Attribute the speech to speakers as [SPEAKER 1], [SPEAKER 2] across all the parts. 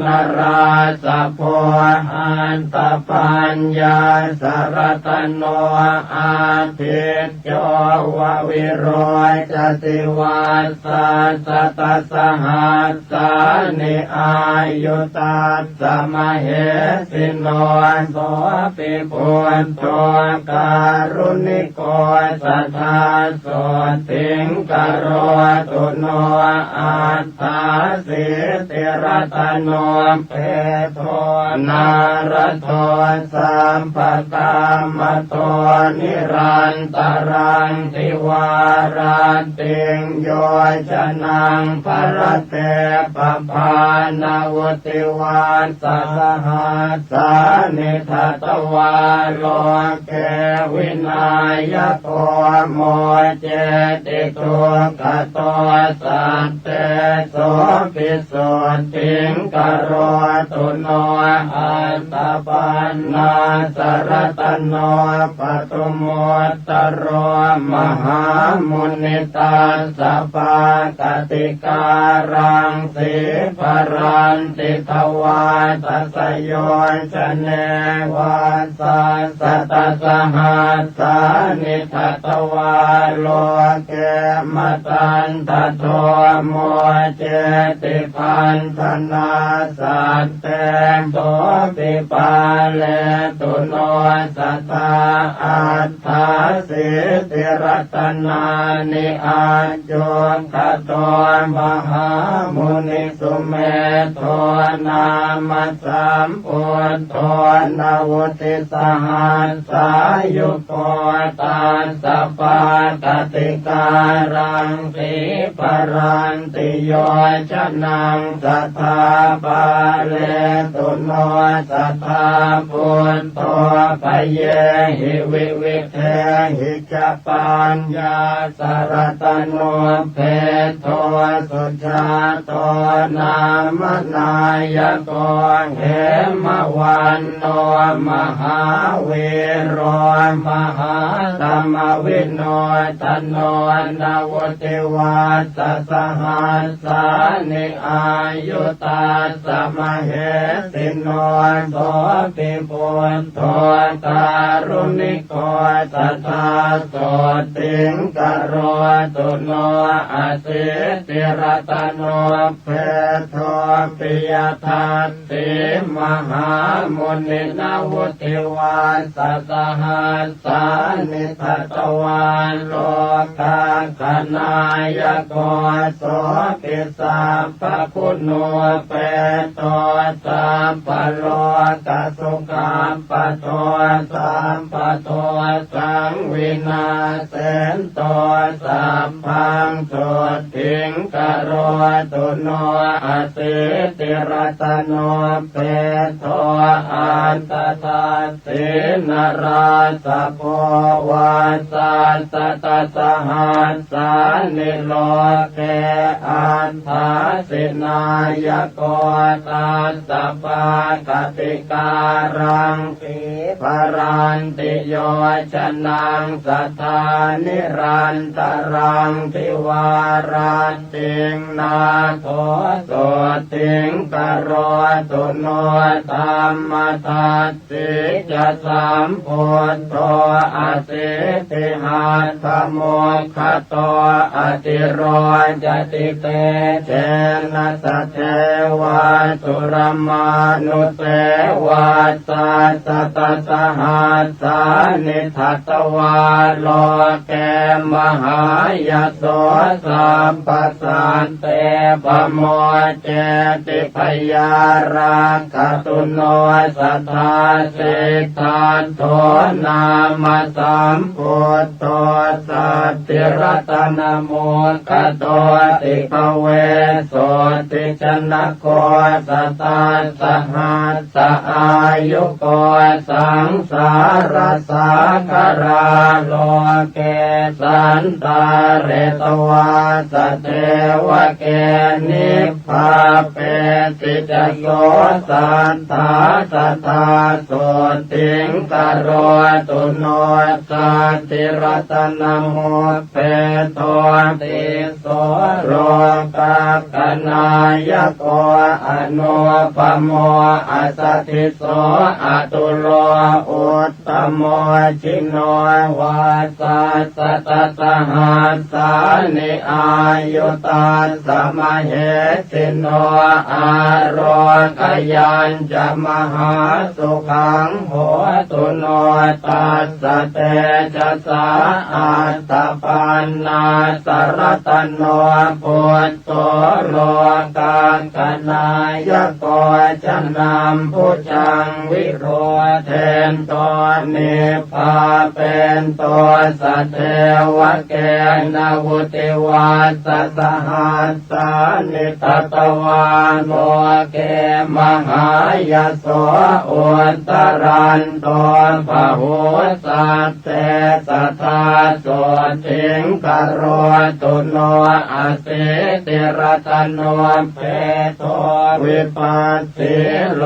[SPEAKER 1] นราสะโพหันตปัญญาสรตโนอาทิตโยววิโรจติวัสสะสัตสหัสสานิอายุตัสสะมเหสิโนโสปิปุณโตการุณิโกสัทธาโสติงกโรตุโนอัตถาสิติรตโนเปโทนารโทสัมปตามโตนิรันตรังติวาราติงโยชนังภรเตปภานาวติวันสสหัสสานิทัตวาโลเกวินายโกโมเจติตุกโตสัตเตโสปิสุติงกโรตุโนอัตตปันนาสรตโนปตุโมตตโรมหามุนิตาสัพพกติการังสีปรันติทวาตัสโยชเนวัสสะสัตสหัสสานิทัตวาโลเกมตันตโทโมเจติพันธนาสัตเตโสปิปาเลตุโนสัทธาอัตถาสิติรัตนานิอาจุขโตมหามุนิสุเมโทนามัสสัมพุทโธนาวุติสหัสสายุโกตัสสะปะกติการังสีปรันติโยชนังสัทธาปะเลตุโนสัทธาพุทโธปเยหิวิวิเทหิจปัญญาสรตโนเพโทสุชาโตนามนายโกเหมวันโนมหาเวโรมหาธรรมวิโนตโนนาวติวัสสะสหัสสานิอายุตัสสะมเหสิโนโสปิปุณโตการุณิโกสัทธาโสติงกโรตุโนอสิติรตโนเพโทปิยทัสสิมหามุนินาวุติวัสสะสหัสสานิทัตวาโลกาคณายโกโสปิสัพพคุณโนเปโตสัมปโลกสุขัมปโตสัมปโตสังวินาเสนโตสัพพังสุติงกโรตุโนอสิติรัตโนเปโทอันตทัสสินราสะโพวัสสะสัตสหัสสานิโลเกอัตถาสินายโกตัสสะปะกติการังสีปรันติโยชนังสัทธานิรันตรังทิวาราติงนาโทโสติงกโรตุโนธรรมทัสสิจะสัมพุทโธอสิติหัตถโมคขโตอติโรจติเตเจนะสะเทวะสุรมานุเสวะสัสตสหัสสานิทัตวาโลเกมหายโสสัมปสันเตปโมเจติพยาราคตุโนสัทธาสิทธาโทนามาสัมพุทโธสัตติรัตนโมคขโตติภเวโสติชนะโคสัตตา สหัสสะอายุโกสังสารสาคาราโลเกสันตาเรตวาสเทวเกนิพพาเปติจโยสันทาสัทธาสุติงกโรตุโนสันติรัตนโมเปโตติโสโรกักนายโกอนุปโมอัสสทิโสอตุโลอุตตโมชิโนวาสัสสะสหัสสานิอายุตัสสะมะเหสิโนอารกยัญจะมหาสุขังโหตุโนตัสสะเตจะสาอัตตปันนาสรตโนปุตโตโลกากนายโกจะนำผู้จังวิโรเทนตัวนิพพาเป็นตัวสัตเทวเกณวุติวาสสหัสสานิตตวานโลเกมหายโสอุตตรันตัวพหุสัตเตสัทธาโสติงกโรตุโนอสิติรัตโนเปโตวิปัสสิโล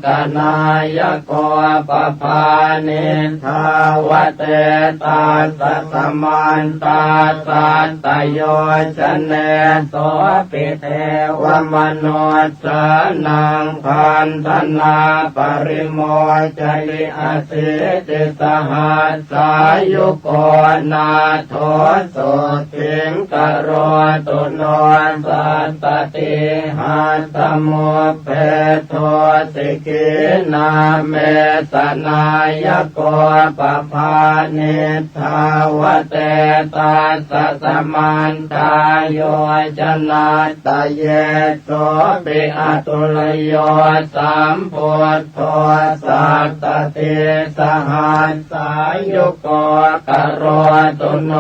[SPEAKER 1] กนายโกปภานิทาวเตตาสสมันตาสัตตโยชเนโสปิเทวมโนสนังพันธนาปริโมจลิอสิติสหัสสายุโกนาโทโสติงกโรตุโนสัตตติหัตถโมเพโทสิกินาเมสนายโกปภานิทาวเตตาสสมันตาโยชนาตเยโสปิอตุลโยสัมพุทโธสัตตติสหัสสายุโกกโรตุโน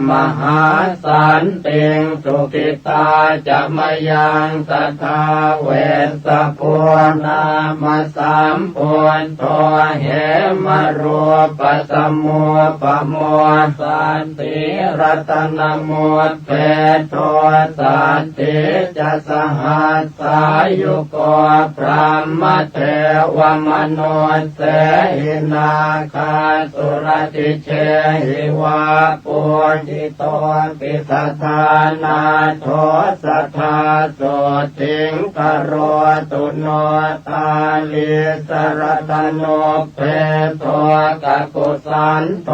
[SPEAKER 1] มหาสันติงสุขิตาจะมยังสัทธาเวสสปุณามสัมพุทโธเหมรูปสัมโมปโมสันติรัตนโมเปโทสันติจะสหัสสายุโกพระมเทวมโนเสหินาคาสุรติเชหิวาปุจิโตปิสัทธานาโทสัทธาโสติงกโรตุโนตาลิสรตโนเพโทกกุสันโต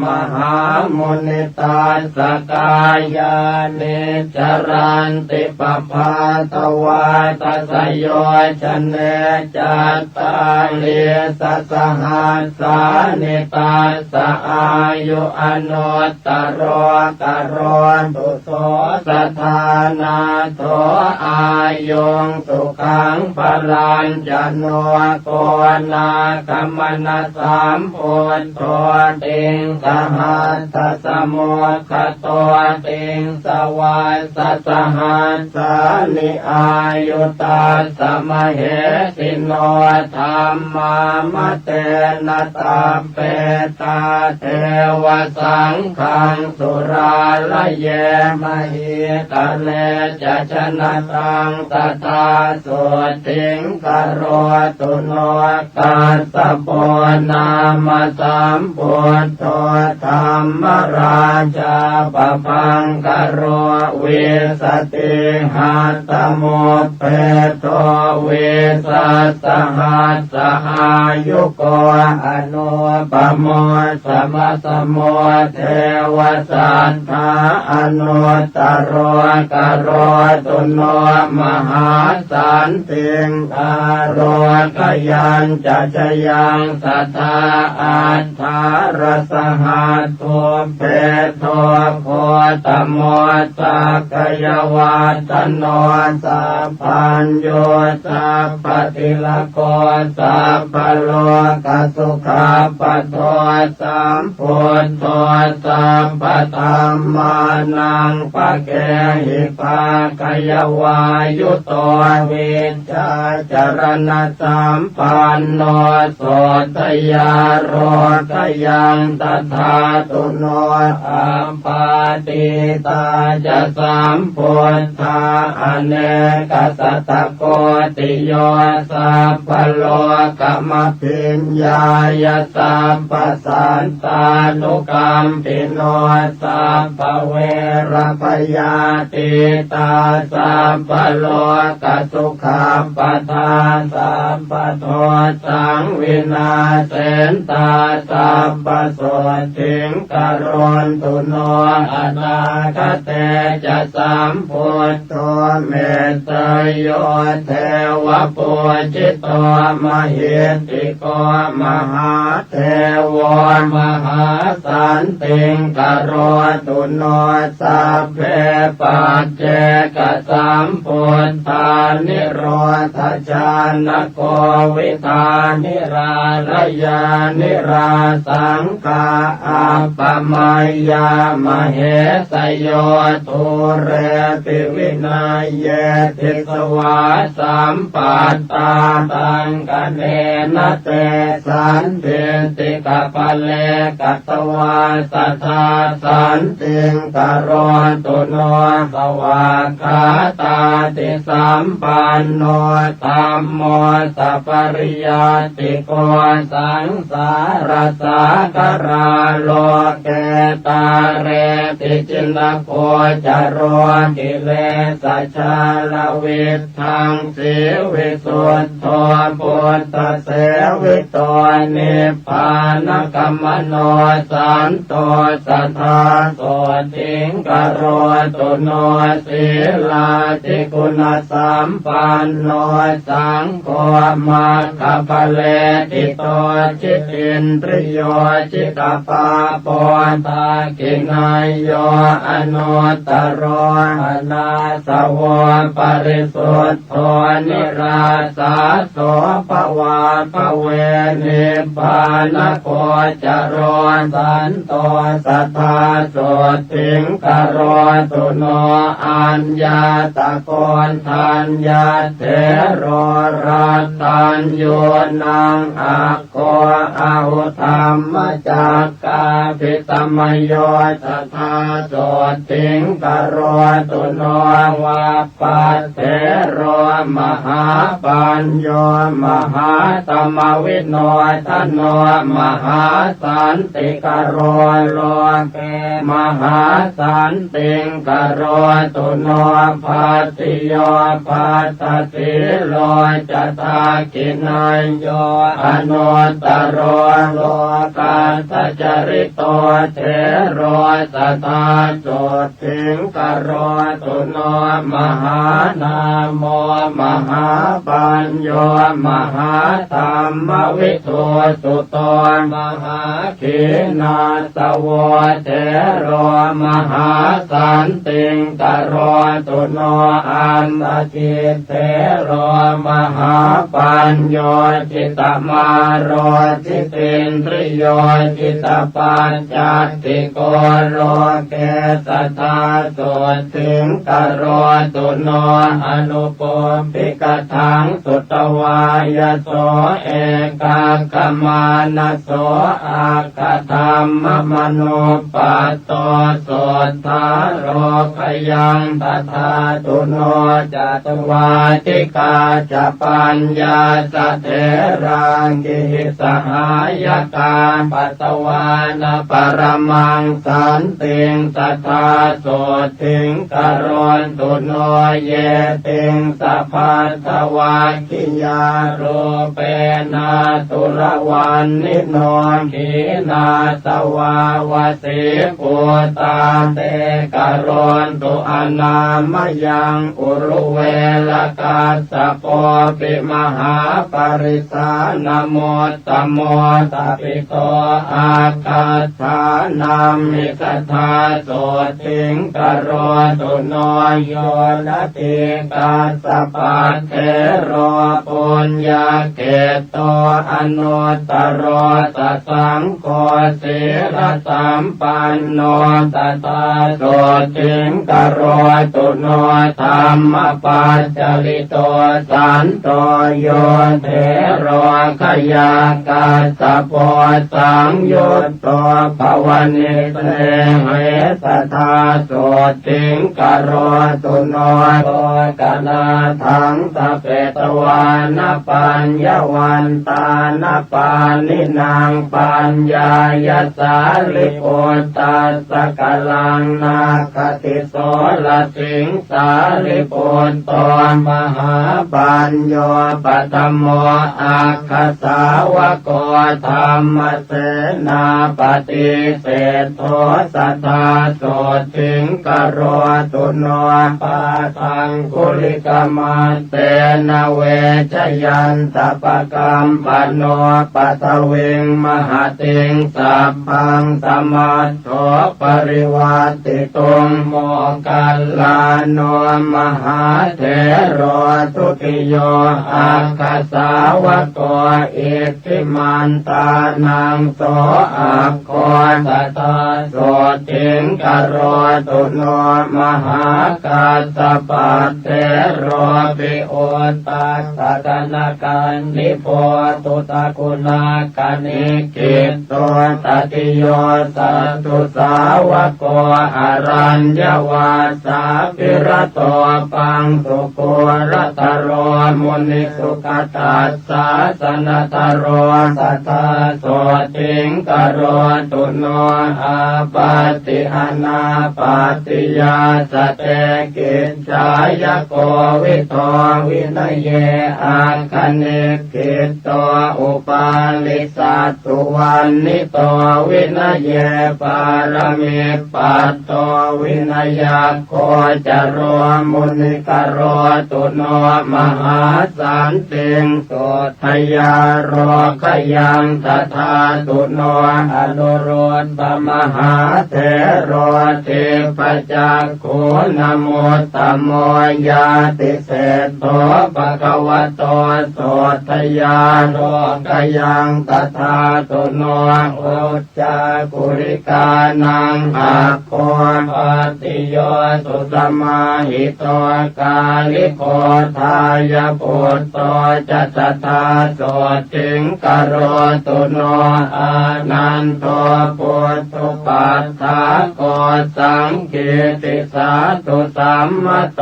[SPEAKER 1] มหามุนิตาสกายานิจรันติปภาตวาตัสโยชเนจัตตาลิสสหัสสานิตาสอายุอนุตตโรกโรตุโสสัทธานาโทอายุงสุขังพลัญจโนโกนาคัมมนะสามพุทโธติงสหัสสะสมุขโตติงสวาสสหัสสานิอายุตัสสะมเหสิโนธัมมามเตนะตาเปตาเทวสังฆังสุราลเยมหิตะเลจะชนะตังตถาโสติงกโรตุโนกัสสะโปนามสัมพุทโธธรรมราชาปภังกโรวิสติหัตถโมเปโตวิสัสสหัสสอายุโกอนุปโมสมะสโมเทวสัทธาอนุตตโรกโรตุโนมหาสันติงอโรกยัญจะชยังสัทธาอัฏฐารสหัสตุเพโทโคตโมสักขยวาตโนสัพพัญโยสัพพติลโกสัพพโลกสุขาปโทสัมพุทโธสัพพธัมมานังปะเกหิภาคยวายุโตวิ จาจารณะสัมปันโนโสตยาโรทยังตถาตุโนอัมปาติตาจะสัมพุทธาอเนกสัตตโกติโยสัพพโลกมพิญญายสัมปสันตานุกัมปิโนสัพพเวรพยาติตาสัพพโลกสุขัมปทาสัพพโทสังวินาเสนตาสัพพโสติงกโรนตุโนอนาคเตจะสัมพุทโธเมตตโยเทวปุจิตโตมหิติโกมหาเทวมหาสันติงกโรตุโนสัพเพปัจเจกสัมพุทธานิโรธจานโกวิธานิราระยานิราสังฆาอัปปมัยยามเหสโยทุเรปิวินัยเยติสวาสัมปัตตาตังกเนนะเตสันติติกะปะเลกัตวาสัทธาสันติงกโรตุโนสวากขาตาติสัมปันโนธัมโมสัพปริยาติโกสังสารสาคาราโลเกตาเรติจินโคจโรกิเลสชาลวิทังสีวิสุทโธปุตตะเสวิโตนิพพานกัมมโนสันโตสัทธาโสติงกโรตุโนศีลาติคุณสัมปันโนสังโฆมัคคะปะเลติโตจิตตินทริโยจิตตปาปอนตากินัยโยอนุตตรโรอนาสวะปริสุทธโธนิราสาโสภวาภเวนิพพานโคจโรสันโตสัทธาโสติงกโรตุโนอัญญาตะโกนทัญญาเถโรรัตตัญโยนังอะโกอาหุธรรมจักกาภิตมโยสัทธาโสติงกโรตุโนวาปัสเถโรมหาปัญโยมหาตมวิโนทโนมหาสันติกโรโลเกมหาสันติงกโรตุโนภัตติโยภัตตติโลจตากินัยโยอนุตตรโรโลกัสสจริโตเถโรสัทธาโสติงกโรตุโนมหานามโมมหาปัญโยมหาธรรมวิทูสุโตมหาขีนาสวะเถโรมหาสันติงกโรตุโนอันตจิตเถโรมหาปัญโยจิตตมาโรจิตินทริโยจิตตปัญจติโกโลเกสัทธาโสติงกโรตุโนอนุปปิกทังสุตวายโสเอกากมานะโสอาคธรรมมโนปัตโตโสทาโรคยังตถาตุโนจัตวาติกาจะปัญญาสเถรังกิสหายกาปัตตวานปรมังสันติงสัทธาโสติงกโรตุโนเยติงสัพพัทธวาคิยาโรเปนาตุระวันนิโนขีนาสวาวสิปุตาเตกโรตุอนามยังอุรุเวลกาสโปปิมหาปริสานโมตตโมตปิโตอาคาธานามิสัทธาโสติงกโรตุโนโยนติกาสปัตเถโรปุ ปุญญาเกโตอนุตตรสสังโฆศีลสัมปันโนตัสสะโสติงกโรตุโนธัมมปัจจลิโตสันโตโยเทโรขยากัสสะโพสังยุตโตภวนิเสเหสทาโสติงกโรตุโนโตกนาทังสเปตวานปัญญวันตานปานินางปัญญายสาลิโอตัสสกลังนาคติโสลสิงสาลิโอตมหาปัญโยปัตโมอาคสาวโกธรรมเสนาปฏิเสธโทสัทธาโสติงกโรตุโนปาทังกุลิกมัสเตนะเวชยันตปกรรมปโนปัตวิงมหาติงสัพพังสมัสโสปริวัติตุงโมกัลลาโนมหาเถโรทุติโยอาคสาวโกอิทธิมันตานังโสอาโคสัตตาโสติงกโรตุโนมหากัสสปัตเถโรปิโอตัสสะกนากันนิโพตุตะกุณากนิกิตโตตติโยสัตตุสาวโกอรัญญวาสาปิระโตปังสุโกรัตโรมุนิสุขตัสสะสนตโรสัทธาโสติงกโรตุโนอาปาติหานาปาติยาสเตกิจจายโกวิโตวินัยเยอาคเนกิตโตอุปาลิสัตตุวันนิโตวินัยเยปารมิปัตโตวินัยโคจโรมุนิกโรตุโนมหาสันติงโสทยาโรขยังตถาตุโนอนุโรธปมหาเถโรเทปจักขุนโมตตโมยาติเศษโตภะคะวะโตโสทยาโรขยังตถาตุโนโอจากุริกานังอาโคปติโยสุสมาหิโตกาลิโกทายาปุตโตจัตตาโสติงกโรตุโนอานันโตปุตตุปัฏฐาโกสังคิติสาตุสัมมโต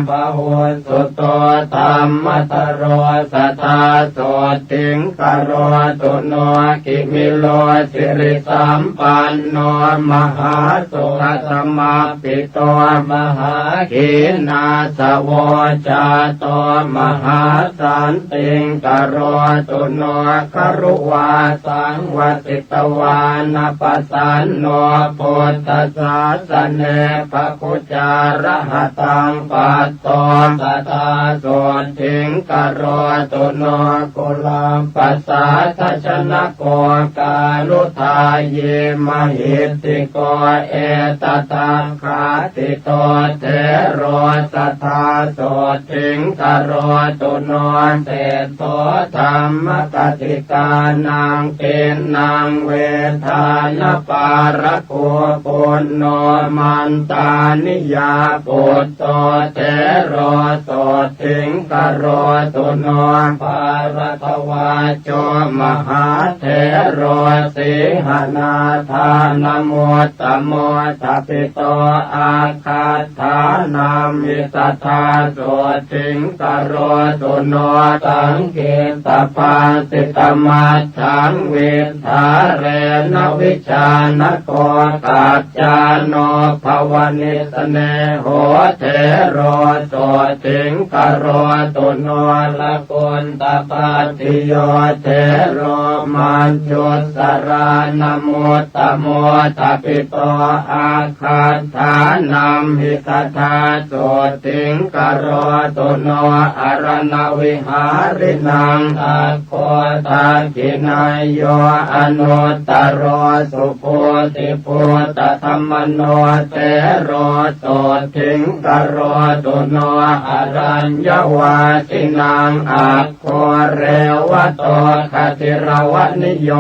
[SPEAKER 1] ปะหุสุโตธัมมตโรสัทธาโสติงกโรตุโนกิมิโลสิริสัมปันโนมหาสุขสมาปิโตมหาขีนาสโวจาโตมหาสันติงกโรตุโนครุวาสังวติตวานปัสสันโนพุทธศาสเนภคุจารหตังปัตโตสัทธาโสติงกโรตุโนกุลัมปัสสะทัชนะโกกาลุทาเยมหิตติโกเอตตังคาติโตเทโรสัทธาโสติงกโรตุโนเตโตธรรมกติกานังเป็นนางเวทานปารโกปุณโนมันตานิยาปุตโตเทโรโสติงกโรตุโนภารทวาโจมหาเทโรสิหนาทานโมตตโมทัปิโตอาคาธานามิสัทธาโสติงกโรตุโนสังเกตปาสิตมัจฉังเวทาเรนวิชานโกกัจจาโนภวนิสเนโหเทโรโสติงกโรตุโนละกุณตปัตติโยเทโรมันจุสรานโมตตโมทัปิโตอาคาธานัมหิตถาโสติงกโรตุโนอรณวิหารินังอาโคทากินายโยอนุตตโรสุโพธิปุตตธรรมโนเตโรโสติงกโรตุโนอรัญญวาสินัง อักโคเรวะโตคติรวนิโย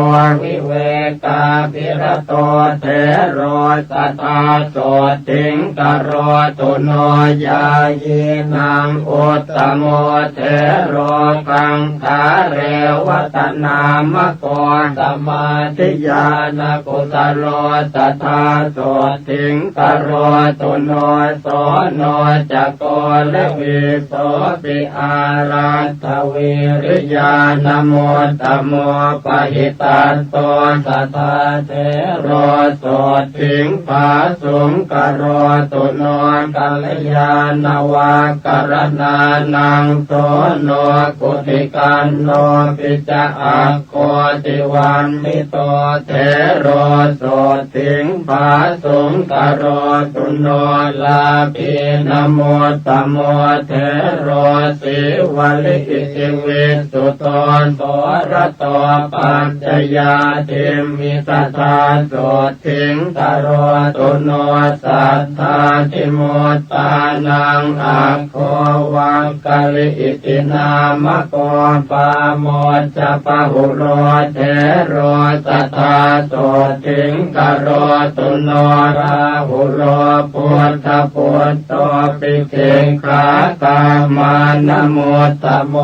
[SPEAKER 1] วิเวกาภิรโตเถโรสัทธาโสติงกโรตุโนยายีนังอุตตโมเถโรกังขาเรวตนามโกสมาธิญาณกุสโลสัทธาโสติงกโรตุโนโสโนจักโกเลวิโสปิอารัตถวิริยานโมตโมปหิตันโตสัทธาเถโรโสติงภาสุงกโรตุโนกัลยาณวากรณานังโสโนกุติกันโนปิจอักโคติวันมิโตเถโรโสติงภาสุงกโรตุโนลาภินโมตโมเถโรสิวลิอิติวิสุตโตโสรโตปัญจยาติมิสัทธาโสติงกโรตุโนสัทธาทิโมตานังอัคโควังกะลิอิตินามโกปาโมจจปะหุโรเถโรสัทธาโสติงกโรตุโนราหุโรพุทธพุทโตปิเกขากามานโมตโม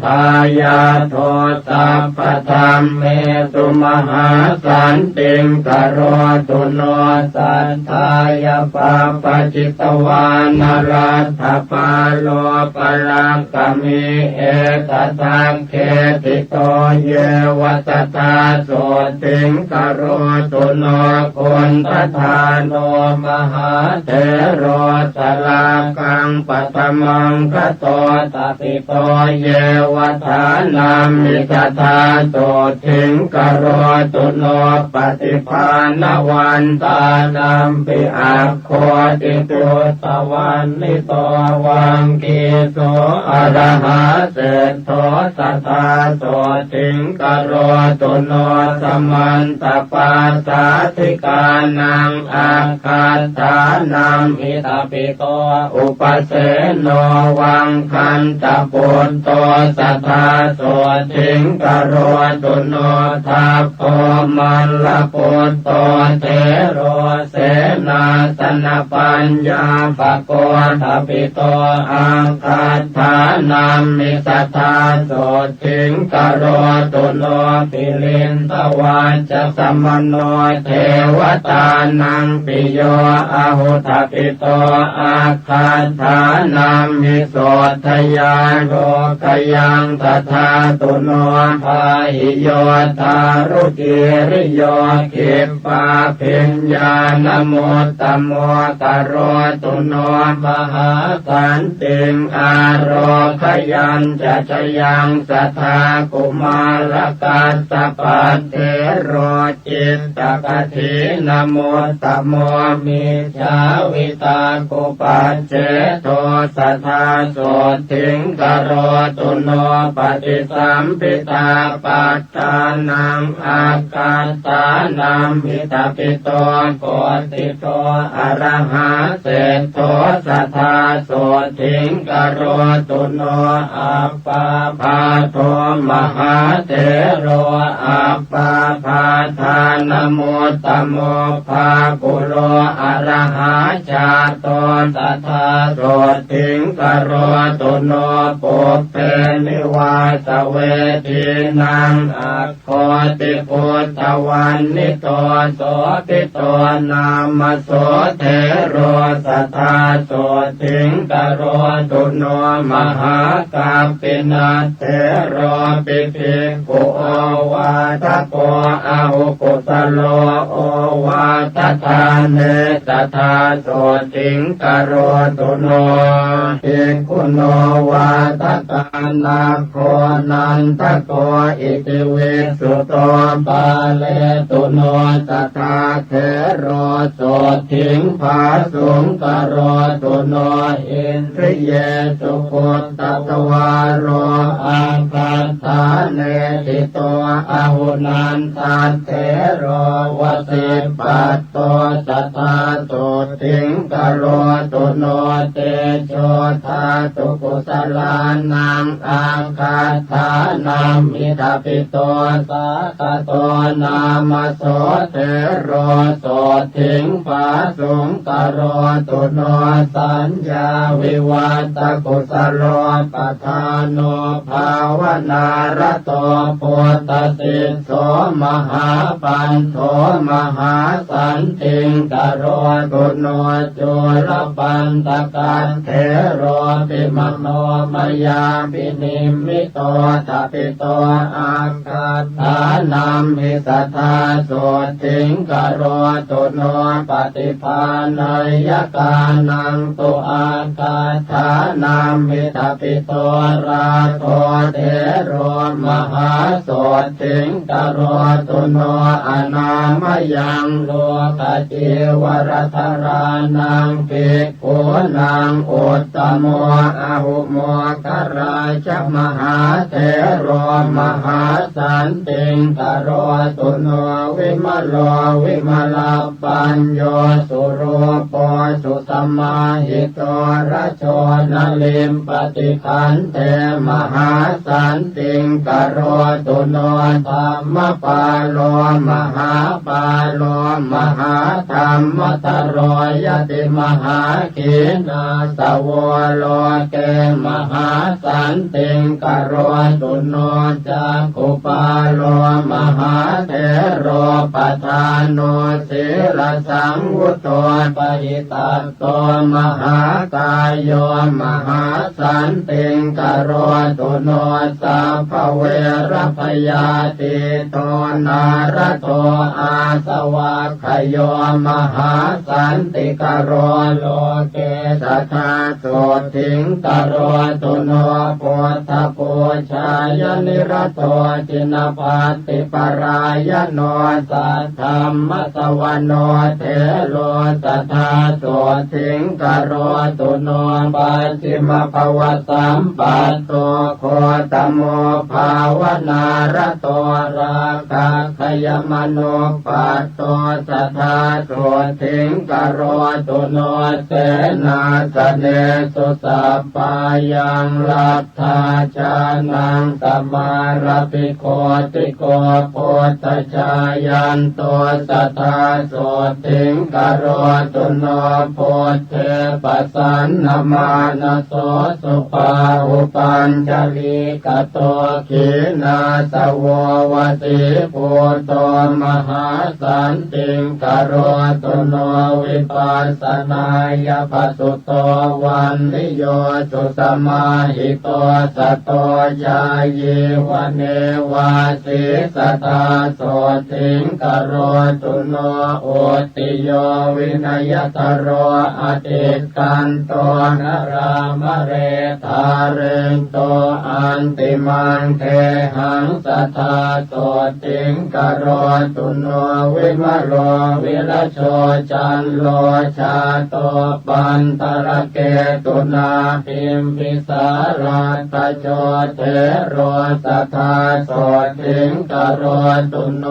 [SPEAKER 1] ทายาโทสัพพธรรมเมสุมหาสันติงกโรตุโนสัทธายาปาปจิตวานรัตถปาโลปรังกมิเอตทังเขติโตเยวสัทธาโสติงกโรตุโนคนทธาโนมหาเถโรสลากังปัตมังคโตตติโตเยวทานามิทัทธาโสติงกโรตุโนปฏิภาณวันตานัมปิอัคโคติตุตวันนิโตวังกีโสอะระหะเสทโธสัทธาโสติงกโรตุโนสมันตปาสาธิกานังอาคาธานัมอิตาปิโตอุปเสโนวังคันตปุตโตสัทธาโสติงกโรตุโนทัพโพมันลปุตโตเถโรเสนาสนปัญญาปโกทัปิโตอาคาธานัมมิสัทธาโสติงกโรตุโนปิลินทวันจะสมโนเทวตานังปิโยอาหุทัปิโตอาคาธานัมมิโสทยาโลกยังสัทธาตุโนภาหิโยตารุกิริโยขิปปาภิญญานโมตโมกโรตุโนมหาสันติงอาโรคยัญจะชยังสัทธากุมารกัสสะปันเทโรจิตตกถินโมตโมมิจาวิตากุปัจเจโทสัทธาโสติงกโรตุโนปฏิสัมภิตาปัฏฐานังอาการตานัมมิตาปิโตโกติโตอะระหะเสทโทสัทธาโสติงกโรตุโนอัปปาภาโทมหาเถโรอัปปาภาทานโมตโมภาปุโรอะระหะชาโตสัทธาโสติงกโรตุโนปุพเพนิวาสเวทีนังอัคโคติพุทธวันนิโตโสติโตนามโสเถโรสัทธาโสติงกโรตุโนมหากัปปินาเถโรปิภิกขุโอวาทโกอาหุกุสโลโอวาทธาเนสัทธาโสติงกโรตุโนภิกขุโนวาทตานาโคนันทโกอิติวิสุตโตปาเลตุโนสัทธาเถโรโสติงภาสุงกโรตุโนอินทริเยสุปุตตะวารโรอาคา ธาเนติตัวอาหุนันทันเทโรวสิปัตโตสัทธาตุถิงกโรตุโนเตโชธาตุกุสลานังอาคาธานามิทาปิโตสาคโตนามโสเทโรโสถิงปาสุงกโรตุโนสัญญาวิวัตกุสโลปทานโนภาวนารโตปุตตสิโสมหาปันโทมหาสันติงกโรตุโนจุลปันตกันเทโรปิมโนมยาปินิมิโตทัปิโตอาคาธานัมหิสัทธาโสถิงกโรตุโนปฏิภาณยกานังตุอาคาธานัมหิทัปิโตราโทเทโรมหาโสถิงกโรตุโนอนามยังโลกจิวรธารานังภิกขุนังอุตตโมอาหุโมกราชมหาเถโรมหาสันติงกโรตุโนวิมโลวิมลปัญโยสุรูปสุสมาหิโตระโชนลิมปฏิคันเทมหาสันติงกโรตุโนธรรมปาโลมหาปาโลมหาธรรมตโรยติมหาขีนาสวโลเกมหาสันติงกโรตุโนจักขุปาโลมหาเถโรปทานโนศิรสังวุตโตปหิตัตโตมหากายโยมหาสันติงกโรตุโนสัพพเวรพยาติโตนารโตอาสวะขโยมหาสันติกโรโลเกสัทธาโสถิงกโรตุโนปุถทปูชายนิรโตจินปัตติปรายโนสัทธัมมสวโนเทโลสัทธาโสถิงกโรตุโนปัจฉิมภวสัมปัตโตโคตโมภาวนารโตราคะขยมโนปัตโตสัทธาโสถิงกโรตุโนเสนาสเนสุสัพพายังลัทธาจานังสมารปิโคติโกโพธชายันโตสัทธาโสถิงกโรตุโนโพเทปัสสันนมานโสสุปาหุปัญจลีกโตขีนาสววติปุตโตมหาสันติงกโรตุโนวิปัสสนายปัสสุโตวันนิโยสุสมาหิโตสัตโตยายีวันเนวาสิสัทธาโสถิงกโรตุโนโอติโยวินัยตโรอติกันโตนรามเรธาเรนโตอันติมันเทหังสัทธาโสถิงกโรตุโนวิมโลวิรโชจันโลชาโตปันตระเกตุนาพิมพิสาราตโจเทโรสัทธาโสถิงกโรตุโน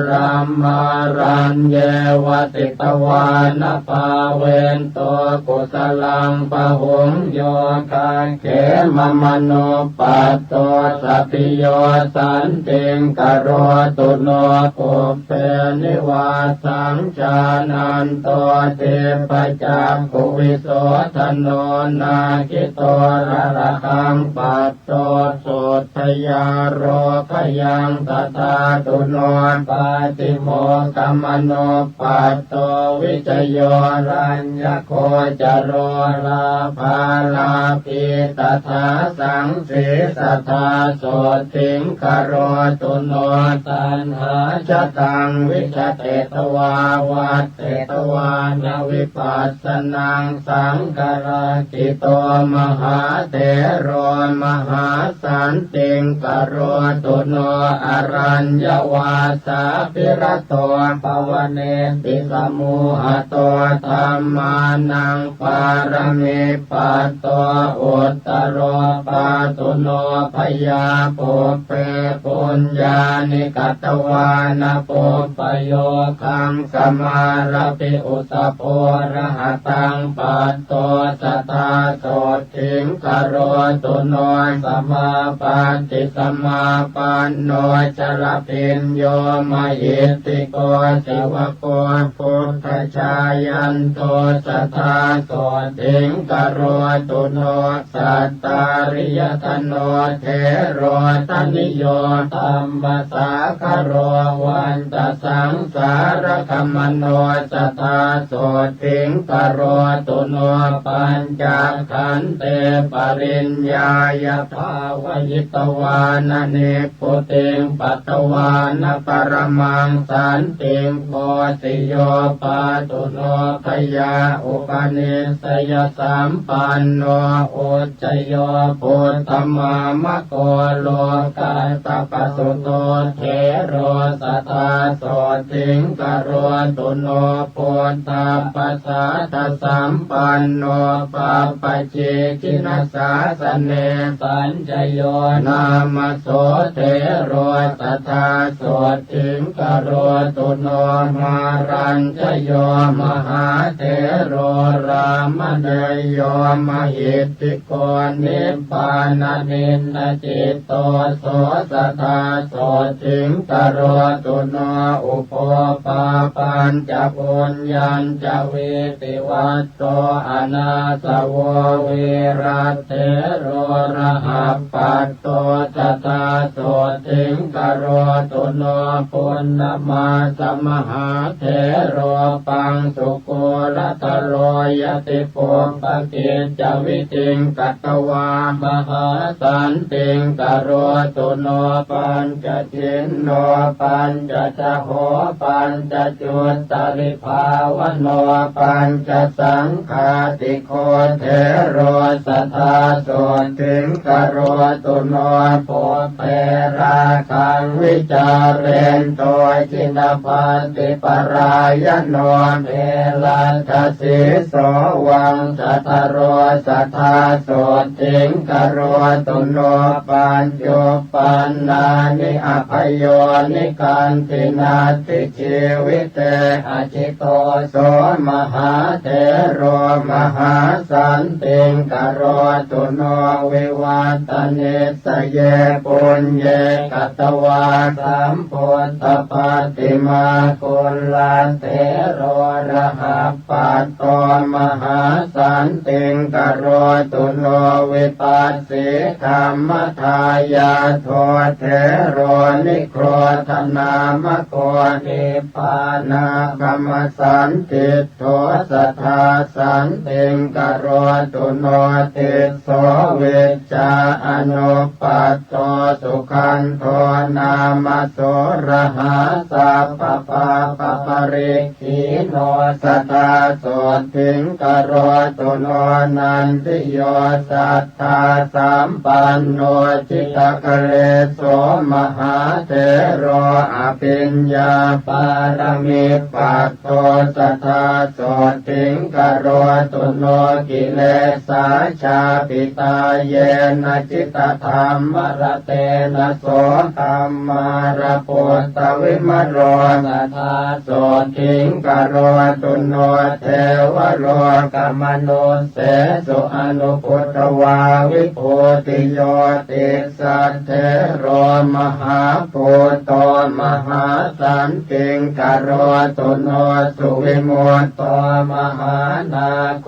[SPEAKER 1] รัมมารัญเยวติตวานภาเวนโตกุสลังปะหุงโยคังเขมมโนปัตโตสัพพิโยสันติงกโรตุโนปุเพนิวาสังจานันโตเทปจักขุวิโสทโนนาคิโตระระหังปัตโตโสทยาโรขยังตถาตุโนปาติโมกัมมโนปัตโตวิจโยรัญญโคจโรลาภาลาภิตถาสังสีสัทธาโสถิงกโรตุโนตัณหาชตังวิชเตตวาวัตเตตวานวิปัสสนังสังกราคิโตมหาเถโรมหาสันติงกโรตุโน โนอรัญญวาสาปิรโตภวเนติสมุหโตธัมมานังปารมิปัตโตอุตตโรปาตุโนภยาปุเปปุญญานิกัตวานะปุปโยคังสมารปิอุสโพระหตังปัตโตสัทธาโสทิงกโรตุโนสมาปันติสมาปันโนจรปิญโยมหิติโกสิวโกพุทธชายันโตสัทธาโสทิงกโรตุโนสัตตาริยธโนเทโรตนิโยธัมมสาคโรวันตสังสารคมโนสัทธาโสทิงกโรตุโนปัญจขันเตปริญญายภาวยิตวานเนปุติงปัตตวานปรมังสันติงโพธิโยปาตุโนภยาอุปนิสยสัมปันโนอุจจโยปุตตมามะโกโลกาตปสุโตเทโรสัทธาโสทิงกโรตุโนปุตตาปัสสะทสัมปันโนปะปะเจกินัสสาสเนสัญจโยนามโสเทโรสัทธาโสทิงกโรตุโนมารัญจโยมหาเทโรรามเนยโยมหิตติโกนิพพานานินนจิตโตโสสัทธาโสทิงกโรตุโนอุปปาปัญจปุญญัญจเวติวัตโตอนาสวเวรัตเถโรระหัปปัตโตสัทธาโสทิงกโรตุโนปุณณมาสมหาเถโรปังสุโกรัตโรยติปุปปกิจจวิติงกัตตวามหาสันติงกโรตุโนปัญจทินโนปัญจจโหปัญจจุตตริภาวโนปัญจสังฆาติโคเทโรสัทธาโสทิงกโรตุโนโพเปราคังวิจารเรนโตจินปันติปรายโนเทลันทสิโสวังสัทธโรสัทธาโสทิงกโรตุโนปัญโยปันนานิอภโยนิกันตินาติชีวิเตอจิโตโสมหาเถโรมหาสันติงกโรตุโนวิวัตเนสเยปุญเยกัตตวาสัมพุทธปฏิมาคุลาเถโรระหัปปัตโตมหาสันติงกโรตุโนวิปัสสิธรรมทายาโทเถโรนิโครธนามโกนิปานากรรมสันติโทสัทธาสันติงกโรตุโนติโสเวจาอนุปัตโตสุขันโทนามโสระหาสัพพปะปะปริขีโนสัทธาโสทิงกโรตุโนนันติโยสัทธาสัมปันโนจิตกะเลโสมหาเถโรอภิญญาปารมิปัตโตสัทธาโสทิงกโรตุโนกิเลสาชาปิตาเยนะจิตธรรมรเตนะโสธรรมาระปุตตวิมโรสัทธาโสทิงกโรตุโนเทวโลกมนุสเสสุอนุพุทธวาวิโพติโยติสัทเทโรมหาปุตโตมหาสันติงกโรตุโนสุวิมุตโตมหานาโค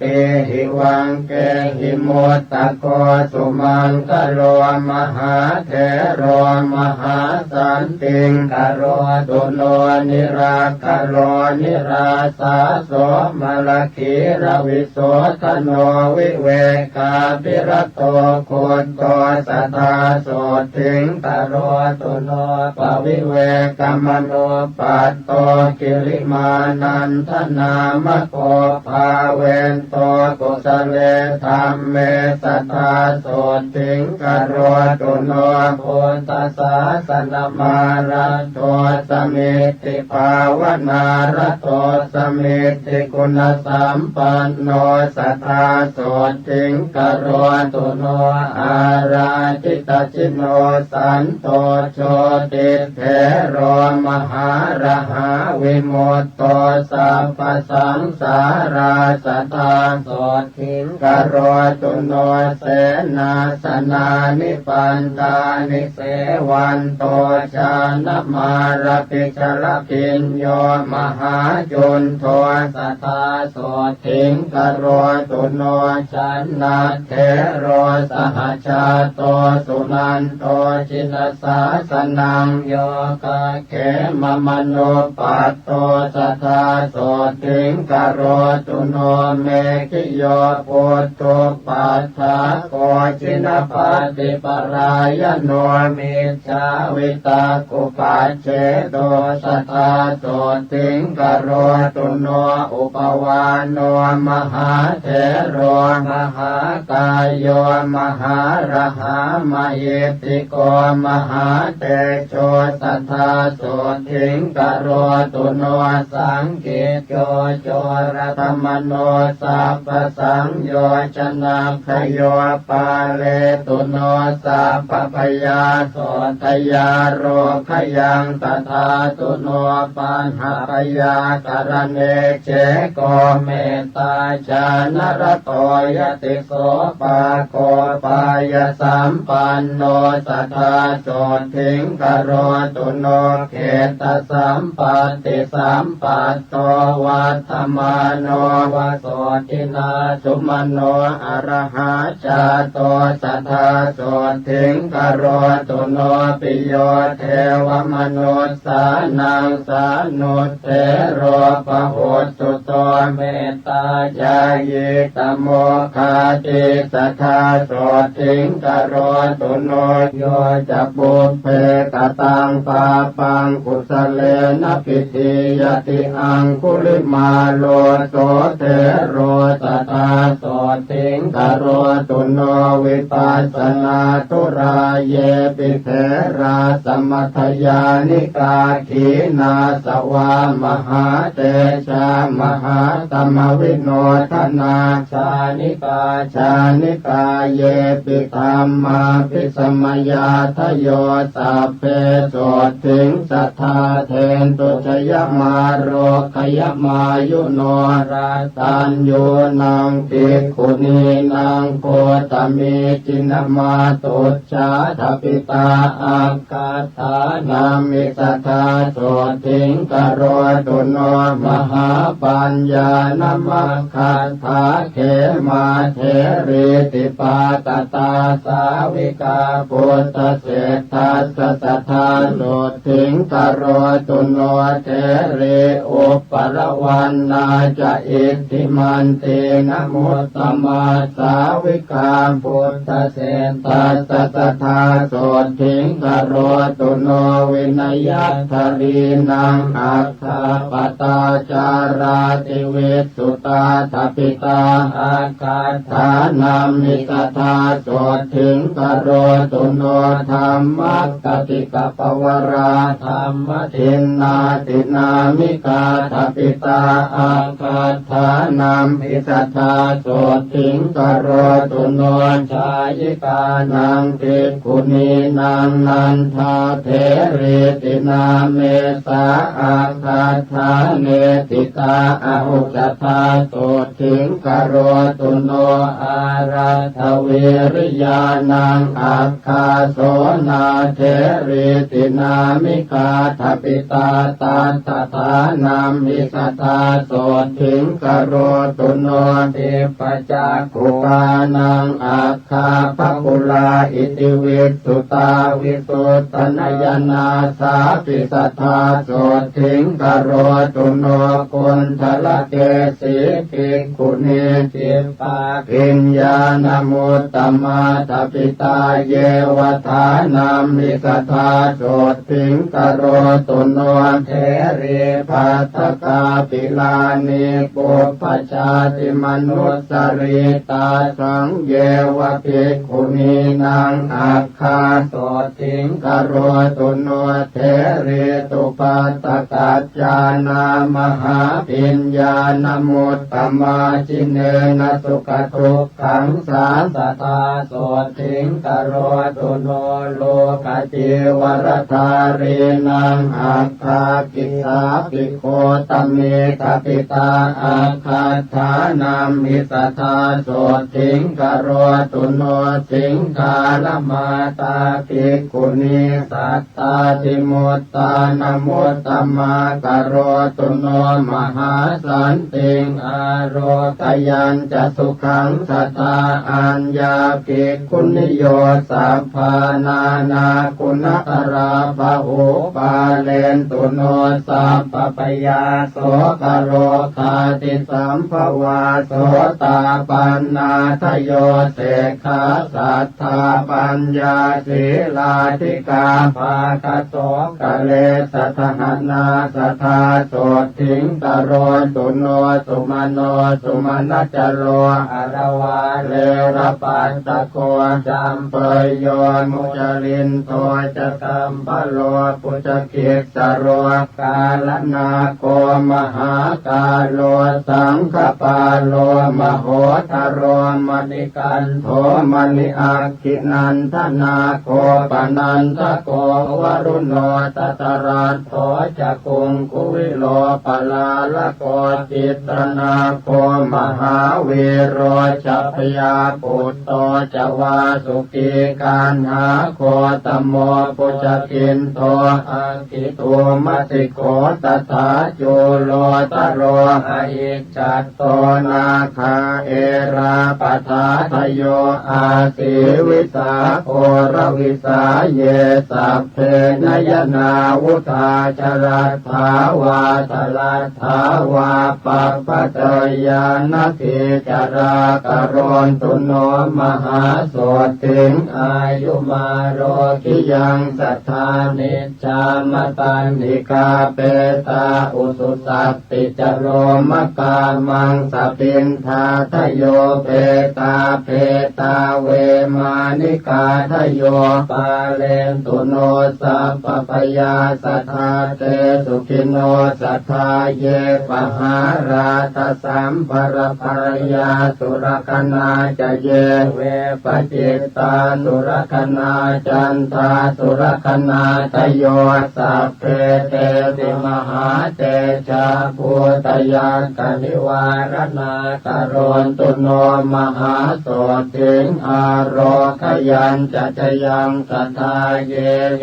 [SPEAKER 1] ติหิวังเกหิมุตตะโกสุมังกโรมหาเถโรมหาสันติงกโรตุโนนิราคโรนิราสาโสมลคีรวิโสทโนวิเวกาปิรโตโคโตสัทธาโสทิงกโรตุโนปวิเวกมโนปัตโตกิริมานันทนามโกภาเวนโตกุสเลธรรมเมสัทธาโสทิงกโรตุโนโพต ศาสนามารัตโตสมิติภาวนารัตโตสมิติคุณสัมปันโนสัทธาโสติงกโรตุโนอาราจิตจิโนสันโตโชติเถโรมหาระหาวิมุตโตสัพพสังสาราสัทธาโสติงกโรตุโนเสนาสนานิปันตานิเสวันโตชานมาราปิชรพิญโยมหาจุนโทสัทธาโสติงกโรตุโนชันนาเทโรสหชาโตสุนันโตชินสาสนังโยกะเขมมโนปัตโตสัทธาโสติงกโรตุโนเมขิโยปุตโตปัฏฐาโกชินปัตติปรายโนมิจฉาวิตากุปัจเจโตสัทธาโสติงกโรตุโนอุปวานโนมหาเถโรมหากายโยมหาระหามหิติโกมหาเตโชสัทธาโสติงกโรตุโนสังกิโยโจรธรรมโนสัพพสังโยชนะขโยปาเลตุโนสัพพพยาโสทยาโรขยังตถาตุโนปัญหาพยากรเนเจโกเมตตาชานรโตยติโสปาโกปายสัมปันโนสัทธาโสติงกโรตุโนเขตสัมปัตติสัมปัตโตวัฏฐมาโนวโสตินาสุมโนอรหาจาโตสัทธาโสติงกโรตุโนปิโยเทวมนุสสานังสานุเทโรปโหตุโตเมตตาญาญิตโมคาติสัทธาโสติงกโรตุโนโยจะปุเพกตังปาปังกุสเลนะปิติยติอังคุลิมาโลโสเทโรสัทธาโสติงกโรตุโนวิปัสสนาตุราเยปิเถราสมัทยานิกาขีนาสวามหาเตชะมหาตมวิโนทนาชานิกาชานิกาเยปิธรรมาภิสมยาทโยสัพเพโสติงสัทธาเทนตุชยมาโรคยมายุโนราตัญญูนังภิกขุนีนังโคตมิจินมาตุชาทปิตาอาคาธานามิสัทธาโสติงกโรตุโนมหาปัญญานมัคคันธาเขมาเทริติปาตตาสาวิกาปุตตเศรษฐาสัทธาโสติงกโรตุโนเทริอุปรวันนาจะอิทธิมันตินะโมตมาสาวิกาปุตตเศรษฐาสัทธาโสติงกโรตุโนวินัยทารีนังอัคคาปตาจาราติเวสุตาทปิตาอาคาธานามิสัทธาโสติงกโรตุโนธรรมกติกปวราธรรมทินนาตินามิกาทปิตาอาคาธานามิสัทธาโสติงกโรตุโนชายิกานังภิกขุนีนังนันทาเถริตินาเมสาอาคาธาเนติตาอาหุจธาโสติงกโรตุโนอาราธเวริยานังอาคาโสนาเถริตินามิกาทปิตาตาตถานามิสัทธาโสติงกโรตุโนทิปจักขุปานังอาคาภคุลาอิติวิสุตาวิสุตตนยนาสาปิสัทธาโสติงกโรตุโนกุณฑลเกสีภิกขุนีจิปปาปิญญาณมุตตมาทปิตาเยวทานามิสัทธาโสติงกโรตุโนเทริภัตตกาปิลานิปุปปชาติมนุสสริตาสังเยวภิกขุนีนางอาคาโส ถิงกโรตุโนเทเรตุปัสสกัจจานามหาปิญญาณมุตตมาชิเนนะสุขทุกขังสาสตาโสถิงกโรตุโนโลกจิวรธาเรนังอัคคากิสาปิโคตเมตปิตาอาคาธานามิสัทธาโสถิงกโรตุโนสิงคาลมาตาภิกขุณีสัตตาทิมุตตานมุตตมากโรตุโนมหาสันติงอโรกยัญจะสุขังสัตตาอัญญาภิกขุนิโยสัพพานานาคุณตราภะหุปาเลนตุโนสัพพปยาโสกโรคาติสัมภวาโสตาปันนาทโยเสขาสัทธาปัญญาศีลาธิกาภาคโสกะเลสัทหนาสัทธาโสถิงกโรตุโนสุมาโนสุมาณจโรอรวาเลระปัสสะโกจัมเปยโยมุจลินโทจะกัมปโลปุจกิจโรกาลนาโกมหากาโลสังฆปาโลมโหทโรมณิกันโทมณิอาคินันทนาโกปนันทโกวรุโนตตรัสโทจะกุงคุวิโลปลาละโกจิตรนาโกมหาเวโรจัพยาปุตโตจะวาสุกีการหาโคตโมปุจกินโทอังคิโตมัสสิโกตถาจุโลตโรหะอิจัตโตนาคาเอราปทาทโยอาสิวิสาโครวิสาเยสัพเพนยนาวุธาจรัสภาวาทลัสภาวาปัปปะเตยานาทิจารากโรนตุโนมหาโสถิงอายุมาโรกิยังสัทธานิจจามตันนิกาเปตาอุสุสัตติจโรมกามังสปินทาทโยเปตาเปตาเวมานิกาทโยปาเลนตุโนสัพพปยาสัทธาเตสุขิโนสัทธาเยปหาราตสัมปรภรยาสุรคนาจะเยเวปจิตตาสุรคนาจันทาสุรคนาทโยสัพเพเตติมหาเตชะภูตยากนิวารณากโรนตุโนมหาโสถิงอโรคยัญจะจยังสัทธาเย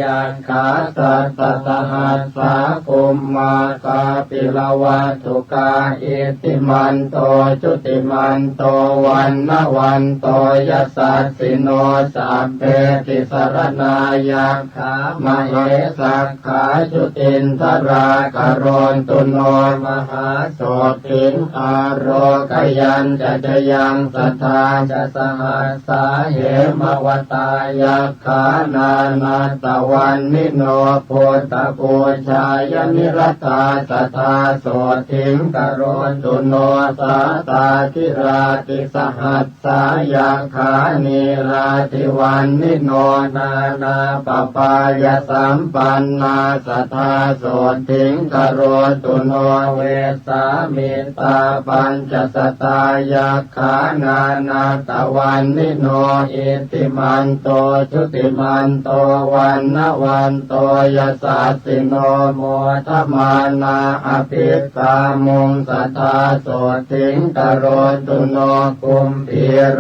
[SPEAKER 1] ยังขาสัตตสหัสสาคุมมากาปิลวัตถุกาอิติมันโตจุติมันโตวันนวันโตยัสสสิโนสัพเพติสรณายังขามเหสักขาจุตินทรากโรนตุโนมหาโสถิงอโรคยัญจะจยังสัทธาจะสหัสสาเหมวตายักขานานาตวันนิโนโพตปูชายนิรตาสัทธาโสถิงกโรนตุโนสาตาธิราติสหัสสายักขานิราติวันนิโนนานาปปายสัมปันนาสัทธาโสถิงกโรนตุโนเวสามิตาปัญจสตายักขานานาตวันนิโนอิติมันโตชุติมันโตวันนวันโตยัสสสิโนโมทมานาอภิกามุงสัทธาโสถิงกโรนตุโนกุมพีโร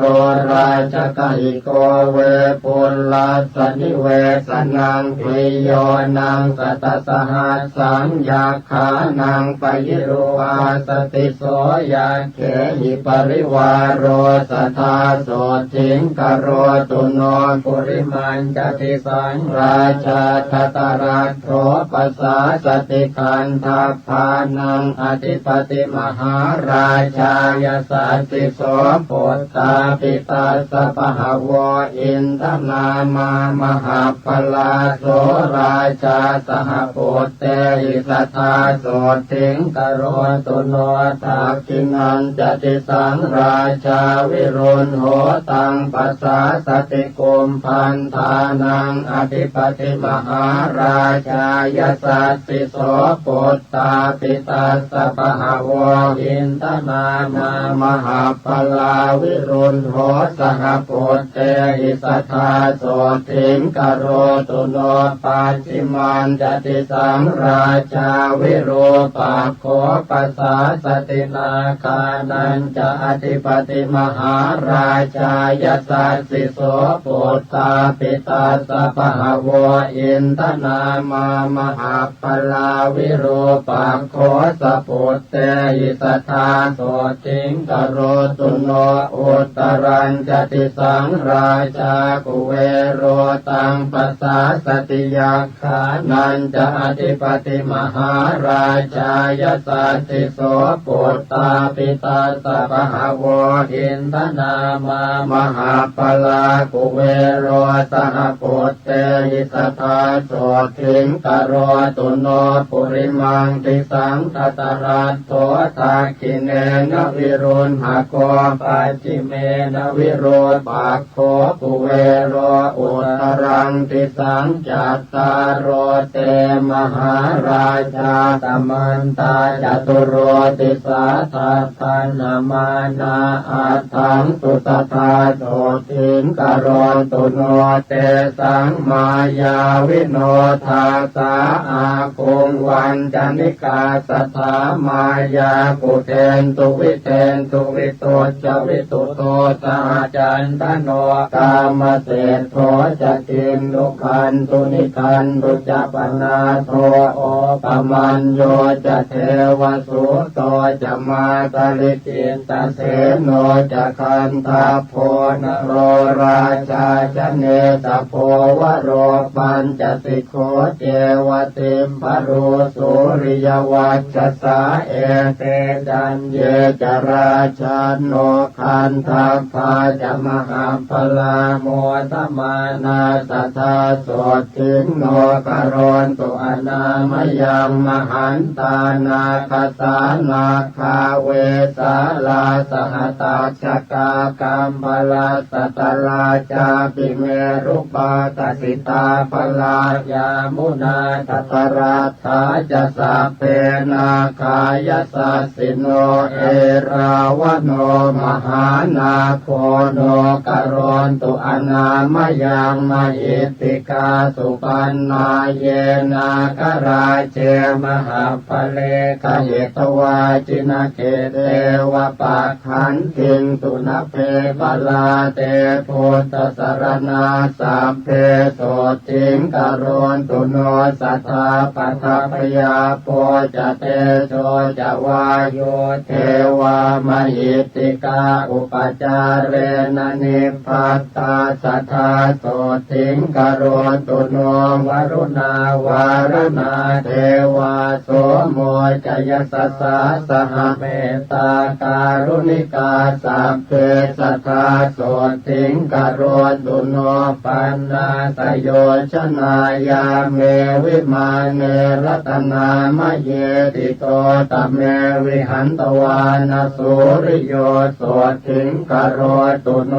[SPEAKER 1] ราชกหิโกเวปุลลาสนิเวสนังพิโยนังสัตตสหัสสังยักขานังปยิโรวาสติโสยาเขหิปริวาโรสัทธาโสถิงกโรตุโนปุริมันจติสังราชาทัตรัสโธปัสสาสติขันธัพพานังอธิปติมหาราชายสัสสิโสปุตตาปิตาสปหาวอินทนามามหาปลาโสราชาสหปุตเตหิสัทธาโสถิงกโรตุโนทักขินันจติสังราชาวิรุณโหตังปัสสาสติกุมพันธา นังอธิปติมหาราชายสัสสิโสปุตตาปิตัสสะปะหะโวอินทนามามหาปลาวิรุณโหสหปุตเตหิสัทธาโสถิงกโรตุโนปัจฉิมันจติสังราชาวิโรปักโขปัสสาสตินาคานันจะอธิปติมหาราชายสัสสิโสปุตตาปิตัสสะปะหะโวอินทนามามหาปลาวิโรปักโขสปุตเตหิสัทธาโสถิงกโรตุโนอุตรัญจติสังราชากุเวโรตังปัสสาสติยักขานันจะอธิปติมหาราชายสัสสิโสปุตตาปิตัสสะปะหะโวอินทนามามหาปลากุเวโรสหปุตเตหิสัทธาโสถิงกโรตุโนปุริมังติสังทัตรัตโตทักขิเนนวิรุณหโกปัจฉิเมนวิโรปักโขกุเวโรอุตรังติสังจัตตารโรเตมหาราชาตมันตาจตุโรติสาทัตถนามานาอัตถังสุตตาโสถิงกโรตุโนเตสังมายาวิโนทาสาอาคงวันจนิกาสัทธามายากุเทนตุวิเทนตุวิโตจวิตุโตสาจันตโนกามเสถโธจะกินลุคันตุนิคันตุจะปนาโทโอปมันโยจะเทวสุโตจะมาตลิกินตเสโนจะคันทาโพนโรราชาจะเนตโพวโรปัญจสิกโขเจวติมปรุสุริยวัชสาเอเตจันเยจราชาโนคันทาภาจะมหาพลาโมตมานาสัทธาโสถิงโนกโรนตุอนามยังมหันตานาคสานาคาเวสาลาสหตาชกากัมพลาสัตลาจาปิเมรุปาตสิตาพลายามุนาทัตราธาจะสัพเพนาคายสัสสิโนเอราวโนมหานาโคโนกโรนตุอนามยังมหิตติกาสุปันนาเยนาคราเชมหาภเลกเหตวาจินเกเตวะปะขันติงตุนเพบาลาเตโพตสรณาสัพเพโสติงกโรนตุโนสัทธาปัทพยาโพจะเตโชจะวาโยเทวามหิตติกาอุปจาเรนนิพพัตตาสัทธาโสติงกโรนตุโนวรุณาวารณาเทวาโสโมจยสัสสะสหเมตตาการุณิกาสัพเพสัทธาโสติงกโรนตุโนปันนาสโยชนายาเมวิมาเนรัตนามะเยติโตตเมวิหันตวานาสุริโยโสถิงกโรตุโน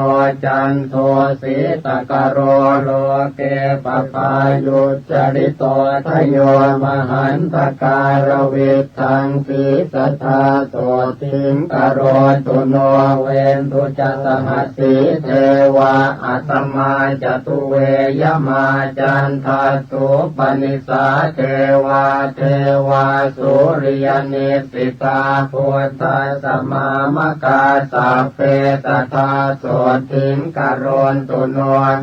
[SPEAKER 1] จันโทสีตกโรโลเกปปายุจริโตทโยมหันตการวิทังสีสัทธาโสถิงกโรตุโนเวนตุจัสหัสสีเทวาอัตมาจตุเวยมาจันทาสุปนิสาเทวาเทวาสุริยเนสิตาพุทธสมามกาสัพเพสัทธาโสถิงกโรนตุโน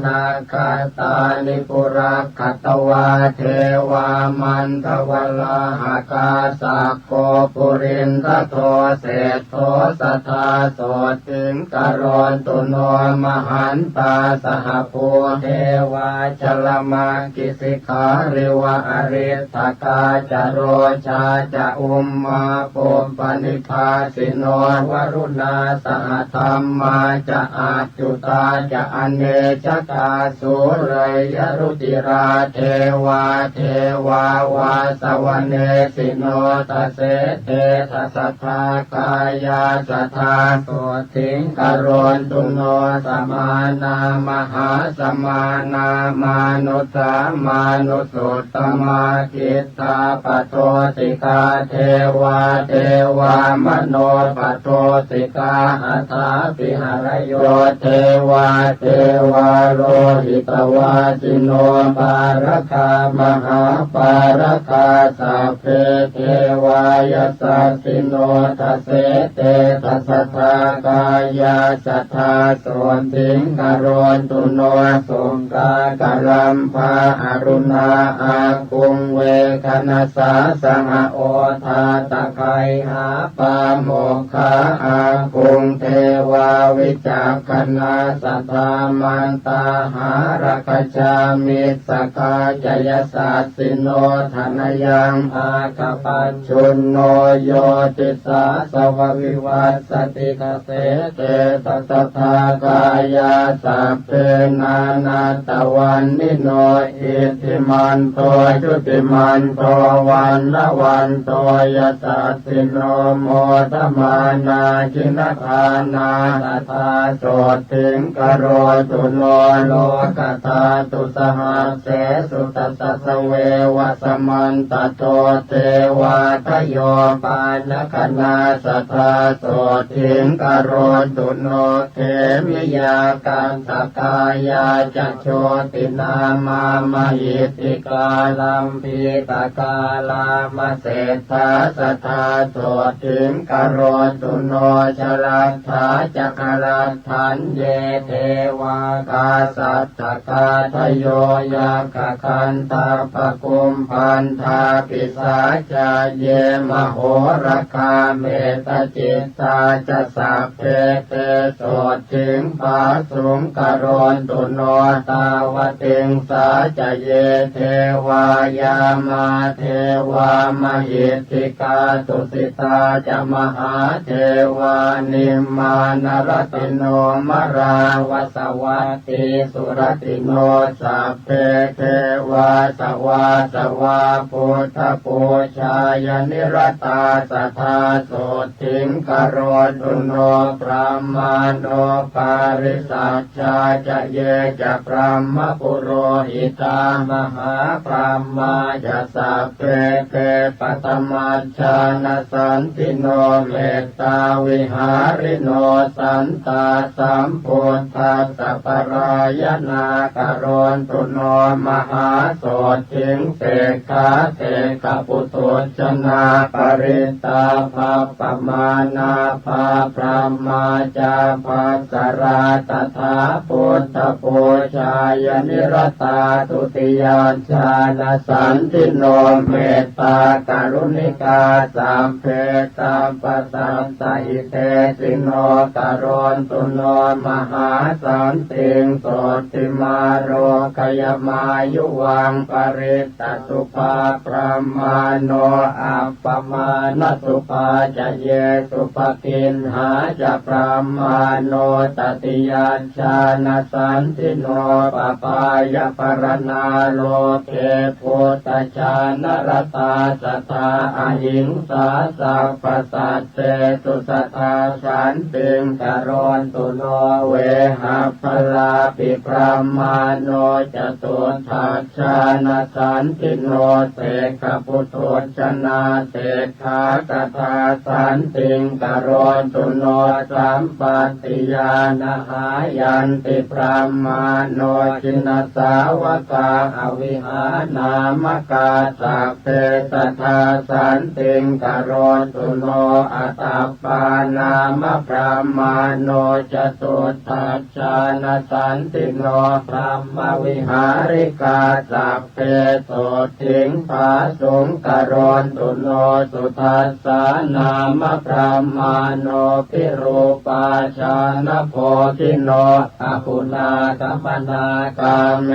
[SPEAKER 1] นาคาตานิปุระคัตวาเทวามันทวลาหากาสักโกปุรินทโทเศธโทสัทธาโสถิงกโรนตุโนมหันตาสหภูเทวาชลมากิสิขาริวะอริทธกาจโรชาจะอุมมาปุมปนิพาสิโนวรุณาสหธรรมาจะอาจุตาจะอเนชกาสุเรยรุจิราเทวาเทวาวาสวเนสิโนตเสเททัสสะกายาสัทธาโสถิงกโรนตุโนสมานามหาสม มานามานุสามานุสุตตมาจิตตาปโทสิกาเทวาเทวามโนปโทสิกาอัฏฐาปิหรโยเทวาเทวาโลหิตวาจิโนปารคามหาปารคาสัพเพเทวายสัสสิโนทัสเสเตทัสสะกายาสัทธาโสติงกโรตุโนสงกากรัมภาอรุณาอาคุงเวคณสาสังโอทาตะไคหาปาโมกขาอาคุงเทวาวิจักขณาสัทธามันตาหารคชามิสกาจยสัสสิโนธนยังอาคปัญชุนโนโยติสาสววิวัสสติกเสเตตัสทากายาสัพเพนานาตวันนิโนอิติมันโตชุติมันโตวันละวันโตยสัสสิโนโมทมานาจินทานาตถาโสติงกโรตุโนโลกตาตุสหัสเสสุตตัสเววะสมันตโตเทวาทโยปานคณาสัทธาโสติงกโรตุโนเทมิยาการตกายาจัโชตินามามหิติกาลัมพีตกาลามเศรษฐาสัทธาโสติงกโรตุโนชลัทธาจักรัตถันเยเทวากาสัตตกาทโยยากคันตาปกุมพันธาปิสาจาเยมโหรคาเมตจิตตาจะสัพเพเตโสติงปาสุงกโรตุโนตาวติงสาจเยเทวายามาเทวามหิทธิกาตุสิตาจะมหาเทวานิมมานรติโนมราวสวัตติสุรติโนสัพเพเทวาสวาสวาพุทธปูชายนิรตาสัทธาโสติงกโรตุโนพระมาโนปาริสัชชาจะเยจะพระมปุโรหิตามหาพระมาจะสัพเพเตปัตมัชฌานสันติโนเมตตาวิหาริโนสันตาสัมพุทธัสสะปรายนากโรตุโนมหาโสติงเสกขาเสกปุถุชนาปริตาภาปมานาภาพระมาจาภาสราตถาพุทธปูชายนิรตาตุติยาชาณสันติโนเมตตากรุณิกาสัมเพตาปัสสันตหิเตสิโนกโรตุโนมหาสันติงโสติมาโรกยมายุวังปริตตสุภาพระมาโนอัปปมาณสุภาจะเยสุภกินหาจะพระมาโนตติยาชาณสันติโนปปายปรณาโลเกพุทธชานรตาสัทธาอหิงสาสัพพสัตเตตุสัทธาสันติงกโรตุโนเวหะพลาปิพระมาโนจตุทัชชานสันติโนเสกปุถุชนาเสกขากถาสันติงกโรตุโนสัมปัตติยานะหายันติพระมาโนจินสาวกาอวิหานามกาสัพเพสัทธาสันติงกโรตุโนอัตตปานามพระมาโนจตุทัชชานสันติโนพระมวิหาริกาสัพเพโสติงภาสุงกโรตุโนสุทัสสานามพระมาโนพิรูปาชานโพธิโนอปุนากัมปนากาเม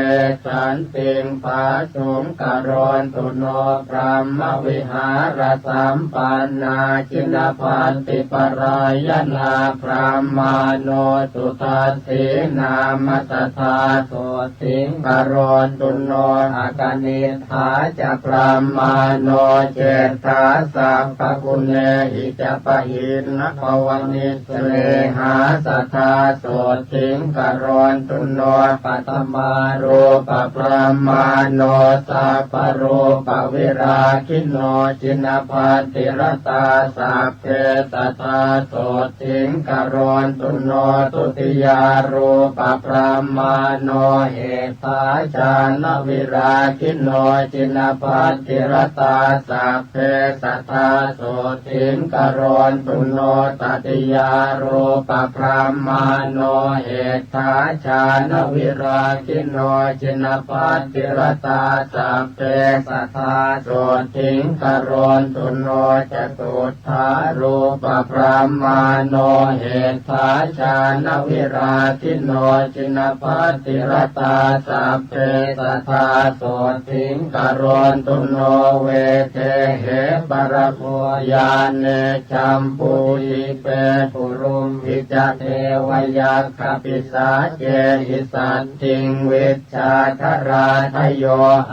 [SPEAKER 1] สันติงภาสุงกโรตุโนพระมวิหารสัมปันนาจินพันติปรายนาพระมาโนสุทัสสีนามสัทธาโสติงกโรตุโนอากนิฐาจะพระมาโนเจตาสัพพกุเนหิจะปะหินนภวนิสเลหาสัทธาโสติงกโรตุโน ปัตมารูปพระมาโนสัพพรูปวิราคิโนจินภัตติรตาสัพเพสัทธาโสติงกรณตุโนตุติยารูปพระมาโนเหตาจานวิราคิโนจินภัตติรตาสัพเพสัทธาโสติงกรณตุโนตติยารูปพระมาโนเหตาจานวิราคิโนจินภัตติรตาสัพเพสัทธาโสติงกรณตุโนจตุทารูปพระมาโนเหตาจานวิราคิโนจินภัตติรตาสัพเพสัทธาโสติงกรณตุโนเวเทเหปรโภญาเนจัมปุริเปปุรุมพิจเทวยัคขปิสาเจหิสัตถิงวิชชาคราทโย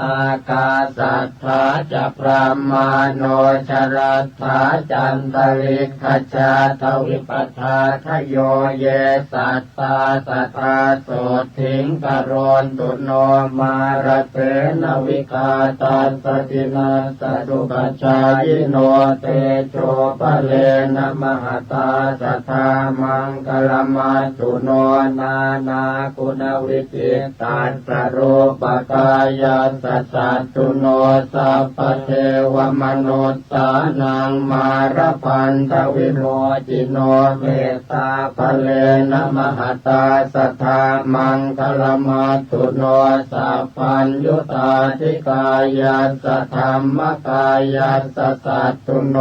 [SPEAKER 1] อากาสัทธาจะพระมาโนชรัตถาจันตริกขจาทวิปัฏฐาทโยเยสัตตาสัทธาโสถิงกรณตุโนมารเตนวิกาตัสสตินาสตุปัจจายโนเตโชปะเลนะมหตาสัทธามังคลมัตตุโนนานาคุณวิจิตตัสสะรูปกายาสัสสะตุโนสัพพเทวมนุสสานังมารพันธวิโมจิโนเมตตาภะเลนะมหตาสัทธามังคลมัตตุโนสัพพัญญุตาธิกายาสัทธรรมกายาสัสสะตุโน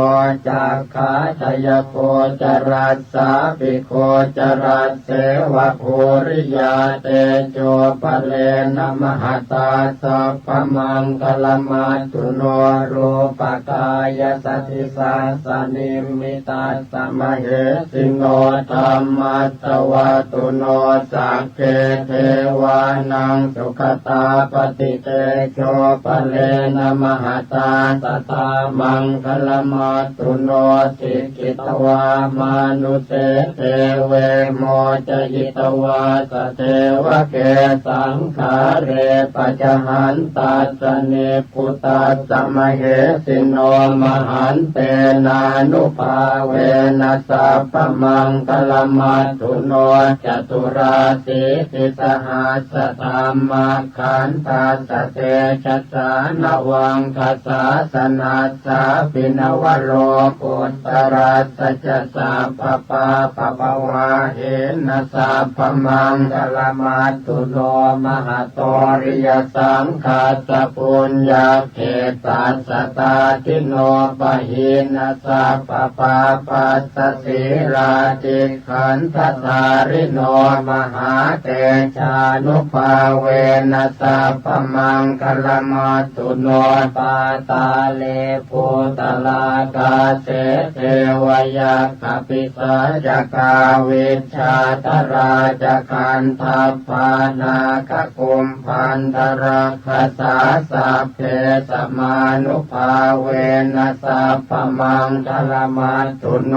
[SPEAKER 1] จักขาทยโคจรัสสาปิโคจรัสเสวะภูริยาเตโชปะเลนะมหตาสัพพมังคลมัตตุโนรูปกายสัทธิสัสสนิมมิตัสสะมะเหสิโนธัมมัสสวะตุโนสักเกเทวานังสุขตาปฏิเตโชปะเลนะมหตาสัทธามังคลมัตตุโนสิกิตวามานุเสเทเวโมจยิตวาสเทวะเกสังขาเรปัจจหันตัสสเนพุตัสสะมะเหสิโนมหันเตนานุภาเวนัสสัพพมังคลมัตตุโนจตุราสีติสหัสสะธัมมาขันธัสสะเตชัสสานวังคัสสาสนัสสะปินวโรปุตตรัสสะจะสัพพปาปะปะวาเหนะสัพพมังคลมัตตุโนมหาโตริยสังฆาสปุญญาเขตัสสตาทิโนปะหินะสัพพปาปัสสสีราติขันธสาริโนมหาเตชานุภาเวนะสัพพมังคลมัตตุโนปาตาเลภูตลากาเสเทวยัคขปิสาจกาวิชชาตราจคันทัพพานาคกุมพันธรักขสาสัพเพสมานุภาเวนะสัพพมังคลมัตตุโน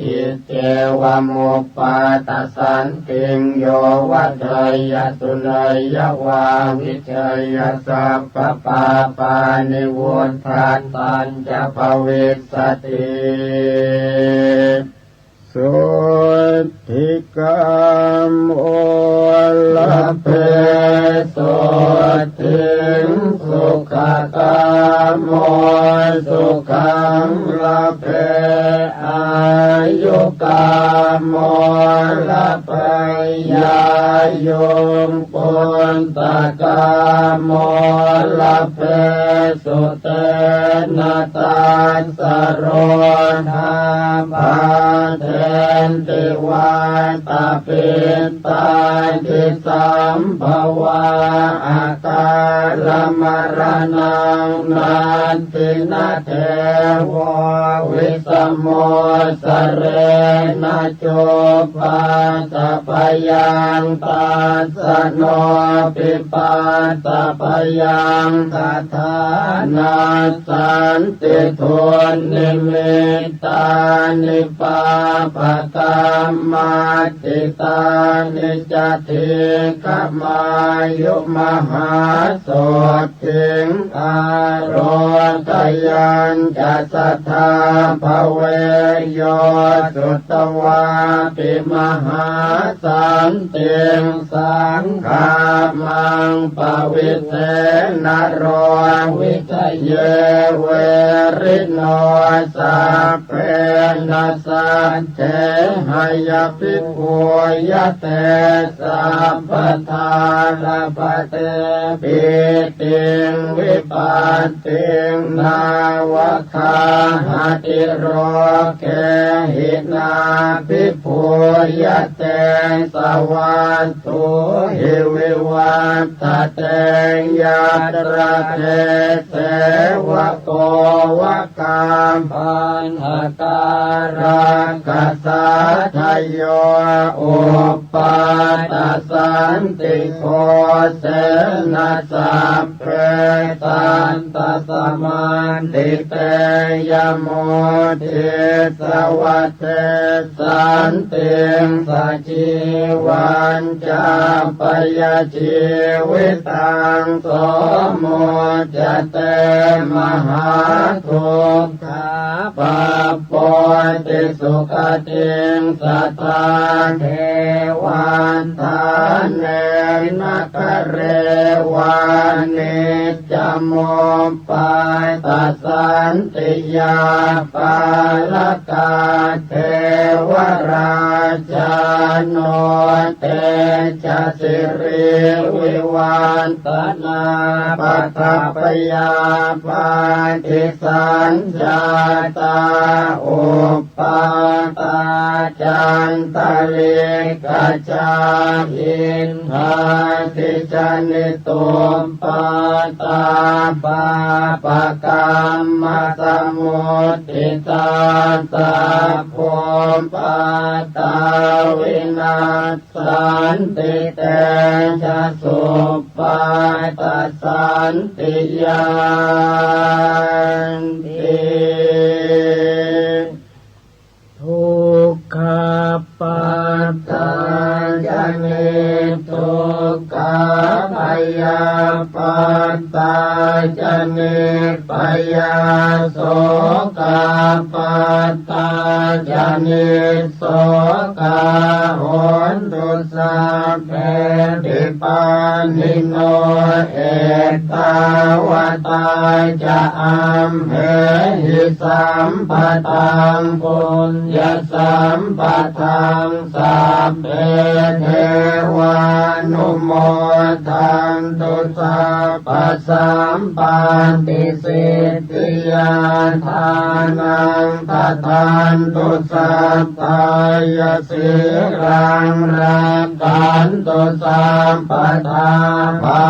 [SPEAKER 1] อิเจวะมุปปาตสันติงโยวัฏยสุนัยวาวิเชยสัพพปาปานิวุฒาตัญจะภวิสสติสุทิกามโอลเพสุทิงสุขกามโมสุขังลเพอายุกามโมลเพยายมปุนตกามโมลเพสุเตนะตัสสะโรธาภาเทนติวาตาปิตาทิสัมภวะอาการมรณังนันตินาเทววิสมโมสเรนะโจปาตปยา ยังตัสสะโนปิปัสสะปะยังตถานาสันติทุนนิมิตตานิปาปะตามาติตานิจติกมายุมหาโสติงอารทยันจัสสทาภเวโยสุตวาปิมหาสันติงสังฆามังปวิเสนโรวิทะเยเวริโนสัพเพนัสสัจเจหยภิกขุยะเตสัพพทานาปเตปิติงวิปัสติงนาวคาหติโรเกหินาภิกขุยะเตสวัสตุหิวิวัตเตยัตระเทเสวะโกวะกามปัญหาการะกัสสะทโยอุปปาตสันติโกเสนะสัพเพสันตสมันติเตยโมทิสวัตเตสันติงสัจจิวันจาปยชีวิตังโสโมจเตมหาทุกขาปปปติสุขติงสัตตาเทวันทานเนนะกะเรวานิจจโมปายตัสสันติยาปาลกาเทวราชโนเตจสิริวิวันตนาปัตตปยาปาติสัญญาตาอุปปาตาจันตะเลกะจาอินทาติจานิตุมปาตาปาปะกรรมสมุติตาตาภมปาตาวินาสันติเตชะสุปาตสันติยานติทุกขปัฏฐานยานิทุกขพยาปัฏฐานยานิพยาโสกปัฏฐานยานิโสกโหนตุสัพเพติปานิโนเอตาวตาจะอัมเหหิสัมปตังปุญญสัมปทังสัพเพเทวานุโมทันตุสัพพสัมปันติสิทธิยาทานังตถานตุสัพพายสิรังรักขันตุสัมปทาภา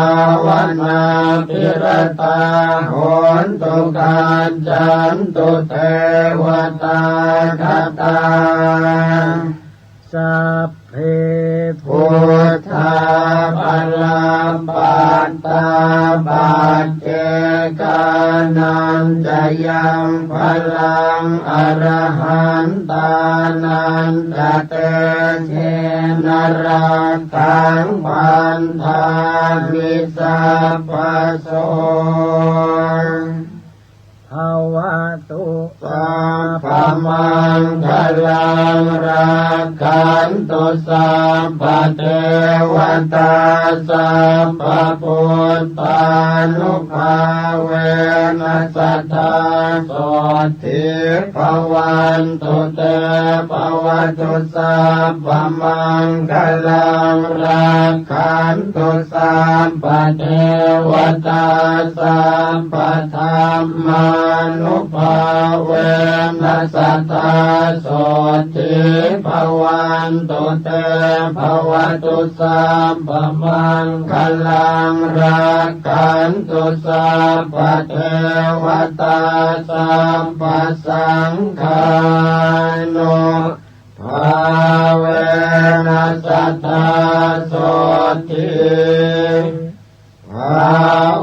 [SPEAKER 1] วนาภิรตาโหนตุกัจจันตุเทวตาคตาสัพเพพุทธาภลัมปัตตาปัจเจกานันจะยังพลังอรหันตานันจะเตเชนรักขังพันธามิสัพพโสภวตุสัพพมังคลังรักขันตุสัพพเทวตาสัพพพุทธานุภาเวนัสสัทธาโสทิภวันตุเตภวตุสัพพมังคลังรักขันตุสัพพเทวตาสัพพธรรมานุภาเวนัสสัทธาโสทิภวันตุเตภวตุสัพพมังคลังรักขันตุสัพพเทวตาสัพพสังฆานุภา เวนัสสัทธาโสติภา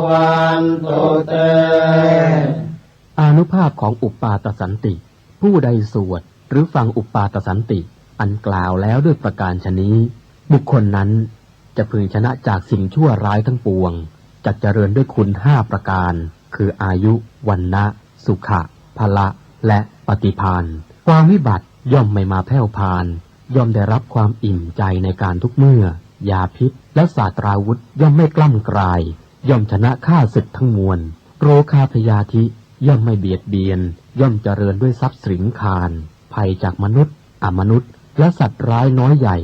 [SPEAKER 1] วันตุเต
[SPEAKER 2] อานุภาพของอุปาทสันติผู้ใดสวดหรือฟังอุปาทสันติอันกล่าวแล้วด้วยประการฉนี้บุคคลนั้นจะพึงชนะจากสิ่งชั่วร้ายทั้งปวงจักเจริญด้วยคุณ5ประการคืออายุวรรณะสุขะพละและปฏิภาณความวิบัติย่อมไม่มาแผ่วพานย่อมได้รับความอิ่มใจในการทุกเมื่อยาพิษและศาสตราวุธย่อมไม่กล้ำกลายย่อมชนะข้าศึกทั้งมวลโรคาพยาธิย่อมไม่เบียดเบียนย่อมเจริญด้วยทรัพย์สินคารภัยจากมนุษย์อมนุษย์และสัตว์ร้ายน้อยใหญ่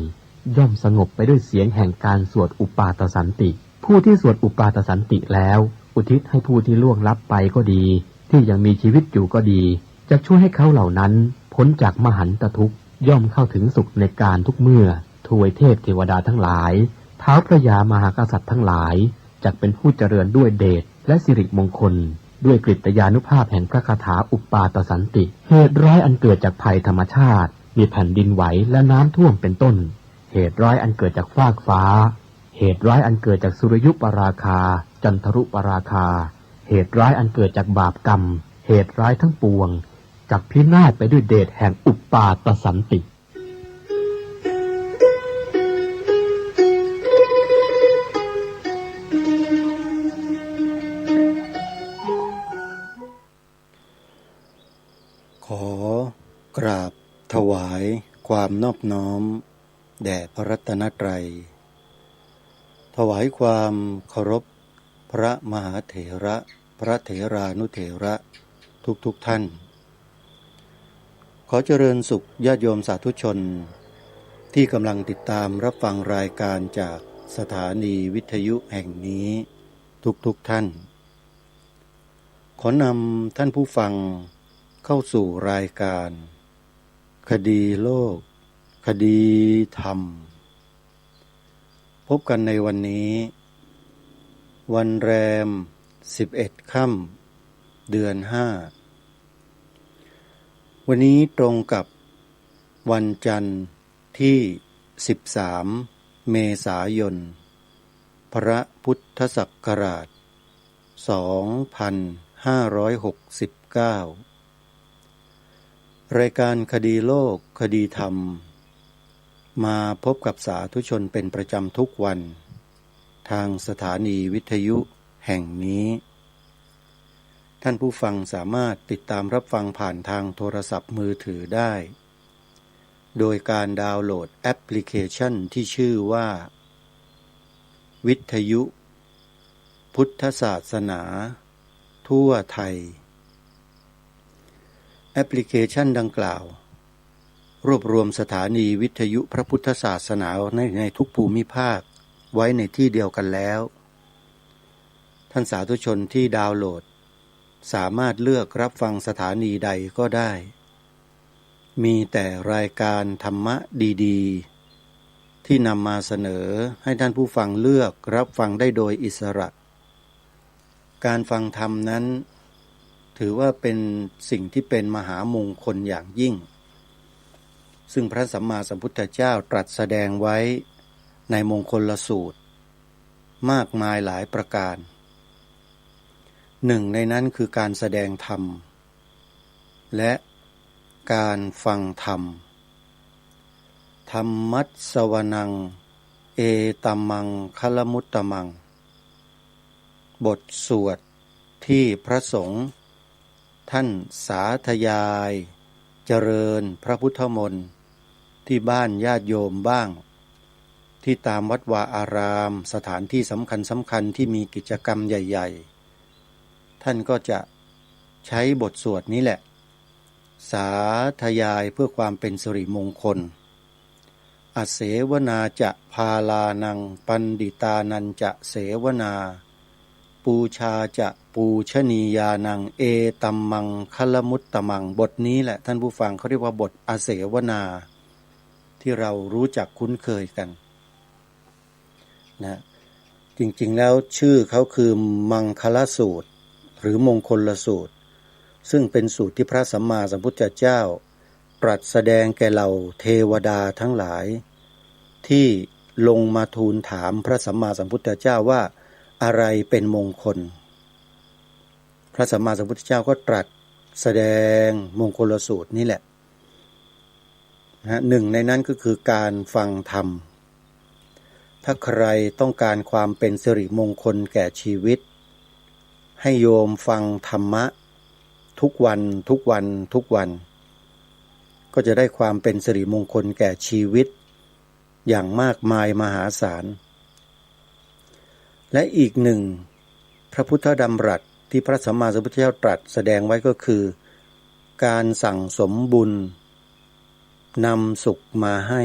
[SPEAKER 2] ย่อมสงบไปด้วยเสียงแห่งการสวดอุปาทสันติผู้ที่สวดอุปาทสันติแล้วอุทิศให้ผู้ที่ล่วงลับไปก็ดีที่ยังมีชีวิตอยู่ก็ดีจะช่วยให้เขาเหล่านั้นพ้นจากมหันตทุกข์ย่อมเข้าถึงสุขในการทุกเมื่อทวยเทพเทวดาทั้งหลายท้าวพระยามหากษัตริย์ทั้งหลายจักเป็นผู้เจริญด้วยเดชและสิริมงคลด้วยกฤตยานุภาพแห่งพระคาถาอุปาทสันติเหตุร้ายอันเกิดจากภัยธรรมชาติมีแผ่นดินไหวและน้ำท่วมเป็นต้นเหตุร้ายอันเกิดจากฟากฟ้าเหตุร้ายอันเกิดจากสุริยุปราคาจันทรุปราคาเหตุร้ายอันเกิดจากบาปกรรมเหตุร้ายทั้งปวงจักพินาศไปด้วยเดชแห่งอุปาทสันติ
[SPEAKER 3] ขอกราบถวายความนอบน้อมแด่พระรัตนตรัยถวายความเคารพพระมหาเถระพระเถรานุเถระทุกท่านขอเจริญสุขญาติโยมสาธุชนที่กำลังติดตามรับฟังรายการจากสถานีวิทยุแห่งนี้ทุกท่านขอนำท่านผู้ฟังเข้าสู่รายการคดีโลกคดีธรรมพบกันในวันนี้วันแรม11 ค่ำเดือน5วันนี้ตรงกับวันจันทร์ที่13 เมษายนพระพุทธศักราช2569รายการคดีโลกคดีธรรมมาพบกับสาธุชนเป็นประจำทุกวันทางสถานีวิทยุแห่งนี้ท่านผู้ฟังสามารถติดตามรับฟังผ่านทางโทรศัพท์มือถือได้โดยการดาวน์โหลดแอปพลิเคชันที่ชื่อว่าวิทยุพุทธศาสนาทั่วไทยแอปพลิเคชันดังกล่าวรวบรวมสถานีวิทยุพระพุทธศาสนาในทุกภูมิภาคไว้ในที่เดียวกันแล้วท่านสาธุชนที่ดาวน์โหลดสามารถเลือกรับฟังสถานีใดก็ได้มีแต่รายการธรรมะดีๆที่นำมาเสนอให้ท่านผู้ฟังเลือกรับฟังได้โดยอิสระการฟังธรรมนั้นถือว่าเป็นสิ่งที่เป็นมหามงคลอย่างยิ่งซึ่งพระสัมมาสัมพุทธเจ้าตรัสแสดงไว้ในมงคลสูตรมากมายหลายประการหนึ่งในนั้นคือการแสดงธรรมและการฟังธรรมธรรมัสสวนังเอตัมมังคัลมุตตมังบทสวดที่พระสงฆ์ท่านสาธยายเจริญพระพุทธมนต์ที่บ้านญาติโยมบ้างที่ตามวัดวาอารามสถานที่สำคัญที่มีกิจกรรมใหญ่ๆท่านก็จะใช้บทสวดนี้แหละสาธยายเพื่อความเป็นสิริมงคลอเสวนาจะพาลานังปันดิตานันจะเสวนาปูชาจะปูชนียานังเอตัมมังคัลมุตตมังบทนี้แหละท่านผู้ฟังเขาเรียกว่าบทอเสวนาที่เรารู้จักคุ้นเคยกันนะจริงๆแล้วชื่อเขาคือมังคลสูตรหรือมงคลสูตรซึ่งเป็นสูตรที่พระสัมมาสัมพุทธเจ้า ตรัสแสดงแก่เหล่าเทวดาทั้งหลายที่ลงมาทูลถามพระสัมมาสัมพุทธเจ้าว่าอะไรเป็นมงคลพระสัมมาสัมพุทธเจ้าก็ตรัสแสดงมงคลสูตรนี่แหละหนึ่งในนั้นก็คือการฟังธรรมถ้าใครต้องการความเป็นสิริมงคลแก่ชีวิตให้โยมฟังธรรมะทุกวันทุกวันทุกวันก็จะได้ความเป็นสิริมงคลแก่ชีวิตอย่างมากมายมหาศาลและอีกหนึ่งพระพุทธดำรัสที่พระสัมมาสัมพุทธเจ้าตรัสแสดงไว้ก็คือการสั่งสมบุญนำสุขมาให้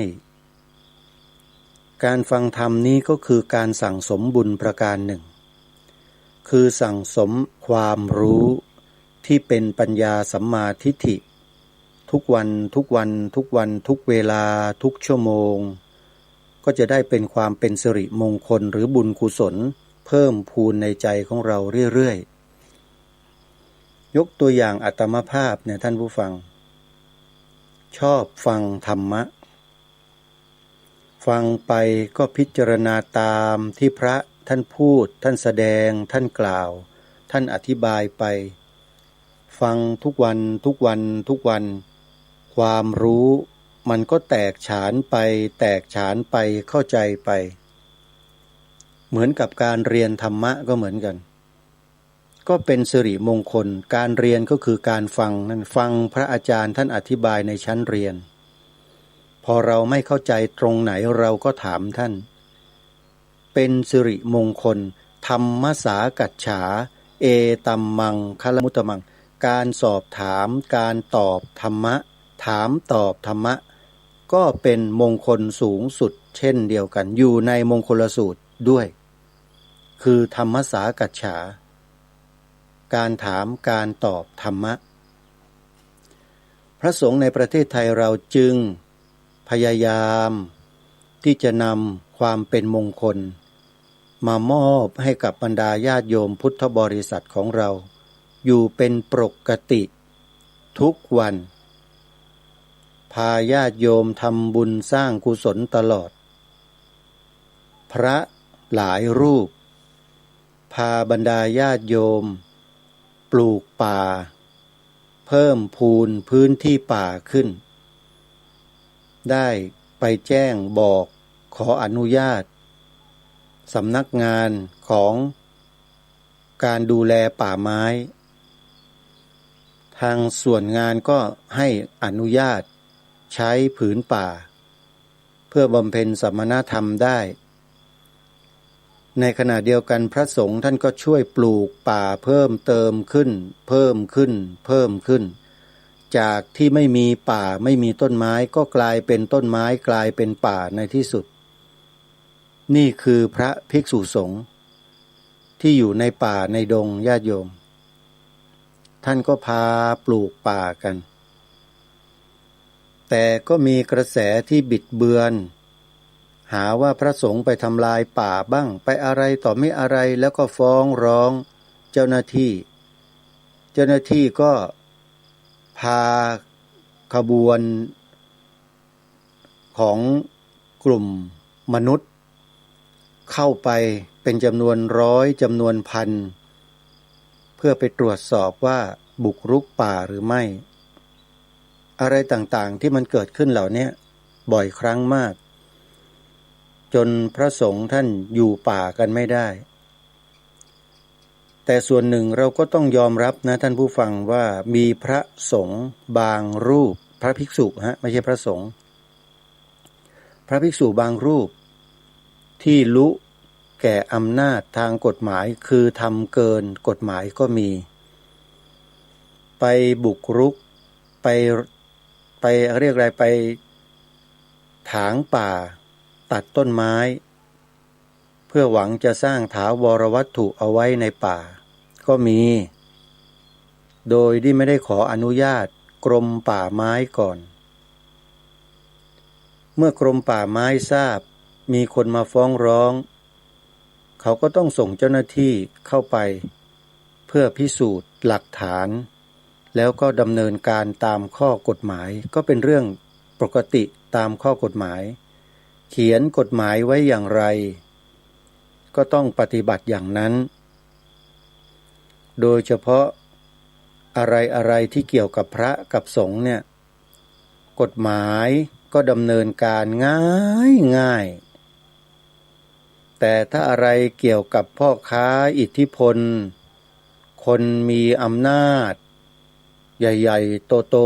[SPEAKER 3] การฟังธรรมนี้ก็คือการสั่งสมบุญประการหนึ่งคือสั่งสมความรู้ที่เป็นปัญญาสัมมาทิฏฐิทุกวันทุกวันทุกวันทุกเวลาทุกชั่วโมงก็จะได้เป็นความเป็นสิริมงคลหรือบุญกุศลเพิ่มพูนในใจของเราเรื่อยๆยกตัวอย่างอาตมภาพเนี่ยท่านผู้ฟังชอบฟังธรรมะฟังไปก็พิจารณาตามที่พระท่านพูดท่านแสดงท่านกล่าวท่านอธิบายไปฟังทุกวันทุกวันทุกวันความรู้มันก็แตกฉานไปแตกฉานไปเข้าใจไปเหมือนกับการเรียนธรรมะก็เหมือนกันก็เป็นสิริมงคลการเรียนก็คือการฟังนั่นฟังพระอาจารย์ท่านอธิบายในชั้นเรียนพอเราไม่เข้าใจตรงไหนเราก็ถามท่านเป็นสิริมงคลธรรมสากัจฉาเอตัมมังคลมุตตมังการสอบถามการตอบธรรมะถามตอบธรรมะก็เป็นมงคลสูงสุดเช่นเดียวกันอยู่ในมงคลสูตรด้วยคือธรรมสากัจฉาการถามการตอบธรรมะพระสงฆ์ในประเทศไทยเราจึงพยายามที่จะนำความเป็นมงคลมามอบให้กับบรรดาญาติโยมพุทธบริษัทของเราอยู่เป็นปกติทุกวันพาญาติโยมทำบุญสร้างกุศลตลอดพระหลายรูปพาบรรดาญาติโยมปลูกป่าเพิ่มพูนพื้นที่ป่าขึ้นได้ไปแจ้งบอกขออนุญาตสำนักงานของการดูแลป่าไม้ทางส่วนงานก็ให้อนุญาตใช้ผืนป่าเพื่อบำเพ็ญสมณธรรมได้ในขณะเดียวกันพระสงฆ์ท่านก็ช่วยปลูกป่าเพิ่มเติมขึ้นเพิ่มขึ้นเพิ่มขึ้นจากที่ไม่มีป่าไม่มีต้นไม้ก็กลายเป็นต้นไม้กลายเป็นป่าในที่สุดนี่คือพระภิกษุสงฆ์ที่อยู่ในป่าในดงญาติโยมท่านก็พาปลูกป่ากันแต่ก็มีกระแสที่บิดเบือนหาว่าพระสงฆ์ไปทำลายป่าบ้างไปอะไรต่อไม่อะไรแล้วก็ฟ้องร้องเจ้าหน้าที่ก็พาขบวนของกลุ่มมนุษย์เข้าไปเป็นจำนวนร้อยจำนวนพันเพื่อไปตรวจสอบว่าบุกรุกป่าหรือไม่อะไรต่างๆที่มันเกิดขึ้นเหล่านี้บ่อยครั้งมากจนพระสงฆ์ท่านอยู่ป่ากันไม่ได้แต่ส่วนหนึ่งเราก็ต้องยอมรับนะท่านผู้ฟังว่ามีพระสงฆ์บางรูปพระภิกษุไม่ใช่พระสงฆ์พระภิกษุบางรูปที่รู้แก่อำนาจทางกฎหมายคือทำเกินกฎหมายก็มีไปบุกรุกไปเรียกอะไรไปถางป่าตัดต้นไม้เพื่อหวังจะสร้างถาวรวัตถุเอาไว้ในป่าก็มีโดยที่ไม่ได้ขออนุญาตกรมป่าไม้ก่อนเมื่อกรมป่าไม้ทราบมีคนมาฟ้องร้องเขาก็ต้องส่งเจ้าหน้าที่เข้าไปเพื่อพิสูจน์หลักฐาน แล้วก็ดำเนินการตามข้อกฎหมายก็เป็นเรื่องปกติตามข้อกฎหมายเขียนกฎหมายไว้อย่างไรก็ต้องปฏิบัติอย่างนั้นโดยเฉพาะอะไรที่เกี่ยวกับพระกับสงฆ์เนี่ยกฎหมายก็ดำเนินการง่ายแต่ถ้าอะไรเกี่ยวกับพ่อค้าอิทธิพลคนมีอำนาจใหญ่ๆโต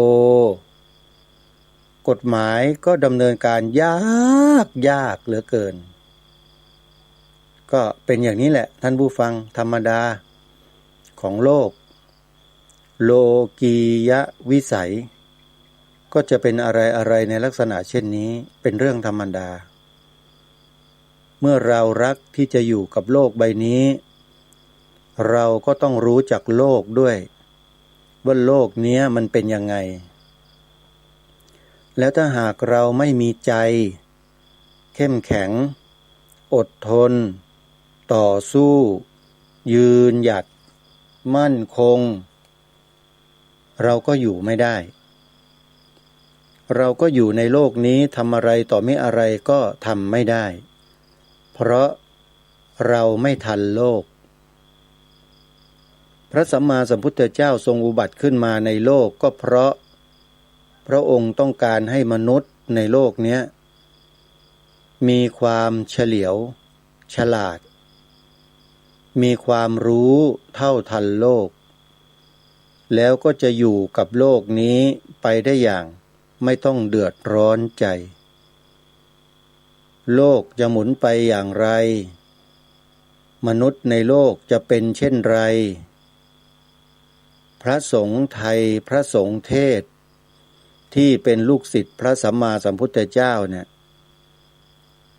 [SPEAKER 3] ๆกฎหมายก็ดำเนินการยากเหลือเกินก็เป็นอย่างนี้แหละท่านผู้ฟังธรรมดาของโลกโลกียวิสัยก็จะเป็นอะไรในลักษณะเช่นนี้เป็นเรื่องธรรมดาเมื่อเรารักที่จะอยู่กับโลกใบนี้เราก็ต้องรู้จักโลกด้วยว่าโลกนี้มันเป็นยังไงแล้วถ้าหากเราไม่มีใจเข้มแข็งอดทนต่อสู้ยืนหยัดมั่นคงเราก็อยู่ไม่ได้เราก็อยู่ในโลกนี้ทำอะไรต่อไม่อะไรก็ทำไม่ได้เพราะเราไม่ทันโลกพระสัมมาสัมพุทธเจ้าทรงอุบัติขึ้นมาในโลกก็เพราะพระองค์ต้องการให้มนุษย์ในโลกนี้มีความเฉลียวฉลาดมีความรู้เท่าทันโลกแล้วก็จะอยู่กับโลกนี้ไปได้อย่างไม่ต้องเดือดร้อนใจโลกจะหมุนไปอย่างไรมนุษย์ในโลกจะเป็นเช่นไรพระสงฆ์ไทยพระสงฆ์เทศที่เป็นลูกศิษย์พระสัมมาสัมพุทธเจ้าเนี่ย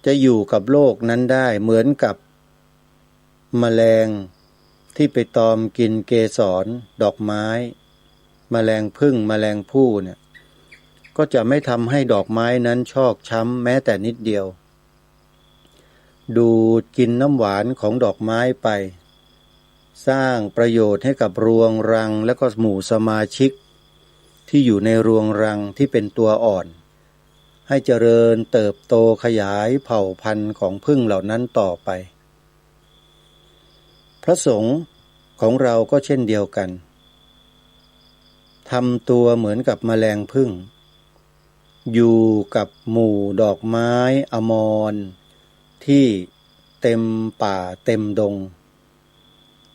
[SPEAKER 3] จะอยู่กับโลกนั้นได้เหมือนกับแมลงที่ไปตอมกินเกสรดอกไม้แมลงผึ้งแมลงภู่เนี่ยก็จะไม่ทำให้ดอกไม้นั้นชอกช้ำแม้แต่นิดเดียวดูดกินน้ำหวานของดอกไม้ไปสร้างประโยชน์ให้กับรวงรังและก็หมู่สมาชิกที่อยู่ในรวงรังที่เป็นตัวอ่อนให้เจริญเติบโตขยายเผ่าพันธุ์ของผึ้งเหล่านั้นต่อไปพระสงฆ์ของเราก็เช่นเดียวกันทำตัวเหมือนกับแมลงผึ้งอยู่กับหมู่ดอกไม้อมรที่เต็มป่าเต็มดง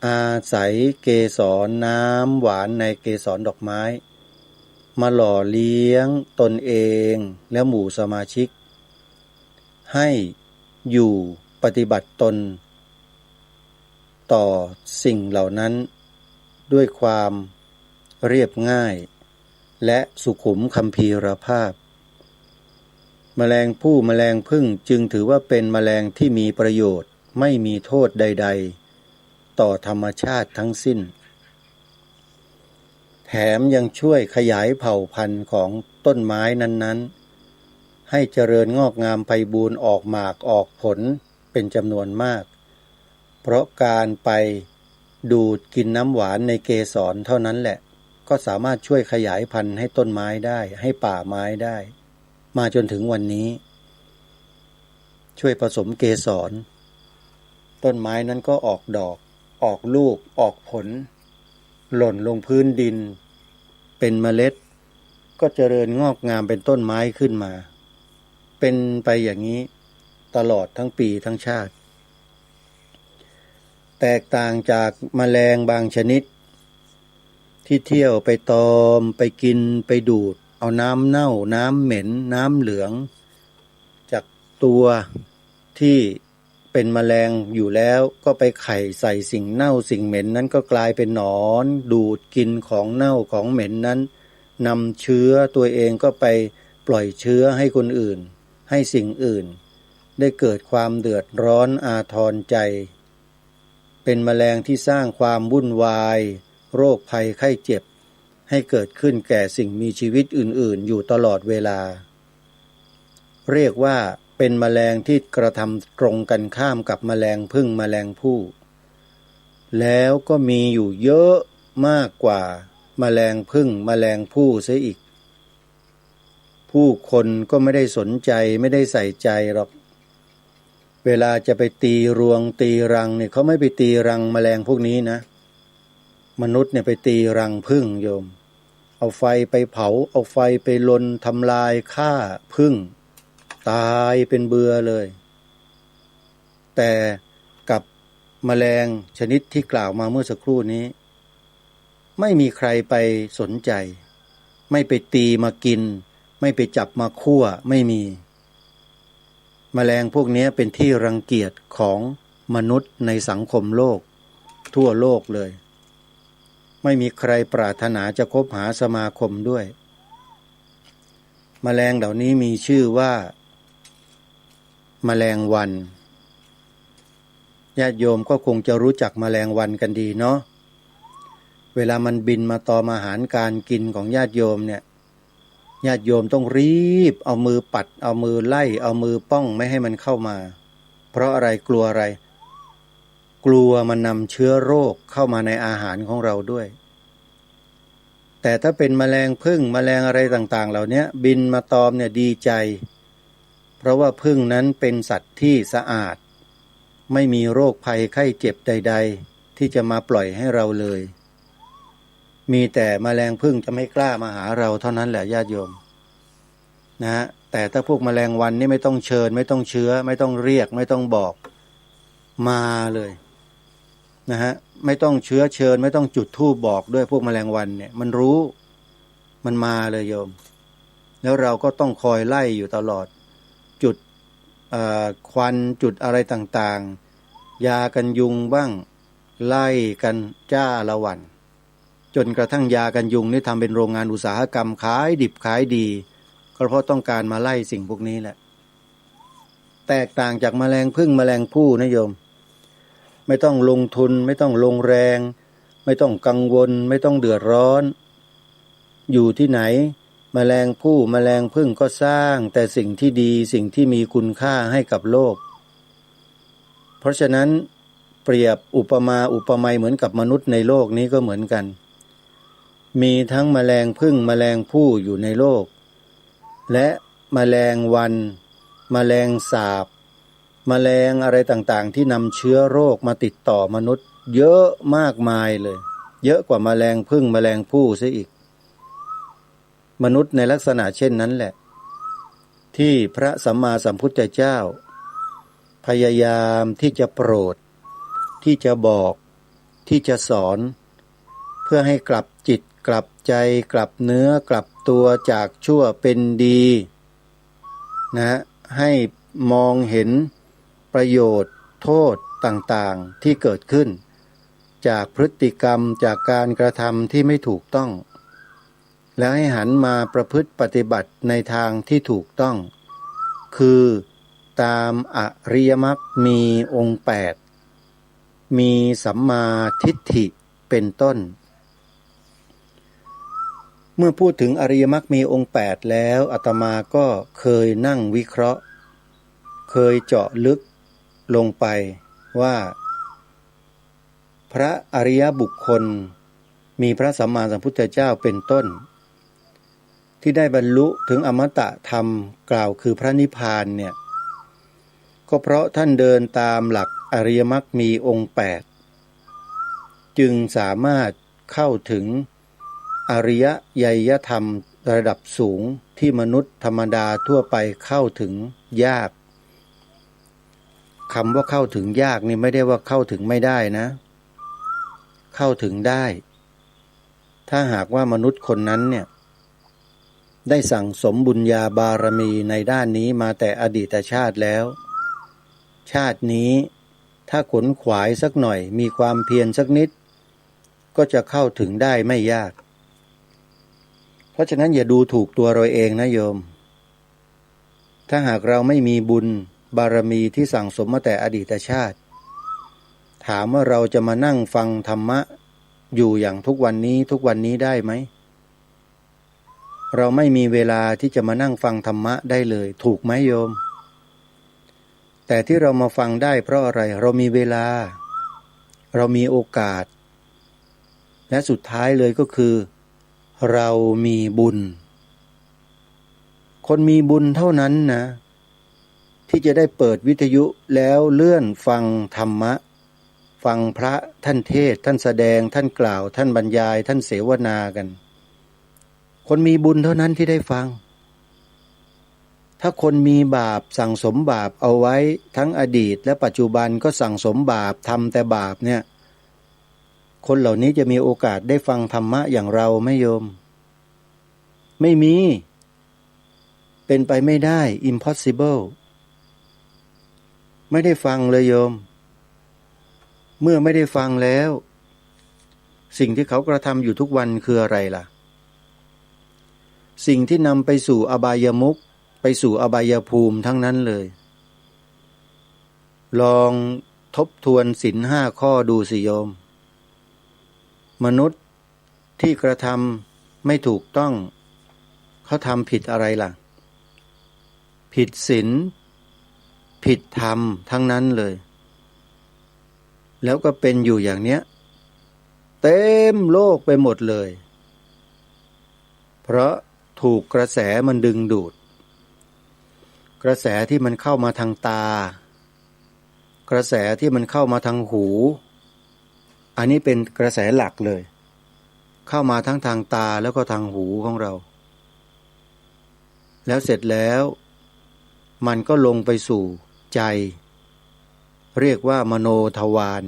[SPEAKER 3] อาศัยเกสรน้ำหวานในเกสรดอกไม้มาหล่อเลี้ยงตนเองและหมู่สมาชิกให้อยู่ปฏิบัติตนต่อสิ่งเหล่านั้นด้วยความเรียบง่ายและสุขุมคัมภีรภาพแมลงผู้แมลงผึ้งจึงถือว่าเป็นแมลงที่มีประโยชน์ไม่มีโทษใดๆต่อธรรมชาติทั้งสิ้นแถมยังช่วยขยายเผ่าพันธุ์ของต้นไม้นั้นๆให้เจริญงอกงามไพบูลย์ออกหมากออกผลเป็นจำนวนมากเพราะการไปดูดกินน้ำหวานในเกสรเท่านั้นแหละก็สามารถช่วยขยายพันธุ์ให้ต้นไม้ได้ให้ป่าไม้ได้มาจนถึงวันนี้ช่วยผสมเกสรต้นไม้นั้นก็ออกดอกออกลูกออกผลหล่นลงพื้นดินเป็นเมล็ดก็เจริญงอกงามเป็นต้นไม้ขึ้นมาเป็นไปอย่างนี้ตลอดทั้งปีทั้งชาติแตกต่างจากแมลงบางชนิดที่เที่ยวไปตอมไปกินไปดูดเอาน้ำเน่าน้ำเหม็นน้ำเหลืองจากตัวที่เป็นแมลงอยู่แล้วก็ไปไข่ใส่สิ่งเน่าสิ่งเหม็นนั้นก็กลายเป็นหนอนดูดกินของเน่าของเหม็นนั้นนำเชื้อตัวเองก็ไปปล่อยเชื้อให้คนอื่นให้สิ่งอื่นได้เกิดความเดือดร้อนอาทรใจเป็นแมลงที่สร้างความวุ่นวายโรคภัยไข้เจ็บให้เกิดขึ้นแก่สิ่งมีชีวิตอื่นๆอยู่ตลอดเวลาเรียกว่าเป็นแมลงที่กระทำตรงกันข้ามกับแมลงผึ้งแมลงผู้แล้วก็มีอยู่เยอะมากกว่า แมลงผึ้งแมลงผู้เสียอีกผู้คนก็ไม่ได้สนใจไม่ได้ใส่ใจหรอกเวลาจะไปตีรวงตีรังเนี่ยเขาไม่ไปตีรังแมลงพวกนี้นะมนุษย์เนี่ยไปตีรังผึ้งโยมเอาไฟไปเผาเอาไฟไปลนทำลายฆ่าผึ้งตายเป็นเบื่อเลยแต่กับแมลงชนิดที่กล่าวมาเมื่อสักครู่นี้ไม่มีใครไปสนใจไม่ไปตีมากินไม่ไปจับมาคั่วไม่มีแมลงพวกนี้เป็นที่รังเกียจของมนุษย์ในสังคมโลกทั่วโลกเลยไม่มีใครปรารถนาจะคบหาสมาคมด้วยแมลงเหล่านี้มีชื่อว่าแมลงวันญาติโยมก็คงจะรู้จักแมลงวันกันดีเนาะเวลามันบินมาตอมอาหารการกินของญาติโยมเนี่ยญาติโยมต้องรีบเอามือปัดเอามือไล่เอามือป้องไม่ให้มันเข้ามาเพราะอะไรกลัวอะไรกลัวมันนำเชื้อโรคเข้ามาในอาหารของเราด้วยแต่ถ้าเป็นแมลงผึ้งแมลงอะไรต่างๆเหล่านี้บินมาตอมเนี่ยดีใจเพราะว่าผึ้งนั้นเป็นสัตว์ที่สะอาดไม่มีโรคภัยไข้เจ็บใดๆที่จะมาปล่อยให้เราเลยมีแต่แมลงผึ้งจะไม่กล้ามาหาเราเท่านั้นแหละญาติโยมนะแต่ถ้าพวกแมลงวันนี่ไม่ต้องเชิญไม่ต้องเชื้อไม่ต้องเรียกไม่ต้องบอกมาเลยนะฮะไม่ต้องเชื้อเชิญไม่ต้องจุดธูปบอกด้วยพวกแมลงวันเนี่ยมันรู้มันมาเลยโยมแล้วเราก็ต้องคอยไล่อยู่ตลอดจุดควันจุดอะไรต่างๆยากันยุงบ้างไล่กันจ้าละวันจนกระทั่งยากันยุงนี่ทำเป็นโรงงานอุตสาหกรรมขายดิบขายดีก็เพราะต้องการมาไล่สิ่งพวกนี้แหละแตกต่างจากแมลงผึ้งแมลงผู้นะโยมไม่ต้องลงทุนไม่ต้องลงแรงไม่ต้องกังวลไม่ต้องเดือดร้อนอยู่ที่ไหนแมลงผู้แมลงผึ้งก็สร้างแต่สิ่งที่ดีสิ่งที่มีคุณค่าให้กับโลกเพราะฉะนั้นเปรียบอุปมาอุปไมยเหมือนกับมนุษย์ในโลกนี้ก็เหมือนกันมีทั้งแมลงผึ้งแมลงผู้อยู่ในโลกและแมลงวันแมลงสาบแมลงอะไรต่างๆที่นำเชื้อโรคมาติดต่อมนุษย์เยอะมากมายเลยเยอะกว่าแมลงผึ้งแมลงผู้ซะอีกมนุษย์ในลักษณะเช่นนั้นแหละที่พระสัมมาสัมพุทธเจ้าพยายามที่จะโปรดที่จะบอกที่จะสอนเพื่อให้กลับจิตกลับใจกลับเนื้อกลับตัวจากชั่วเป็นดีนะให้มองเห็นประโยชน์โทษต่างๆที่เกิดขึ้นจากพฤติกรรมจากการกระทำที่ไม่ถูกต้องแล้วให้หันมาประพฤติปฏิบัติในทางที่ถูกต้องคือตามอริยมรรคมีองค์8มีสัมมาทิฏฐิเป็นต้นเมื่อพูดถึงอริยมรรคมีองค์8แล้วอาตมาก็เคยนั่งวิเคราะห์เคยเจาะลึกลงไปว่าพระอริยบุคคลมีพระสัมมาสัมพุทธเจ้าเป็นต้นที่ได้บรรลุถึงอมตะธรรมกล่าวคือพระนิพพานเนี่ยก็เพราะท่านเดินตามหลักอริยมรรคมีองค์8จึงสามารถเข้าถึงอริยไยธรรมระดับสูงที่มนุษย์ธรรมดาทั่วไปเข้าถึงยากคำว่าเข้าถึงยากนี่ไม่ได้ว่าเข้าถึงไม่ได้นะเข้าถึงได้ถ้าหากว่ามนุษย์คนนั้นเนี่ยได้สั่งสมบุญญาบารมีในด้านนี้มาแต่อดีตชาติแล้วชาตินี้ถ้าขวนขวายสักหน่อยมีความเพียรสักนิดก็จะเข้าถึงได้ไม่ยากเพราะฉะนั้นอย่าดูถูกตัวเราเองนะโยมถ้าหากเราไม่มีบุญบารมีที่สั่งสมมาแต่อดีตชาติถามว่าเราจะมานั่งฟังธรรมะอยู่อย่างทุกวันนี้ได้ไหมเราไม่มีเวลาที่จะมานั่งฟังธรรมะได้เลยถูกไหมโยมแต่ที่เรามาฟังได้เพราะอะไรเรามีเวลาเรามีโอกาสและสุดท้ายเลยก็คือ เรามีบุญคนมีบุญเท่านั้นนะที่จะได้เปิดวิทยุแล้วเลื่อนฟังธรรมะฟังพระท่านเทศน์ท่านแสดงท่านกล่าวท่านบรรยายท่านเสวนากันคนมีบุญเท่านั้นที่ได้ฟังถ้าคนมีบาปสั่งสมบาปเอาไว้ทั้งอดีตและปัจจุบันก็สั่งสมบาปทำแต่บาปเนี่ยคนเหล่านี้จะมีโอกาสได้ฟังธรรมะอย่างเราไหมโยมไม่มีเป็นไปไม่ได้ impossible ไม่ได้ฟังเลยโยมเมื่อไม่ได้ฟังแล้วสิ่งที่เขากระทำอยู่ทุกวันคืออะไรล่ะสิ่งที่นำไปสู่อบายมุขไปสู่อบายภูมิทั้งนั้นเลยลองทบทวนศีล5 ข้อดูสิโยมมนุษย์ที่กระทำไม่ถูกต้องเขาทำผิดอะไรล่ะผิดศีลผิดธรรมทั้งนั้นเลยแล้วก็เป็นอยู่อย่างเนี้ยเต็มโลกไปหมดเลยเพราะถูกกระแสมันดึงดูดกระแสที่มันเข้ามาทางตากระแสที่มันเข้ามาทางหูอันนี้เป็นกระแสหลักเลยเข้ามาทั้งทางตาแล้วก็ทางหูของเราแล้วเสร็จแล้วมันก็ลงไปสู่ใจเรียกว่ามโนทวาร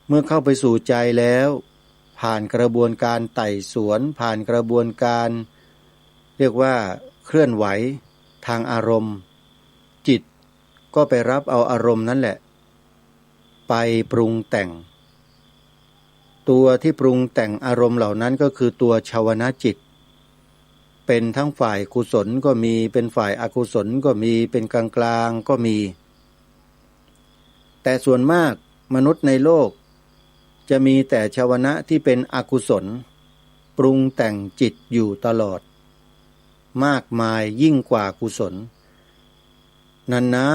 [SPEAKER 3] เมื่อเข้าไปสู่ใจแล้วผ่านกระบวนการไต่สวนผ่านกระบวนการเรียกว่าเคลื่อนไหวทางอารมณ์จิตก็ไปรับเอาอารมณ์นั่นแหละไปปรุงแต่งตัวที่ปรุงแต่งอารมณ์เหล่านั้นก็คือตัวชวนะจิตเป็นทั้งฝ่ายกุศลก็มีเป็นฝ่ายอกุศลก็มีเป็นกลางๆก็มีแต่ส่วนมากมนุษย์ในโลกจะมีแต่ชวนะที่เป็นอกุศลปรุงแต่งจิตอยู่ตลอดมากมายยิ่งกว่ากุศลนา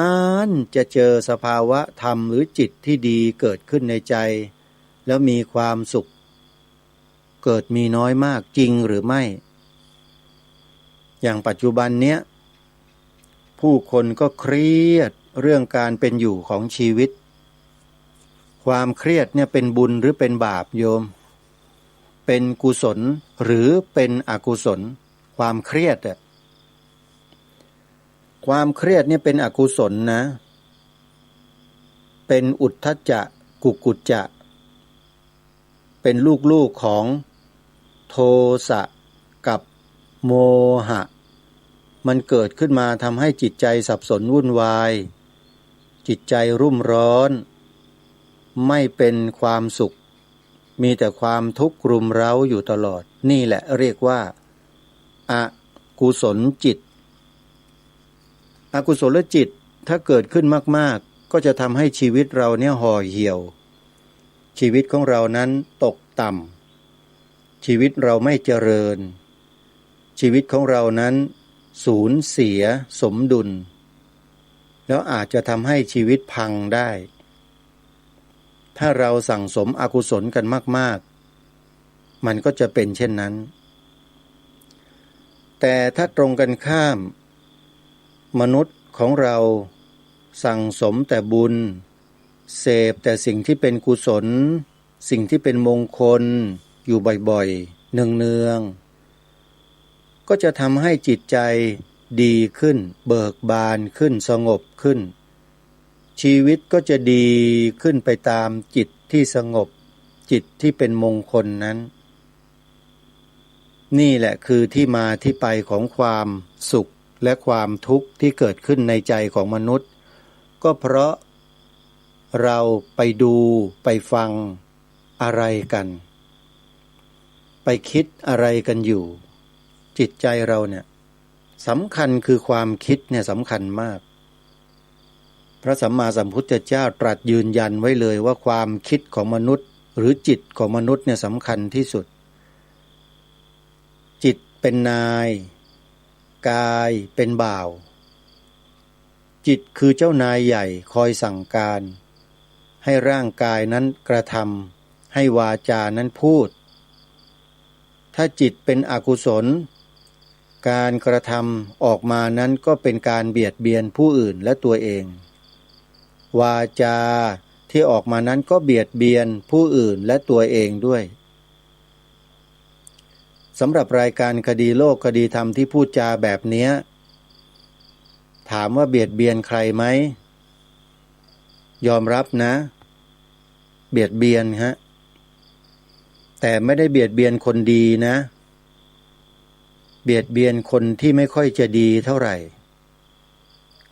[SPEAKER 3] นๆจะเจอสภาวะธรรมหรือจิตที่ดีเกิดขึ้นในใจแล้วมีความสุขเกิดมีน้อยมากจริงหรือไม่อย่างปัจจุบันเนี้ยผู้คนก็เครียดเรื่องการเป็นอยู่ของชีวิตความเครียดเนี่ยเป็นบุญหรือเป็นบาปโยมเป็นกุศลหรือเป็นอกุศลความเครียดอะความเครียดเนี่ยเป็นอกุศลนะเป็นอุทธัจจะกุกุจจะเป็นลูกของโทสะกับโมหะมันเกิดขึ้นมาทำให้จิตใจสับสนวุ่นวายจิตใจรุ่มร้อนไม่เป็นความสุขมีแต่ความทุกข์รุมเร้าอยู่ตลอดนี่แหละเรียกว่าอกุศลจิตอกุศลจิตถ้าเกิดขึ้นมากๆก็จะทำให้ชีวิตเราเนี่ยห่อเหี่ยวชีวิตของเรานั้นตกต่ำชีวิตเราไม่เจริญชีวิตของเรานั้นสูญเสียสมดุลแล้วอาจจะทำให้ชีวิตพังได้ถ้าเราสั่งสมอกุศลกันมากๆมันก็จะเป็นเช่นนั้นแต่ถ้าตรงกันข้ามมนุษย์ของเราสั่งสมแต่บุญเสพแต่สิ่งที่เป็นกุศลสิ่งที่เป็นมงคลอยู่บ่อยๆเนืองๆก็จะทำให้จิตใจดีขึ้นเบิกบานขึ้นสงบขึ้นชีวิตก็จะดีขึ้นไปตามจิตที่สงบจิตที่เป็นมงคลนั้นนี่แหละคือที่มาที่ไปของความสุขและความทุกข์ที่เกิดขึ้นในใจของมนุษย์ก็เพราะเราไปดูไปฟังอะไรกันไปคิดอะไรกันอยู่จิตใจเราเนี่ยสำคัญคือความคิดเนี่ยสำคัญมากพระสัมมาสัมพุทธเจ้าตรัสยืนยันไว้เลยว่าความคิดของมนุษย์หรือจิตของมนุษย์เนี่ยสำคัญที่สุดจิตเป็นนายกายเป็นบ่าวจิตคือเจ้านายใหญ่คอยสั่งการให้ร่างกายนั้นกระทำให้วาจานั้นพูด ถ้าจิตเป็นอกุศลการกระทำออกมานั้นก็เป็นการเบียดเบียนผู้อื่นและตัวเองวาจาที่ออกมานั้นก็เบียดเบียนผู้อื่นและตัวเองด้วยสำหรับรายการคดีโลกคดีธรรมที่พูดจาแบบนี้ถามว่าเบียดเบียนใครไหมยอมรับนะเบียดเบียนฮะแต่ไม่ได้เบียดเบียนคนดีนะเบียดเบียนคนที่ไม่ค่อยจะดีเท่าไหร่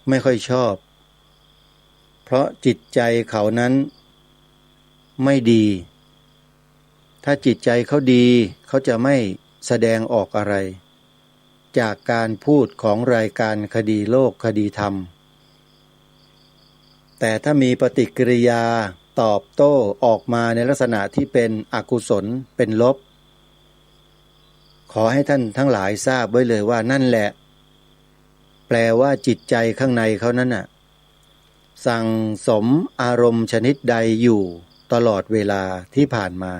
[SPEAKER 3] ไม่ค่อยชอบเพราะจิตใจเขานั้นไม่ดีถ้าจิตใจเขาดีเขาจะไม่แสดงออกอะไรจากการพูดของรายการคดีโลกคดีธรรมแต่ถ้ามีปฏิกิริยาตอบโต้ออกมาในลักษณะที่เป็นอกุศลเป็นลบขอให้ท่านทั้งหลายทราบไว้เลยว่านั่นแหละแปลว่าจิตใจข้างในเขานั้นน่ะสั่งสมอารมณ์ชนิดใดอยู่ตลอดเวลาที่ผ่านมา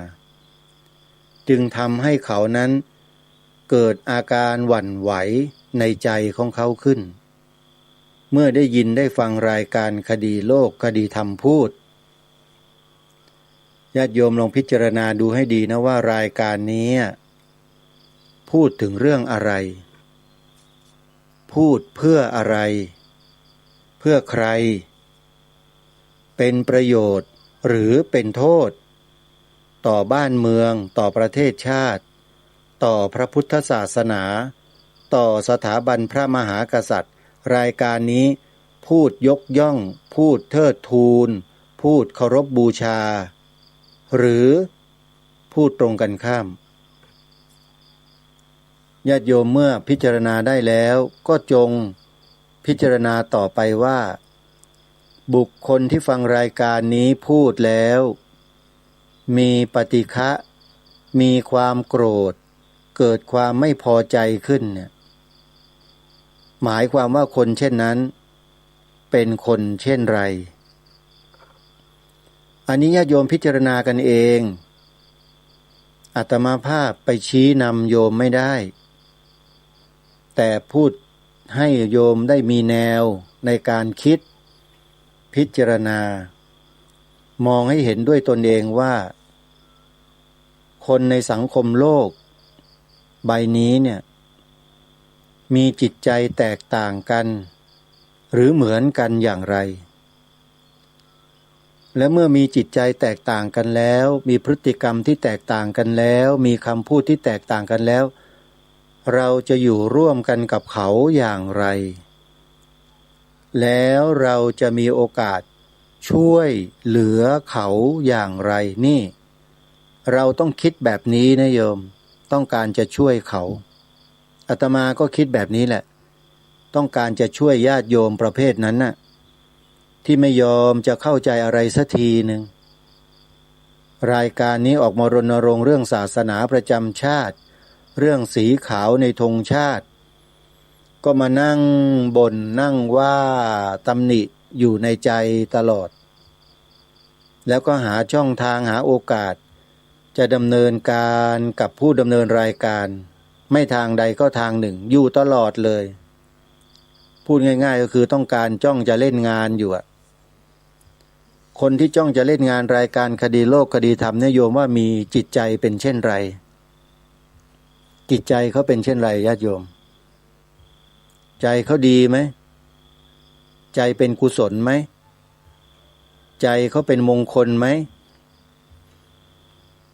[SPEAKER 3] จึงทำให้เขานั้นเกิดอาการหวั่นไหวในใจของเขาขึ้นเมื่อได้ยินได้ฟังรายการคดีโลกคดีธรรมพูดญาติโยมลองพิจารณาดูให้ดีนะว่ารายการนี้พูดถึงเรื่องอะไรพูดเพื่ออะไรเพื่อใครเป็นประโยชน์หรือเป็นโทษต่อบ้านเมืองต่อประเทศชาติต่อพระพุทธศาสนาต่อสถาบันพระมหากษัตริย์รายการนี้พูดยกย่องพูดเทิดทูนพูดเคารพบูชาหรือพูดตรงกันข้ามญาติโยมเมื่อพิจารณาได้แล้วก็จงพิจารณาต่อไปว่าบุคคลที่ฟังรายการนี้พูดแล้วมีปฏิฆะมีความโกรธเกิดความไม่พอใจขึ้นเนี่ยหมายความว่าคนเช่นนั้นเป็นคนเช่นไรอันนี้ญาติโยมพิจารณากันเองอาตมาภาพไปชี้นำโยมไม่ได้แต่พูดให้โยมได้มีแนวในการคิดพิจารณามองให้เห็นด้วยตนเองว่าคนในสังคมโลกใบนี้เนี่ยมีจิตใจแตกต่างกันหรือเหมือนกันอย่างไรและเมื่อมีจิตใจแตกต่างกันแล้วมีพฤติกรรมที่แตกต่างกันแล้วมีคำพูดที่แตกต่างกันแล้วเราจะอยู่ร่วมกันกับเขาอย่างไรแล้วเราจะมีโอกาสช่วยเหลือเขาอย่างไรนี่เราต้องคิดแบบนี้นะโยมต้องการจะช่วยเขาอาตมาก็คิดแบบนี้แหละต้องการจะช่วยญาติโยมประเภทนั้นน่ะที่ไม่ยอมจะเข้าใจอะไรสักทีหนึ่งรายการนี้ออกมารณรงค์เรื่องศาสนาประจำชาติเรื่องสีขาวในธงชาติก็มานั่งบ่นนั่งว่าตำหนิอยู่ในใจตลอดแล้วก็หาช่องทางหาโอกาสจะดำเนินการกับผู้ดำเนินรายการไม่ทางใดก็ทางหนึ่งอยู่ตลอดเลยพูดง่ายๆก็คือต้องการจ้องจะเล่นงานอยู่คนที่จ้องจะเล่นงานรายการคดีโลกคดีธรรมเนี่ยโยมว่ามีจิตใจเป็นเช่นไรจิตใจเขาเป็นเช่นไรญาติโยมใจเขาดีไหมใจเป็นกุศลไหมใจเขาเป็นมงคลไหม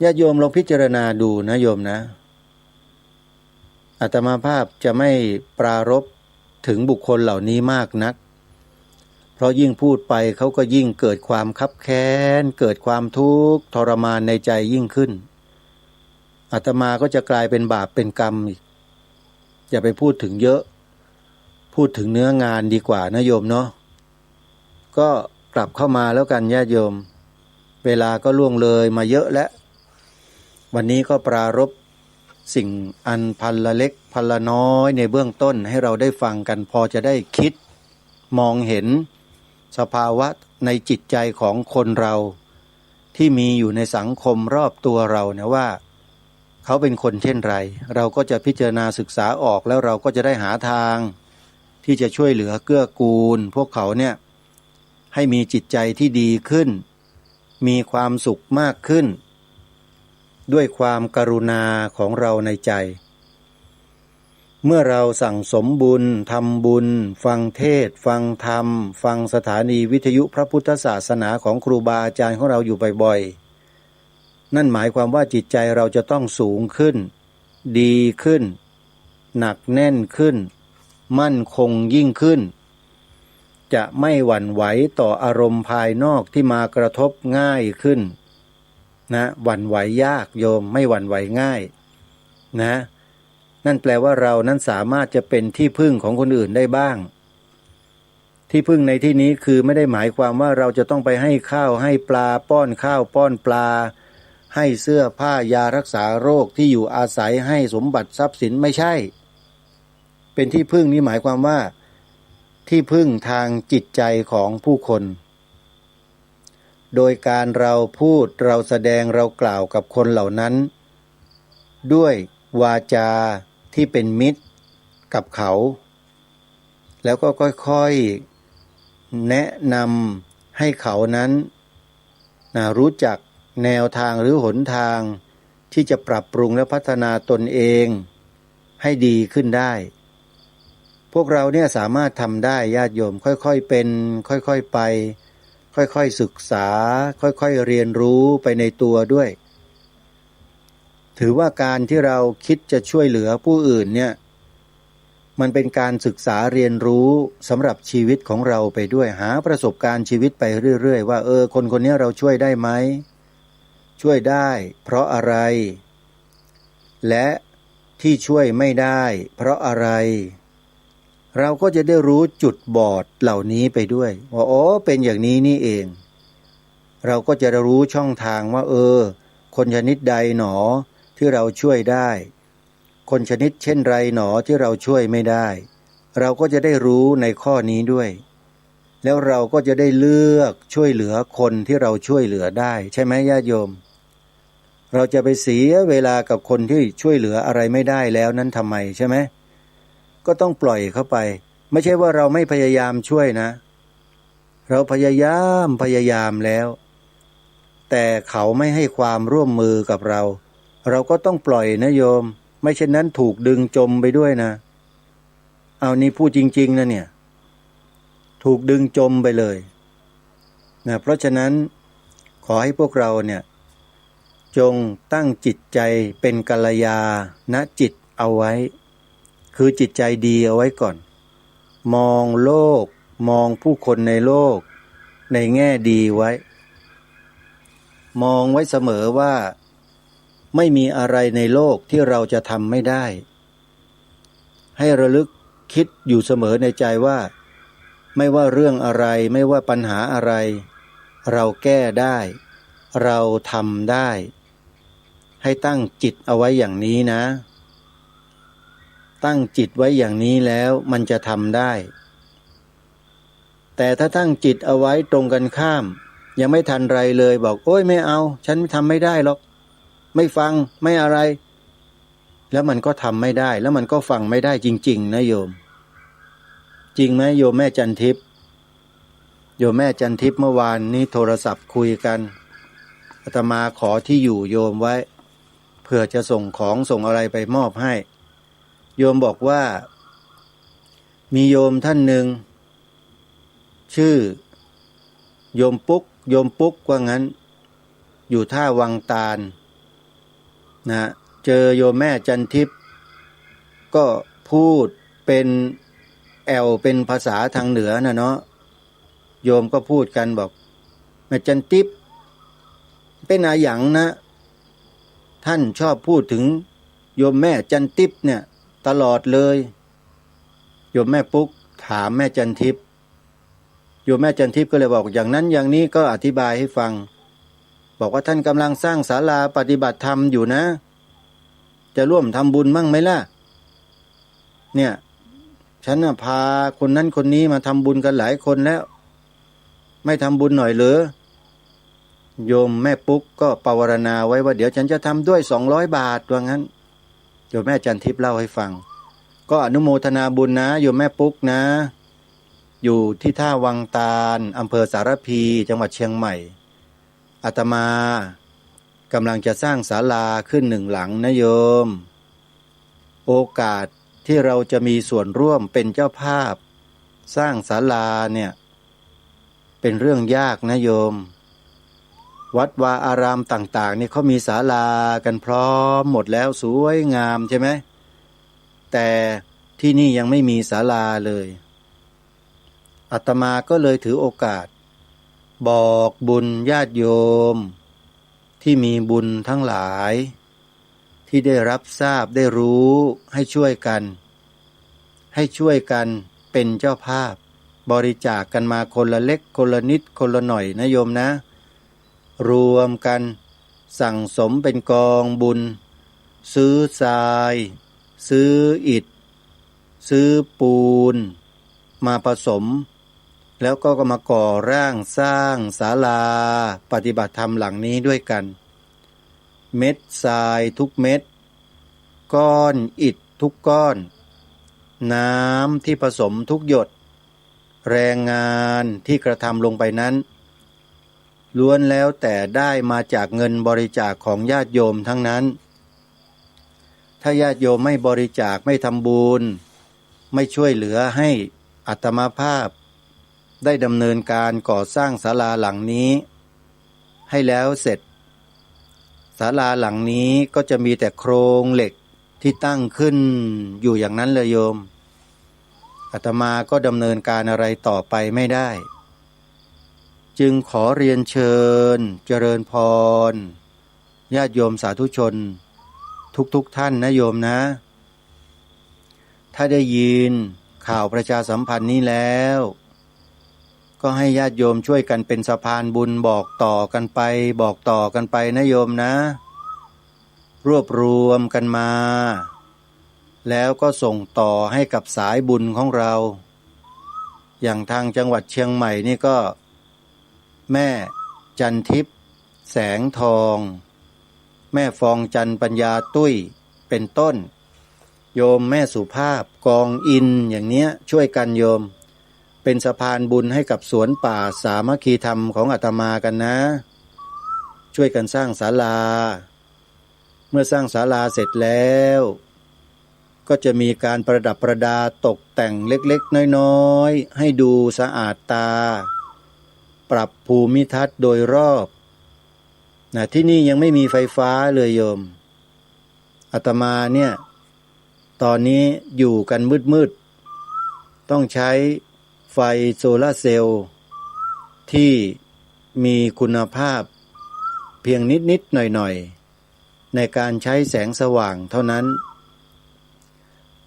[SPEAKER 3] ญาติโยมลองพิจารณาดูนะโยมนะอาตมาภาพจะไม่ปรารภถึงบุคคลเหล่านี้มากนักเพราะยิ่งพูดไปเขาก็ยิ่งเกิดความคับแค้นเกิดความทุกข์ทรมานในใจยิ่งขึ้นอาตมาก็จะกลายเป็นบาปเป็นกรรมอีกอย่าไปพูดถึงเยอะพูดถึงเนื้องานดีกว่านะโยมเนาะก็กลับเข้ามาแล้วกันญาติโยมเวลาก็ล่วงเลยมาเยอะแล้ววันนี้ก็ปรารภสิ่งอันพันละเล็กพันละน้อยในเบื้องต้นให้เราได้ฟังกันพอจะได้คิดมองเห็นสภาวะในจิตใจของคนเราที่มีอยู่ในสังคมรอบตัวเราเนี่ยว่า เขาเป็นคนเช่นไรเราก็จะพิจารณาศึกษาออกแล้วเราก็จะได้หาทางที่จะช่วยเหลือเกื้อกูลพวกเขาเนี่ยให้มีจิตใจที่ดีขึ้นมีความสุขมากขึ้นด้วยความกรุณาของเราในใจเมื่อเราสั่งสมบุญทำบุญฟังเทศน์ฟังธรรมฟังสถานีวิทยุพระพุทธศาสนาของครูบาอาจารย์ของเราอยู่บ่อยๆนั่นหมายความว่าจิตใจเราจะต้องสูงขึ้นดีขึ้นหนักแน่นขึ้นมั่นคงยิ่งขึ้นจะไม่หวั่นไหวต่ออารมณ์ภายนอกที่มากระทบง่ายขึ้นนะหวั่นไหวยากโยมไม่หวั่นไหวง่ายนะนั่นแปลว่าเรานั้นสามารถจะเป็นที่พึ่งของคนอื่นได้บ้างที่พึ่งในที่นี้คือไม่ได้หมายความว่าเราจะต้องไปให้ข้าวให้ปลาป้อนข้าวป้อนปลาให้เสื้อผ้ายารักษาโรคที่อยู่อาศัยให้สมบัติทรัพย์สินไม่ใช่เป็นที่พึ่งนี้หมายความว่าที่พึ่งทางจิตใจของผู้คนโดยการเราพูดเราแสดงเรากล่าวกับคนเหล่านั้นด้วยวาจาที่เป็นมิตรกับเขาแล้วก็ค่อยๆแนะนำให้เขานั้นรู้จักแนวทางหรือหนทางที่จะปรับปรุงและพัฒนาตนเองให้ดีขึ้นได้พวกเราเนี่ยสามารถทำได้ญาติโยมค่อยๆเป็นค่อยๆไปค่อยๆศึกษาค่อยๆเรียนรู้ไปในตัวด้วยถือว่าการที่เราคิดจะช่วยเหลือผู้อื่นเนี่ยมันเป็นการศึกษาเรียนรู้สำหรับชีวิตของเราไปด้วยหาประสบการณ์ชีวิตไปเรื่อยๆว่าคนคนนี้เราช่วยได้ไหมช่วยได้เพราะอะไรและที่ช่วยไม่ได้เพราะอะไรเราก็จะได้รู้จุดบอดเหล่านี้ไปด้วยว่าเป็นอย่างนี้นี่เองเราก็จะรู้ช่องทางว่าคนชนิดใดหนอที่เราช่วยได้คนชนิดเช่นไรหนอที่เราช่วยไม่ได้เราก็จะได้รู้ในข้อนี้ด้วยแล้วเราก็จะได้เลือกช่วยเหลือคนที่เราช่วยเหลือได้ใช่ไหมญาติโยมเราจะไปเสียเวลากับคนที่ช่วยเหลืออะไรไม่ได้แล้วนั้นทำไมใช่ไหมก็ต้องปล่อยเข้าไปไม่ใช่ว่าเราไม่พยายามช่วยนะเราพยายามแล้วแต่เขาไม่ให้ความร่วมมือกับเราเราก็ต้องปล่อยนะโยมไม่เช่นนั้นถูกดึงจมไปด้วยนะเอานี่พูดจริงๆนะเนี่ยถูกดึงจมไปเลยนะเพราะฉะนั้นขอให้พวกเราเนี่ยจงตั้งจิตใจเป็นกัลยาณจิตเอาไว้คือจิตใจดีเอาไว้ก่อนมองโลกมองผู้คนในโลกในแง่ดีไว้มองไว้เสมอว่าไม่มีอะไรในโลกที่เราจะทำไม่ได้ให้ระลึกคิดอยู่เสมอในใจว่าไม่ว่าเรื่องอะไรไม่ว่าปัญหาอะไรเราแก้ได้เราทำได้ให้ตั้งจิตเอาไว้อย่างนี้นะตั้งจิตไว้อย่างนี้แล้วมันจะทำได้แต่ถ้าตั้งจิตเอาไว้ตรงกันข้ามยังไม่ทันไรเลยบอกโอ๊ยไม่เอาฉันทำไม่ได้หรอกไม่ฟังไม่อะไรแล้วมันก็ทำไม่ได้แล้วมันก็ฟังไม่ได้จริงๆนะโยมจริงไหมโยมแม่จันทิพย์โยมแม่จันทิพย์เมื่อวานนี้โทรศัพท์คุยกันอาตมาขอที่อยู่โยมไว้เพื่อจะส่งของส่งอะไรไปมอบให้โยมบอกว่ามีโยมท่านหนึ่งชื่อโยมปุ๊กว่างั้นอยู่ท่าวังตาลนะเจอโยมแม่จันทิพย์ก็พูดเป็นเป็นภาษาทางเหนือนะเนาะโยมก็พูดกันบอกแม่จันทิพย์เป็นอาหยังนะท่านชอบพูดถึงโยมแม่จันทิพย์เนี่ยตลอดเลยโยมแม่ปุ๊กถามแม่จันทิพย์โยมแม่จันทิพย์ก็เลยบอกอย่างนั้นอย่างนี้ก็อธิบายให้ฟังบอกว่าท่านกำลังสร้างศาลาปฏิบัติธรรมอยู่นะจะร่วมทำบุญมั่งไหมล่ะเนี่ยฉันพาคนนั้นคนนี้มาทำบุญกันหลายคนแล้วไม่ทำบุญหน่อยเหรอ โยมแม่ปุ๊กก็ปวารณาไว้ว่าเดี๋ยวฉันจะทำด้วย200 บาทว่างั้นโยมแม่จันทิพย์เล่าให้ฟังก็อนุโมทนาบุญนะโยมแม่ปุ๊กนะอยู่ที่ท่าวังตาลอำเภอสารพีจังหวัดเชียงใหม่อาตมากำลังจะสร้างศาลาขึ้น1 หลังนะโยมโอกาสที่เราจะมีส่วนร่วมเป็นเจ้าภาพสร้างศาลาเนี่ยเป็นเรื่องยากนะโยมวัดวาอารามต่างๆนี่เขามีศาลากันพร้อมหมดแล้วสวยงามใช่ไหมแต่ที่นี่ยังไม่มีศาลาเลยอาตมาก็เลยถือโอกาสบอกบุญญาติโยมที่มีบุญทั้งหลายที่ได้รับทราบได้รู้ให้ช่วยกันเป็นเจ้าภาพบริจาคกันมาคนละเล็กคนละนิดคนละหน่อยนะโยมนะรวมกันสั่งสมเป็นกองบุญซื้อทรายซื้ออิฐซื้อปูนมาผสมแล้วก็มาก่อร่างสร้างศาลาปฏิบัติธรรมหลังนี้ด้วยกันเม็ดทรายทุกเม็ดก้อนอิฐทุกก้อนน้ำที่ผสมทุกหยดแรงงานที่กระทำลงไปนั้นล้วนแล้วแต่ได้มาจากเงินบริจาคของญาติโยมทั้งนั้นถ้าญาติโยมไม่บริจาคไม่ทำบุญไม่ช่วยเหลือให้อาตมาภาพได้ดำเนินการก่อสร้างศาลาหลังนี้ให้แล้วเสร็จศาลาหลังนี้ก็จะมีแต่โครงเหล็กที่ตั้งขึ้นอยู่อย่างนั้นเลยโยมอาตมาก็ดำเนินการอะไรต่อไปไม่ได้จึงขอเรียนเชิญเจริญพรญาติโยมสาธุชนทุกท่านนะโยมนะถ้าได้ยินข่าวประชาสัมพันธ์นี้แล้วก็ให้ญาติโยมช่วยกันเป็นสะพานบุญบอกต่อกันไปนะโยมนะรวบรวมกันมาแล้วก็ส่งต่อให้กับสายบุญของเราอย่างทางจังหวัดเชียงใหม่นี่ก็แม่จันทิพย์แสงทองแม่ฟองจันปัญญาตุ้ยเป็นต้นโยมแม่สุภาพกองอินอย่างเนี้ยช่วยกันโยมเป็นสะพานบุญให้กับสวนป่าสามัคคีธรรมของอาตมากันนะช่วยกันสร้างศาลาเมื่อสร้างศาลาเสร็จแล้วก็จะมีการประดับประดาตกแต่งเล็กๆน้อยๆให้ดูสะอาดตาปรับภูมิทัศน์โดยรอบที่นี่ยังไม่มีไฟฟ้าเลยโยมอาตมาเนี่ยตอนนี้อยู่กันมืดๆต้องใช้ไฟโซลาร์เซลล์ที่มีคุณภาพเพียงนิดๆหน่อยๆในการใช้แสงสว่างเท่านั้น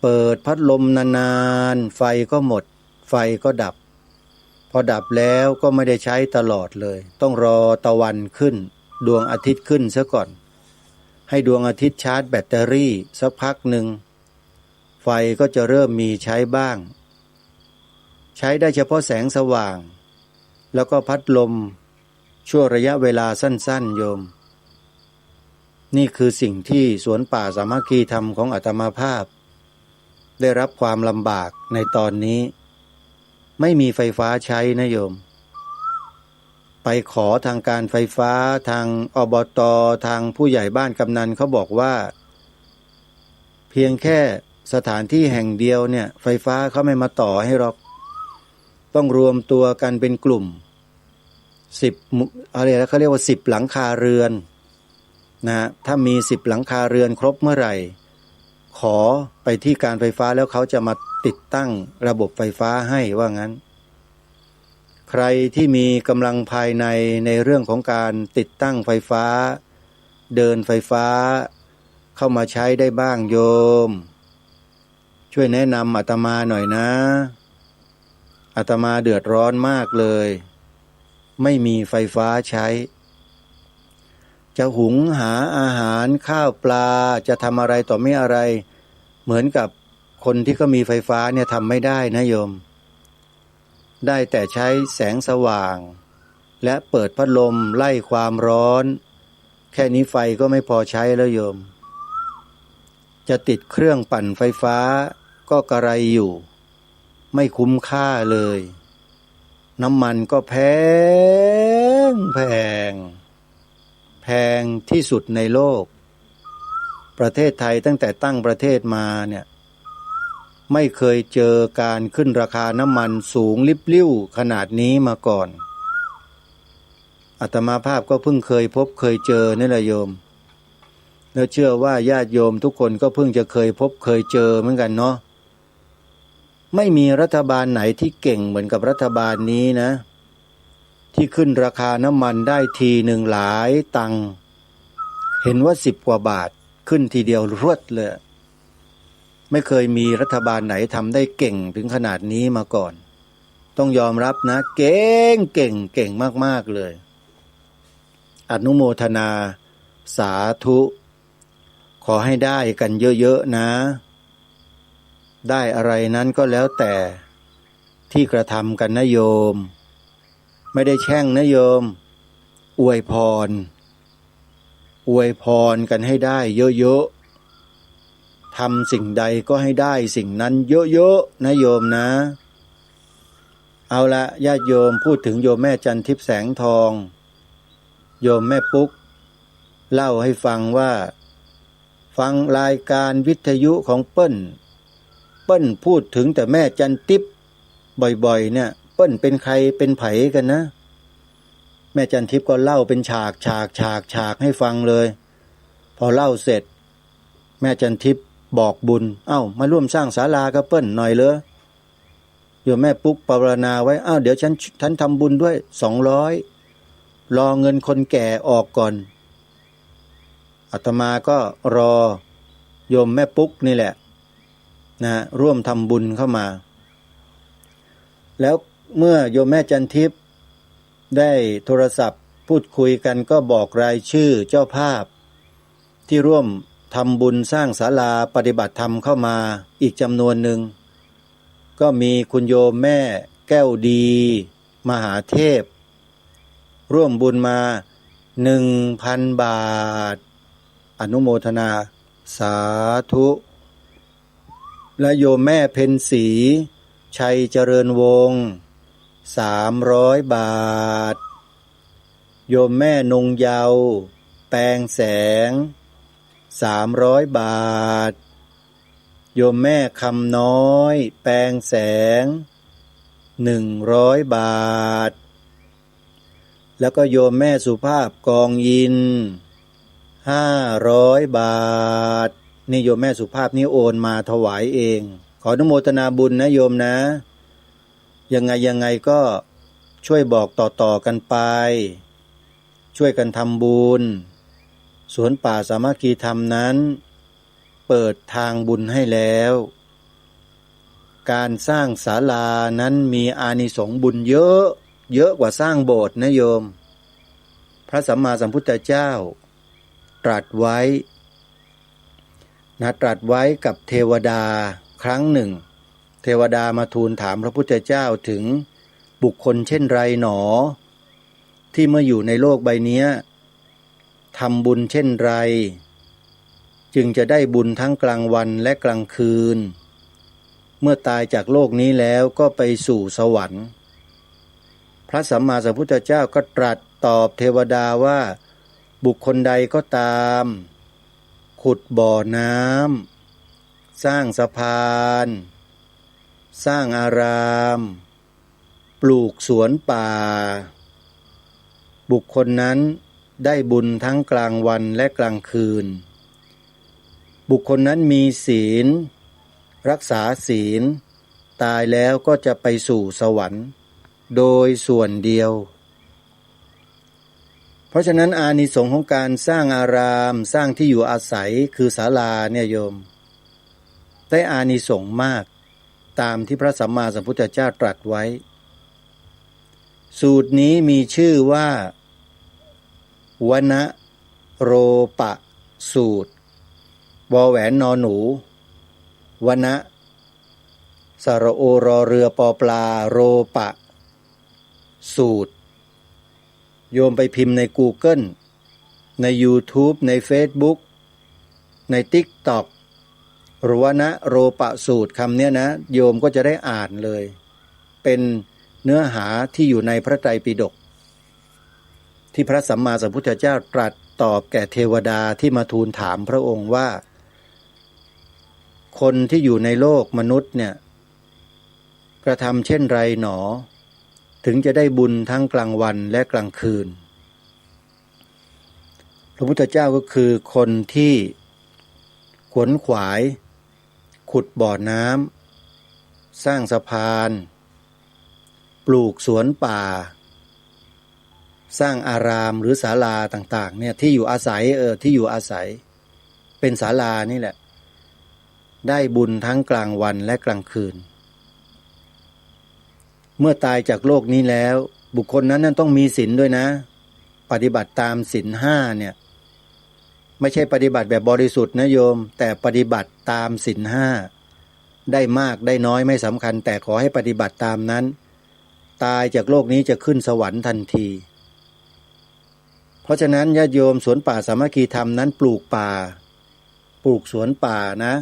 [SPEAKER 3] เปิดพัดลมนานๆไฟก็หมดไฟก็ดับพอดับแล้วก็ไม่ได้ใช้ตลอดเลยต้องรอตะวันขึ้นดวงอาทิตย์ขึ้นซะก่อนให้ดวงอาทิตย์ชาร์จแบตเตอรี่สักพักหนึ่งไฟก็จะเริ่มมีใช้บ้างใช้ได้เฉพาะแสงสว่างแล้วก็พัดลมชั่วระยะเวลาสั้นๆโยมนี่คือสิ่งที่สวนป่าสามัคคีธรรมของอาตมาภาพได้รับความลำบากในตอนนี้ไม่มีไฟฟ้าใช้นะโยมไปขอทางการไฟฟ้าทางอบต.ทางผู้ใหญ่บ้านกำนันเขาบอกว่าเพียงแค่สถานที่แห่งเดียวเนี่ยไฟฟ้าเขาไม่มาต่อให้หรอกต้องรวมตัวกันเป็นกลุ่ม10อะไรนะเขาเรียกว่า10หลังคาเรือนนะถ้ามี10หลังคาเรือนครบเมื่อไหร่ขอไปที่การไฟฟ้าแล้วเขาจะมาติดตั้งระบบไฟฟ้าให้ว่างั้นใครที่มีกำลังภายในเรื่องของการติดตั้งไฟฟ้าเดินไฟฟ้าเข้ามาใช้ได้บ้างโยมช่วยแนะนำอาตมาหน่อยนะอาตมาเดือดร้อนมากเลยไม่มีไฟฟ้าใช้จะหุงหาอาหารข้าวปลาจะทำอะไรต่อไม่อะไรเหมือนกับคนที่ก็มีไฟฟ้าเนี่ยทำไม่ได้นะโยมได้แต่ใช้แสงสว่าง และเปิดพัดลมไล่ความร้อนแค่นี้ไฟก็ไม่พอใช้แล้วโยมจะติดเครื่องปั่นไฟฟ้าก็กระไรอยู่ไม่คุ้มค่าเลยน้ำมันก็แพงที่สุดในโลกประเทศไทยตั้งแต่ตั้งประเทศมาเนี่ยไม่เคยเจอการขึ้นราคาน้ำมันสูงลิบลิ่วขนาดนี้มาก่อนอาตมาภาพก็เพิ่งเคยพบเคยเจอนี่แหละโยมแล้วเชื่อว่าญาติโยมทุกคนก็เพิ่งจะเคยพบเคยเจอเหมือนกันเนาะไม่มีรัฐบาลไหนที่เก่งเหมือนกับรัฐบาลนี้นะที่ขึ้นราคาน้ำมันได้ทีหนึ่งหลายตังค์เห็นว่า10 กว่าบาทขึ้นทีเดียวรวดเลยไม่เคยมีรัฐบาลไหนทำได้เก่งถึงขนาดนี้มาก่อนต้องยอมรับนะเก่งมากๆเลยอนุโมทนาสาธุขอให้ได้กันเยอะๆนะได้อะไรนั้นก็แล้วแต่ที่กระทำกันนะโยมไม่ได้แช่งนะโยมอวยพรกันให้ได้เยอะๆทำสิ่งใดก็ให้ได้สิ่งนั้นเยอะๆนะโยมนะเอาละญาติโยมพูดถึงโยมแม่จันทิพย์แสงทองโยมแม่ปุ๊กเล่าให้ฟังว่าฟังรายการวิทยุของเปิ้ลพูดถึงแต่แม่จันทิพย์บ่อยๆเนี่ยเปิ้ลเป็นใครเป็นไผกันนะแม่จันทิพย์ก็เล่าเป็นฉากให้ฟังเลยพอเล่าเสร็จแม่จันทิพย์บอกบุญมาร่วมสร้างศาลากับเปิ้ลหน่อยเลยโยมแม่ปุ๊กปรารถนาไว้เดี๋ยวฉันทำบุญด้วย200รอเงินคนแก่ออกก่อนอาตมาก็รอโยมแม่ปุ๊กนี่แหละนะร่วมทำบุญเข้ามาแล้วเมื่อโยมแม่จันทิพย์ได้โทรศัพท์พูดคุยกันก็บอกรายชื่อเจ้าภาพที่ร่วมทำบุญสร้างศาลาปฏิบัติธรรมเข้ามาอีกจำนวนหนึ่งก็มีคุณโยมแม่แก้วดีมหาเทพร่วมบุญมา 1,000 บาทอนุโมทนาสาธุและโยมแม่เพ็ญศรีชัยเจริญวงศ์300 บาทโยมแม่นงเยาว์แปลงแสง300 บาทโยมแม่คำน้อยแปลงแสง100 บาทแล้วก็โยมแม่สุภาพกองยิน500 บาทนี่โยมแม่สุภาพนี่โอนมาถวายเองขออนุโมทนาบุญนะโยมนะยังไงก็ช่วยบอกต่อกันไปช่วยกันทำบุญสวนป่าสามัคคีธรรมนั้นเปิดทางบุญให้แล้วการสร้างศาลานั้นมีอานิสงส์บุญเยอะกว่าสร้างโบสถ์นะโยมพระสัมมาสัมพุทธเจ้าตรัสไว้กับเทวดาครั้งหนึ่งเทวดามาทูลถามพระพุทธเจ้าถึงบุคคลเช่นไรหนอที่เมื่ออยู่ในโลกใบนี้ทำบุญเช่นไรจึงจะได้บุญทั้งกลางวันและกลางคืนเมื่อตายจากโลกนี้แล้วก็ไปสู่สวรรค์พระสัมมาสัมพุทธเจ้าก็ตรัสตอบเทวดาว่าบุคคลใดก็ตามขุดบ่อน้ำสร้างสะพานสร้างอารามปลูกสวนป่าบุคคลนั้นได้บุญทั้งกลางวันและกลางคืนบุคคลนั้นมีศีลรักษาศีลตายแล้วก็จะไปสู่สวรรค์โดยส่วนเดียวเพราะฉะนั้นอานิสงส์ของการสร้างอารามสร้างที่อยู่อาศัยคือศาลาเนี่ยโยมได้อานิสงส์มากตามที่พระสัมมาสัมพุทธเจ้าตรัสไว้สูตรนี้มีชื่อว่าวณโรปะสูตรวแหวนนอหนูวณสระโอรอเรือปอปลาโรปะสูตร โยมไปพิมพ์ใน Google ใน YouTube ใน Facebook ใน TikTok หรือว่านะโรปะสูตรคำนี้นะโยมก็จะได้อ่านเลยเป็นเนื้อหาที่อยู่ในพระไตรปิฎกที่พระสัมมาสัมพุทธเจ้าตรัสตอบแก่เทวดาที่มาทูลถามพระองค์ว่าคนที่อยู่ในโลกมนุษย์เนี่ยกระทำเช่นไรหนอถึงจะได้บุญทั้งกลางวันและกลางคืนพระพุทธเจ้าก็คือคนที่ขวนขวายขุดบ่อน้ำสร้างสะพานปลูกสวนป่าสร้างอารามหรือศาลาต่างๆเนี่ยที่อยู่อาศัยที่อยู่อาศัยเป็นศาลานี่แหละได้บุญทั้งกลางวันและกลางคืนเมื่อตายจากโลกนี้แล้วบุคคลนั้นต้องมีศีลด้วยนะปฏิบัติตามศีลห้าเนี่ยไม่ใช่ปฏิบัติแบบบริสุทธิ์นะโยมแต่ปฏิบัติตามศีลห้าได้มากได้น้อยไม่สำคัญแต่ขอให้ปฏิบัติตามนั้นตายจากโลกนี้จะขึ้นสวรรค์ทันทีเพราะฉะนั้นญาติโยมสวนป่าสามัคคีธรรมนั้นปลูกป่าปลูกสวนป่านะ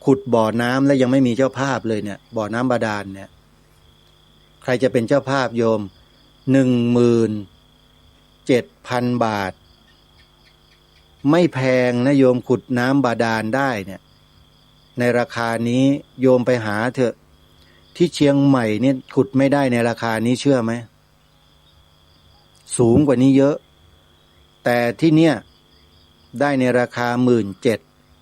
[SPEAKER 3] ขุดบ่อน้ำแล้วยังไม่มีเจ้าภาพเลยเนี่ยบ่อน้ำบาดาลเนี่ยใครจะเป็นเจ้าภาพโยม 17,000 บาทไม่แพงนะโยมขุดน้ำบาดาลได้เนี่ยในราคานี้โยมไปหาเถอะที่เชียงใหม่เนี่ยขุดไม่ได้ในราคานี้เชื่อไหมสูงกว่านี้เยอะแต่ที่เนี่ยได้ในราคา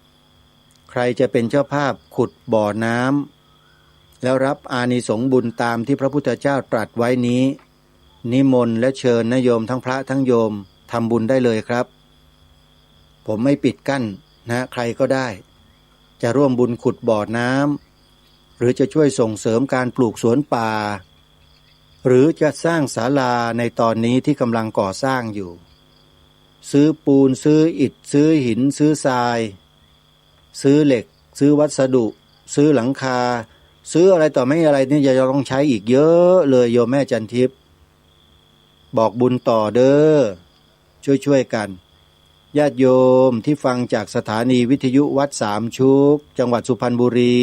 [SPEAKER 3] 17,000 ใครจะเป็นเจ้าภาพขุดบ่อน้ำแล้วรับอานิสงส์บุญตามที่พระพุทธเจ้าตรัสไว้นี้นิมนต์และเชิญนะโยมทั้งพระทั้งโยมทำบุญได้เลยครับผมไม่ปิดกั้นนะใครก็ได้จะร่วมบุญขุดบ่อน้ำหรือจะช่วยส่งเสริมการปลูกสวนป่าหรือจะสร้างศาลาในตอนนี้ที่กำลังก่อสร้างอยู่ซื้อปูนซื้ออิฐซื้อหินซื้อทรายซื้อเหล็กซื้อวัสดุซื้อหลังคาซื้ออะไรต่อไม่อะไรนี่จะต้องใช้อีกเยอะเลยโยมแม่จันทิพย์บอกบุญต่อเด้อช่วยกันญาติโยมที่ฟังจากสถานีวิทยุวัดสามชุกจังหวัดสุพรรณบุรี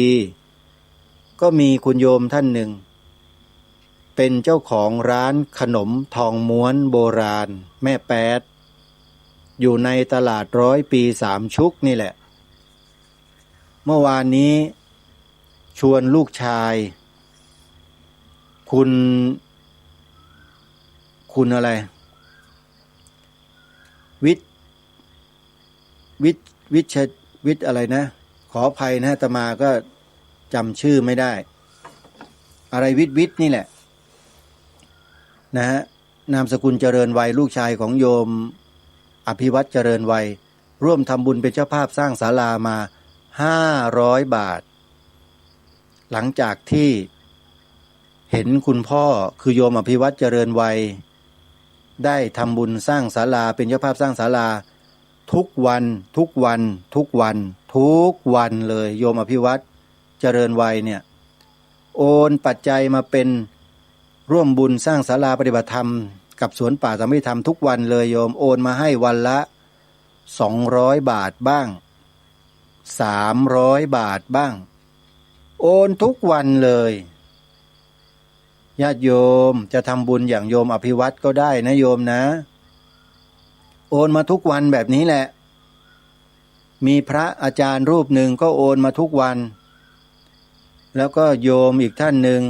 [SPEAKER 3] ก็มีคุณโยมท่านหนึ่งเป็นเจ้าของร้านขนมทองม้วนโบราณแม่แป๊ดอยู่ในตลาด100 ปีสามชุกนี่แหละเมื่อวานนี้ชวนลูกชายคุณอะไรวิทย์อะไรนะขออภัยนะอาตมาก็จำชื่อไม่ได้อะไรวิทย์นี่แหละนะฮะนามสกุลเจริญวัยลูกชายของโยมอภิวัตเจริญวัยร่วมทำบุญเป็นเจ้าภาพสร้างศาลามา500 บาทหลังจากที่เห็นคุณพ่อคือโยมอภิวัตเจริญวัยได้ทำบุญสร้างศาลาเป็นเจ้าภาพสร้างศาลาทุกวันเลยโยมอภิวัตเจริญวัยเนี่ยโอนปัจจัยมาเป็นร่วมบุญสร้างศาลาปฏิบัติธรรมกับสวนป่าสามัคคีธรรมทุกวันเลยโยมโอนมาให้วันละ200 บาทบ้าง300 บาทบ้างโอนทุกวันเลยญาติโยมจะทำบุญอย่างโยมอภิวัตก็ได้นะโยมนะโอนมาทุกวันแบบนี้แหละมีพระอาจารย์รูปหนึ่งก็โอนมาทุกวันแล้วก็โยมอีกท่านหนึ่ง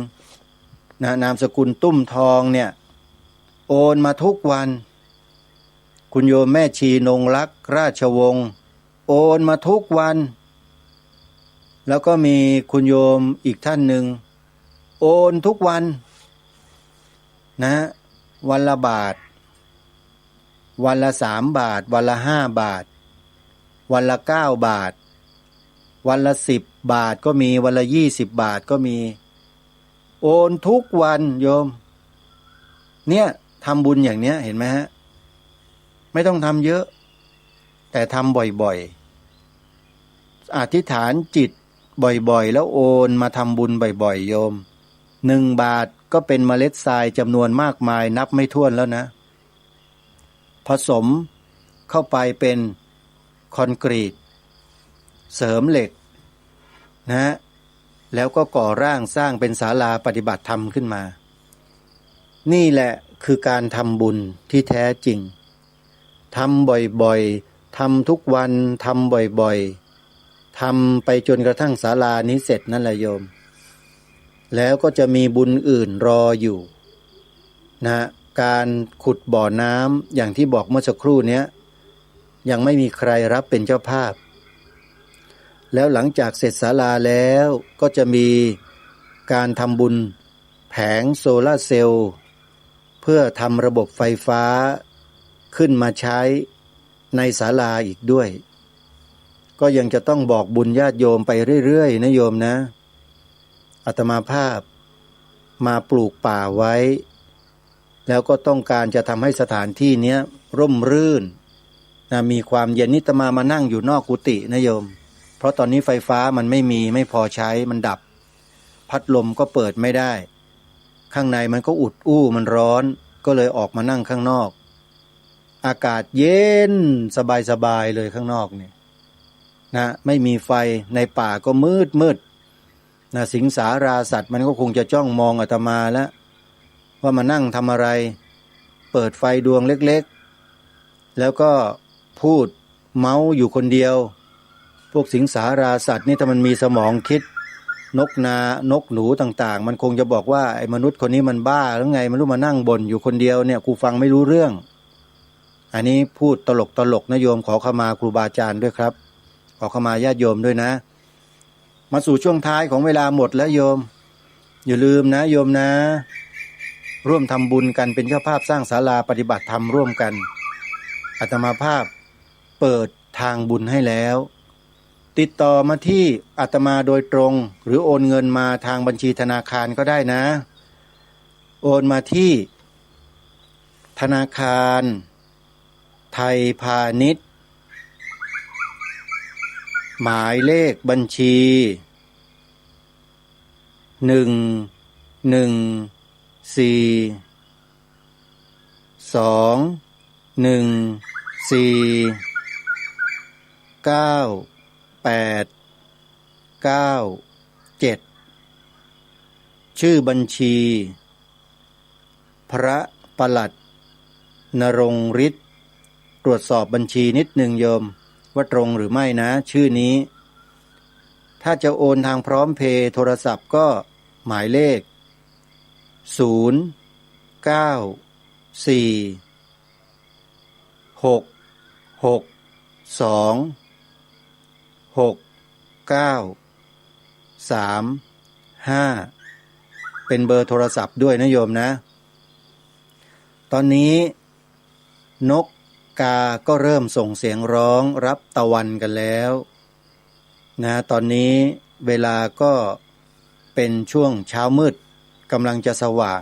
[SPEAKER 3] นามสกุลตุ้มทองเนี่ยโอนมาทุกวันคุณโยมแม่ชีนงลักษณ์ราชวงศ์โอนมาทุกวันแล้วก็มีคุณโยมอีกท่านหนึ่งโอนทุกวันนะวันละบาทวันละ3 บาทวันละ5 บาทวันละ9 บาทวันละ10 บาทก็มีวันละ20 บาทก็มีโอนทุกวันโยมเนี่ยทำบุญอย่างเนี้ยเห็นไหมฮะไม่ต้องทำเยอะแต่ทำบ่อยๆอธิษฐานจิตบ่อยๆแล้วโอนมาทำบุญบ่อยๆโยม1 บาทก็เป็นเมล็ดทรายจำนวนมากมายนับไม่ถ้วนแล้วนะ ผสมเข้าไปเป็นคอนกรีตเสริมเหล็กนะแล้วก็ก่อร่างสร้างเป็นศาลาปฏิบัติธรรมขึ้นมานี่แหละคือการทำบุญที่แท้จริงทำบ่อยๆทำทุกวันทำบ่อยๆทำไปจนกระทั่งศาลานี้เสร็จนั่นแหละโยมแล้วก็จะมีบุญอื่นรออยู่นะการขุดบ่อน้ำอย่างที่บอกเมื่อสักครู่นี้ยังไม่มีใครรับเป็นเจ้าภาพแล้วหลังจากเสร็จศาลาแล้วก็จะมีการทำบุญแผงโซลาร์เซลล์เพื่อทำระบบไฟฟ้าขึ้นมาใช้ในศาลาอีกด้วยก็ยังจะต้องบอกบุญญาติโยมไปเรื่อยๆนะโยมนะอาตมาภาพมาปลูกป่าไว้แล้วก็ต้องการจะทำให้สถานที่นี้ร่มรื่นนะมีความเย็นนิตมานั่งอยู่นอกกุฏินะโยมเพราะตอนนี้ไฟฟ้ามันไม่พอใช้มันดับพัดลมก็เปิดไม่ได้ข้างในมันก็อุดอู้มันร้อนก็เลยออกมานั่งข้างนอกอากาศเย็นสบายๆเลยข้างนอกเนี่ยนะไม่มีไฟในป่าก็มืดนะสิงสาราสัตว์มันก็คงจะจ้องมองอาตมาแล้วว่ามานั่งทำอะไรเปิดไฟดวงเล็กๆแล้วก็พูดเมาส์อยู่คนเดียวพวกสิงสาราสัตว์นี่ถ้ามันมีสมองคิดนกหนูต่างๆมันคงจะบอกว่าไอ้มนุษย์คนนี้มันบ้าหรือไงมันรู้มานั่งบ่นอยู่คนเดียวเนี่ยกูฟังไม่รู้เรื่องอันนี้พูดตลกนะโยมขอขมาครูบาอาจารย์ด้วยครับขอขมาญาติโยมด้วยนะมาสู่ช่วงท้ายของเวลาหมดแล้วโยมอย่าลืมนะโยมนะร่วมทำบุญกันเป็นเจ้าภาพสร้างศาลาปฏิบัติธรรมร่วมกันอาตมาภาพเปิดทางบุญให้แล้วติดต่อมาที่อาตมาโดยตรงหรือโอนเงินมาทางบัญชีธนาคารก็ได้นะโอนมาที่ธนาคารไทยพาณิชย์หมายเลขบัญชี114214987ชื่อบัญชีพระปลัดนรงค์ฤทธิ์ตรวจสอบบัญชีนิดหนึ่งโยมว่าตรงหรือไม่นะชื่อนี้ถ้าจะโอนทางพร้อมเพย์โทรศัพท์ก็หมายเลข0946626935เป็นเบอร์โทรศัพท์ด้วยนะโยมนะตอนนี้นกกาก็เริ่มส่งเสียงร้องรับตะวันกันแล้วนะตอนนี้เวลาก็เป็นช่วงเช้ามืดกำลังจะสว่าง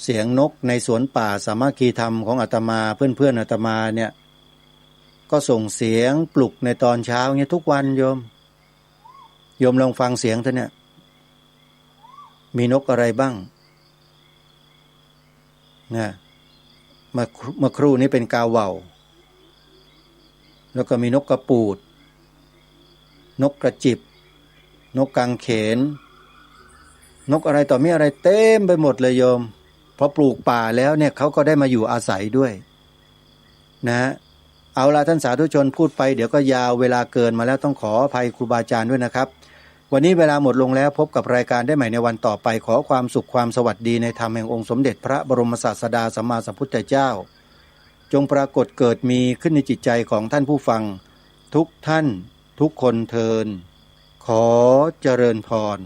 [SPEAKER 3] เสียงนกในสวนป่าสามัคคีธรรมของอาตมาเพื่อนๆอาตมาเนี่ยก็ส่งเสียงปลุกในตอนเช้าเนี่ยทุกวันโยมลองฟังเสียงเถอะเนี่ยมีนกอะไรบ้างนะเมื่อครู่นี้เป็นกาเหว่าแล้วก็มีนกกระปูดนกกระจิบนกกังเขนนกอะไรต่อมีอะไรเต็มไปหมดเลยโยมพอปลูกป่าแล้วเนี่ยเขาก็ได้มาอยู่อาศัยด้วยนะเอาละท่านสาธุชนพูดไปเดี๋ยวก็ยาวเวลาเกินมาแล้วต้องขออภัยครูบาอาจารย์ด้วยนะครับวันนี้เวลาหมดลงแล้วพบกับรายการได้ใหม่ในวันต่อไปขอความสุขความสวัสดีในธรรมแห่งองค์สมเด็จพระบรมศาสดาสัมมาสัมพุทธเจ้าจงปรากฏเกิดมีขึ้นในจิตใจของท่านผู้ฟังทุกท่านทุกคนเทินขอเจริญพร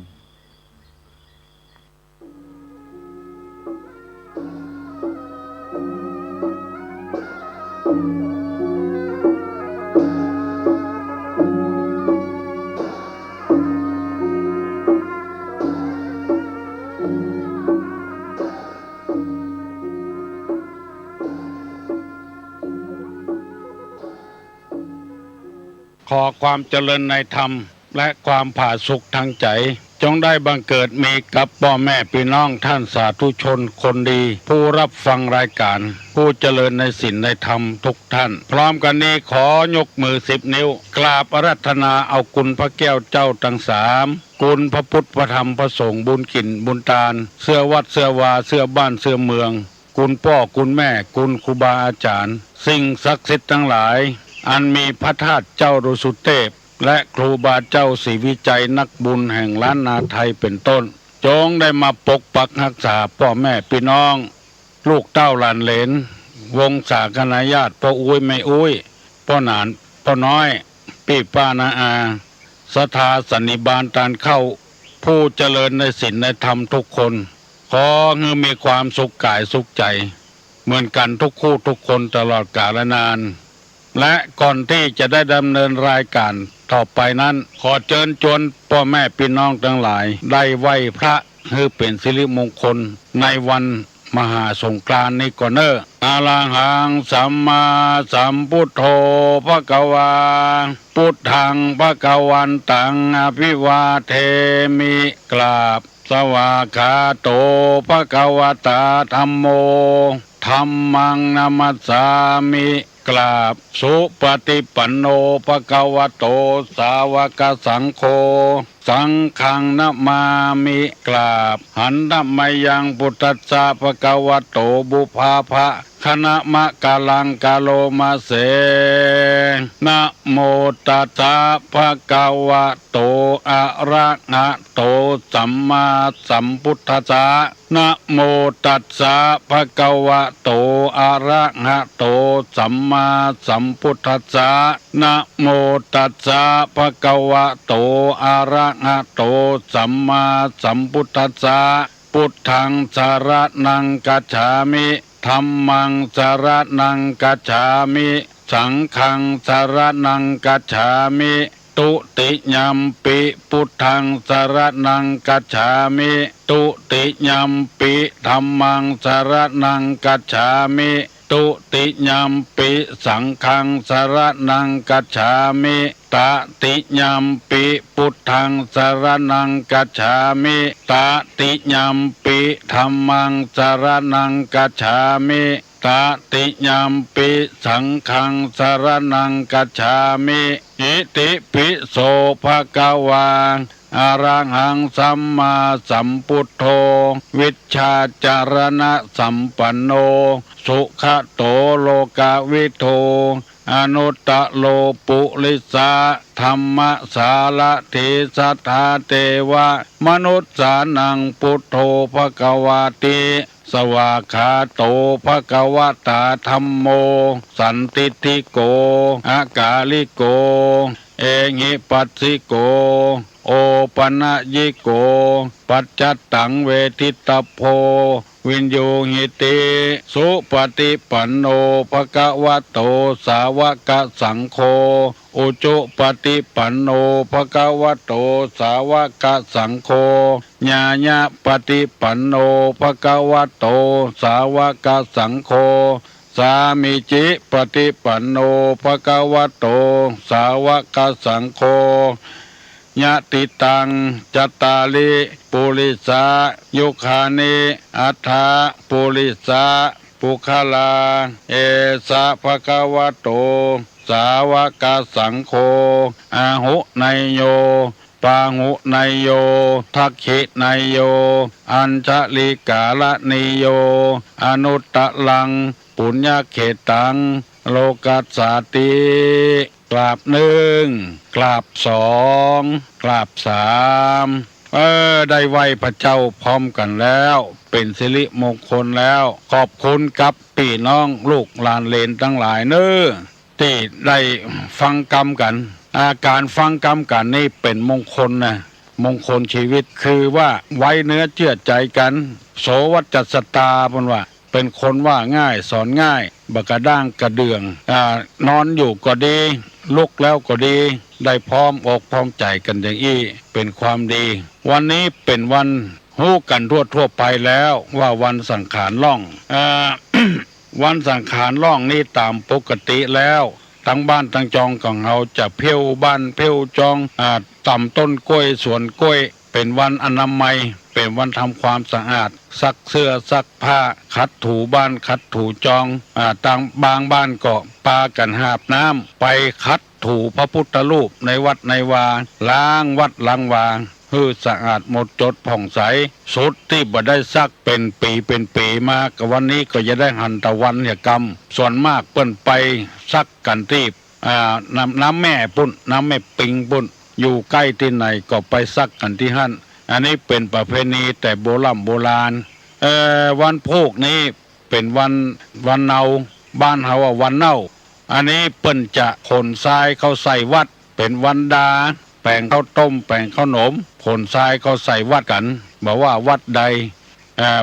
[SPEAKER 4] ขอความเจริญในธรรม และความผาสุกทางใจจงได้บังเกิดมีกับพ่อแม่พี่น้องท่านสาธุชนคนดีผู้รับฟังรายการผู้เจริญในศีลในธรรมทุกท่านพร้อมกันนี้ขอยกมือ10 นิ้วกราบอาราธนาเอาคุณพระแก้วเจ้าทั้ง3คุณพระพุทธพระธรรมพระสงฆ์บุญกินบุญตาลเสื้อวัดเสื้อวาเสื้อบ้านเสื้อเมืองคุณพ่อคุณแม่คุณครูบาอาจารย์สิ่งศักดิ์สิทธิ์ทั้งหลายอันมีพระธาตุเจ้าฤสุเทพและครูบาเจ้าศรีวิจัยนักบุญแห่งล้านนาไทยเป็นต้นจงได้มาปกปักรักษาพ่อแม่พี่น้องลูกเต้าหลานเหลนวงศาคณาญาติพ่ออุ้ยไม่อุ้ยพ่อหนานพ่อน้อยพี่ป้านาอาศรัทธาสันนิบาตตานเข้าผู้เจริญในศีลในธรรมทุกคนขอให้มีความสุขกายสุขใจเหมือนกันทุกคู่ทุกคนตลอดกาลนานและก่อนที่จะได้ดำเนินรายการต่อไปนั้นขอเชิญชวนพ่อแม่พี่น้องทั้งหลายได้ไหว้พระให้เป็นสิริมงคลในวันมหาสงกรานต์นี้ก่อนเนอะอะระหังสัมมาสัมพุทโธภควาพุทธังภควันตังอภิวาเทมิกราบสวากขาโตภควตาธัมโมธัมมังนามัสสามิกราบสุปฏิปันโนภควโตสาวกสังโฆสังฆังนะมามิกราบหันนะมายังพุทธัสสะภควโตบุพาภะคณะมะกาลังกาโลมาเสนะโมตัสสะภะคะวะโตอะระหะโตสัมมาสัมพุทธัสสะนะโมตัสสะภะคะวะโตอะระหะโตสัมมาสัมพุทธัสสะนะโมตัสสะภะคะวะโตอะระหะโตสัมมาสัมพุทธัสสะพุทธังสรณังกัจฉามิธัมมังสรณังกัจฉามิสังฆังสรณังกัจฉามิตุติยัมปิพุทธังสรณังกัจฉามิตุติยัมปิธัมมังสรณังกัจฉามิตุติยัมปิสังฆังสรณังกัจฉามิตติยัมปิพุทธังสรณังกัจฉามิตติยัมปิธัมมังสรณังกัจฉามิตติยัมปิสังฆังสรณังกัจฉามิอิติปิโสภะคะวาอะระหังสัมมาสัมพุทโธวิชชาจารณะสัมปันโนสุขโตโลกวิโทอนุตตะโลปุริสาธรรมสารถิสัทธาเทวะมนุษย์สานังพุทโธภควาติสวากขาโตภควตาธัมโมสันติทิโกอากาลิโกเอหิปัสสิโกโอปนะยิโกปัจจัตตังเวทิตโพวินโยหิติสุปฏิปันโนภควโตสาวกสังโฆอุจุปฏิปันโนภควโตสาวกสังโฆญาญะปฏิปันโนภควโตสาวกสังโฆสามิจิปฏิปันโนภควโตสาวกสังโฆญาติตังจัตตาลิปุริสายุคานิอัฏฐาปุริสาปุคลาเอสะภะคะวะโตสาวกสังโฆอาหุไนโยปาหุไนโยทักขิไนโยอัญชลิกาลนิโยอนุตตะลังปุญญเขตังโลกัสสาติกราบ1กราบ2กราบ3ได้ไหวพระเจ้าพร้อมกันแล้วเป็นสิริมงคลแล้วขอบคุณกับพี่น้องลูกหลานเหลนทั้งหลายเน้อที่ได้ฟังกรรมกันการฟังกรรมกันนี่เป็นมงคลนะมงคลชีวิตคือว่าไว้เนื้อเชื่อใจกันโสวัจจสตาบนว่าเป็นคนว่าง่ายสอนง่ายบกระด้างกระเดืองนอนอยู่ก็ดีลุกแล้วก็ดีได้พร้อมอกพร้อมใจกันอย่างอี้เป็นความดีวันนี้เป็นวันฮู้กันทั่วไปแล้วว่าวันสังขารล่อง วันสังขารล่องนี้ตามปกติแล้ว ทั้งบ้านทั้งจองของเราจะเพี้ยวบ้านเพี้ยวจองต่ำต้นกล้วยสวนกล้วยเป็นวันอนามัยเป็นวันทำความสะอาดซักเสื้อซักผ้าขัดถูบ้านขัดถูจองต่างบางบ้านก็ปากันหาบน้ำไปขัดถูพระพุทธรูปในวัดในวาล้างวัดล้างวาให้สะอาดหมดจดผ่องใสสุดที่บ่ได้ซักเป็นปีมากับวันนี้ก็จะได้หันตะวันกรรมส่วนมากเปิ้นไปซักกันที่น้ำแม่ปุ่นน้ำแม่ปิงปุ่นอยู่ใกล้ที่ไหนก็ไปซักกันที่หั่นอันนี้เป็นประเพณีแต่โบราณวันโภคนี้เป็นวันเนาบ้านเฮาว่าวันเน่าอันนี้เปิ้นจะขนทรายเข้าใส่วัดเป็นวันดาแป้งข้าวต้มแป้งข้าวหนมขนทรายเข้าใส่วัดกันบอกว่าวัดใด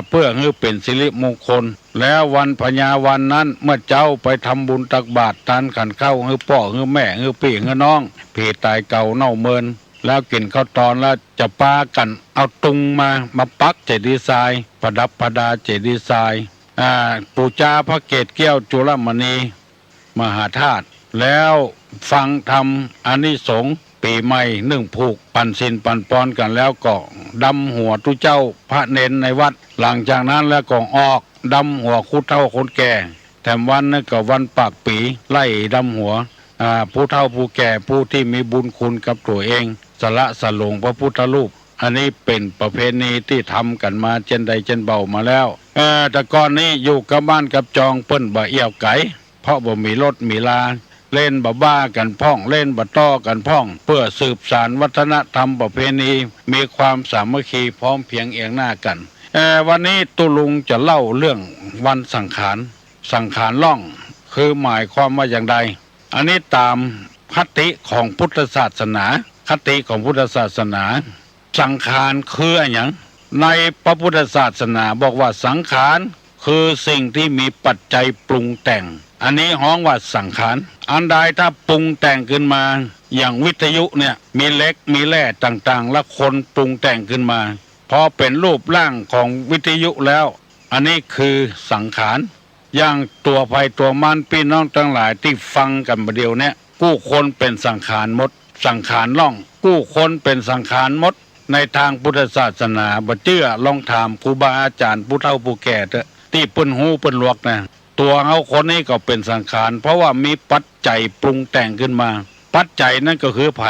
[SPEAKER 4] เพื่อให้เป็นสิริมงคลแล้ววันพญาวันนั้นเมื่อเจ้าไปทำบุญตักบาตรทานขันข้าวให้พ่อให้แม่ให้พี่ให้น้องพี่ตายเก่าเน่าเมินแล้วกินข้าวตอนแล้วจะปากันเอาตุงมาปักเจดีย์ทรายประดับประดาเจดีย์ทรายปูชาพระเกศแก้วจุลมณีมหาธาตุแล้วฟังธรรมอานิสงส์ปีใหม่นึ่งผูกปันสินปันปอนกันแล้วก็ดำหัวตุเจ้าพระเนนในวัดหลังจากนั้นแล้วก็ออกดำหัวคุเฒ่าคนแก่แถมวันนั้นก็วันปากปีไล่ดำหัวผู้เฒ่าผู้แก่ผู้ที่มีบุญคุณกับตัวเองสละสลงพระพุทธรูปอันนี้เป็นประเพณีที่ทำกันมาเจนใดเจนเบามาแล้วแต่ก่อนนี้อยู่กับบ้านกับจองเปิ้นบ่เอี่ยวไก่เพราะบ่มีรถมีลาเล่นบ้ากันพ่องเล่นต้อกันพ่องเพื่อสืบสานวัฒนธรรมประเพณีมีความสามัคคีพร้อมเพรียงเอียงหน้ากันวันนี้ตุลุงจะเล่าเรื่องวันสังขารล่องคือหมายความว่าอย่างไรอันนี้ตามคติของพุทธศาสนาสังขารคืออะไรอย่างในพระพุทธศาสนาบอกว่าสังขารคือสิ่งที่มีปัจจัยปรุงแต่งอันนี้ฮ้องว่าสังขารอันใดถ้าปรุงแต่งขึ้นมาอย่างวิทยุเนี่ยมีเล็กมีแร่ต่างๆและคนปรุงแต่งขึ้นมาพอเป็นรูปร่างของวิทยุแล้วอันนี้คือสังขารอย่างตัวไฟตัวมันพี่น้องทั้งหลายที่ฟังกันประเดี๋ยวนี้กู้คนเป็นสังขารมดสังขารล่องกู้คนเป็นสังขารมดในทางพุทธศาสนาบ่เชื่อลองถามครูบาอาจารย์ผู้เฒ่าผู้แก่เถอะที่เปิ้นหูเปิ้นลวกนะตัวเขาคนนี้ก็เป็นสังขารเพราะว่ามีปัจจัยปรุงแต่งขึ้นมาปัจจัยนั่นก็คือไผ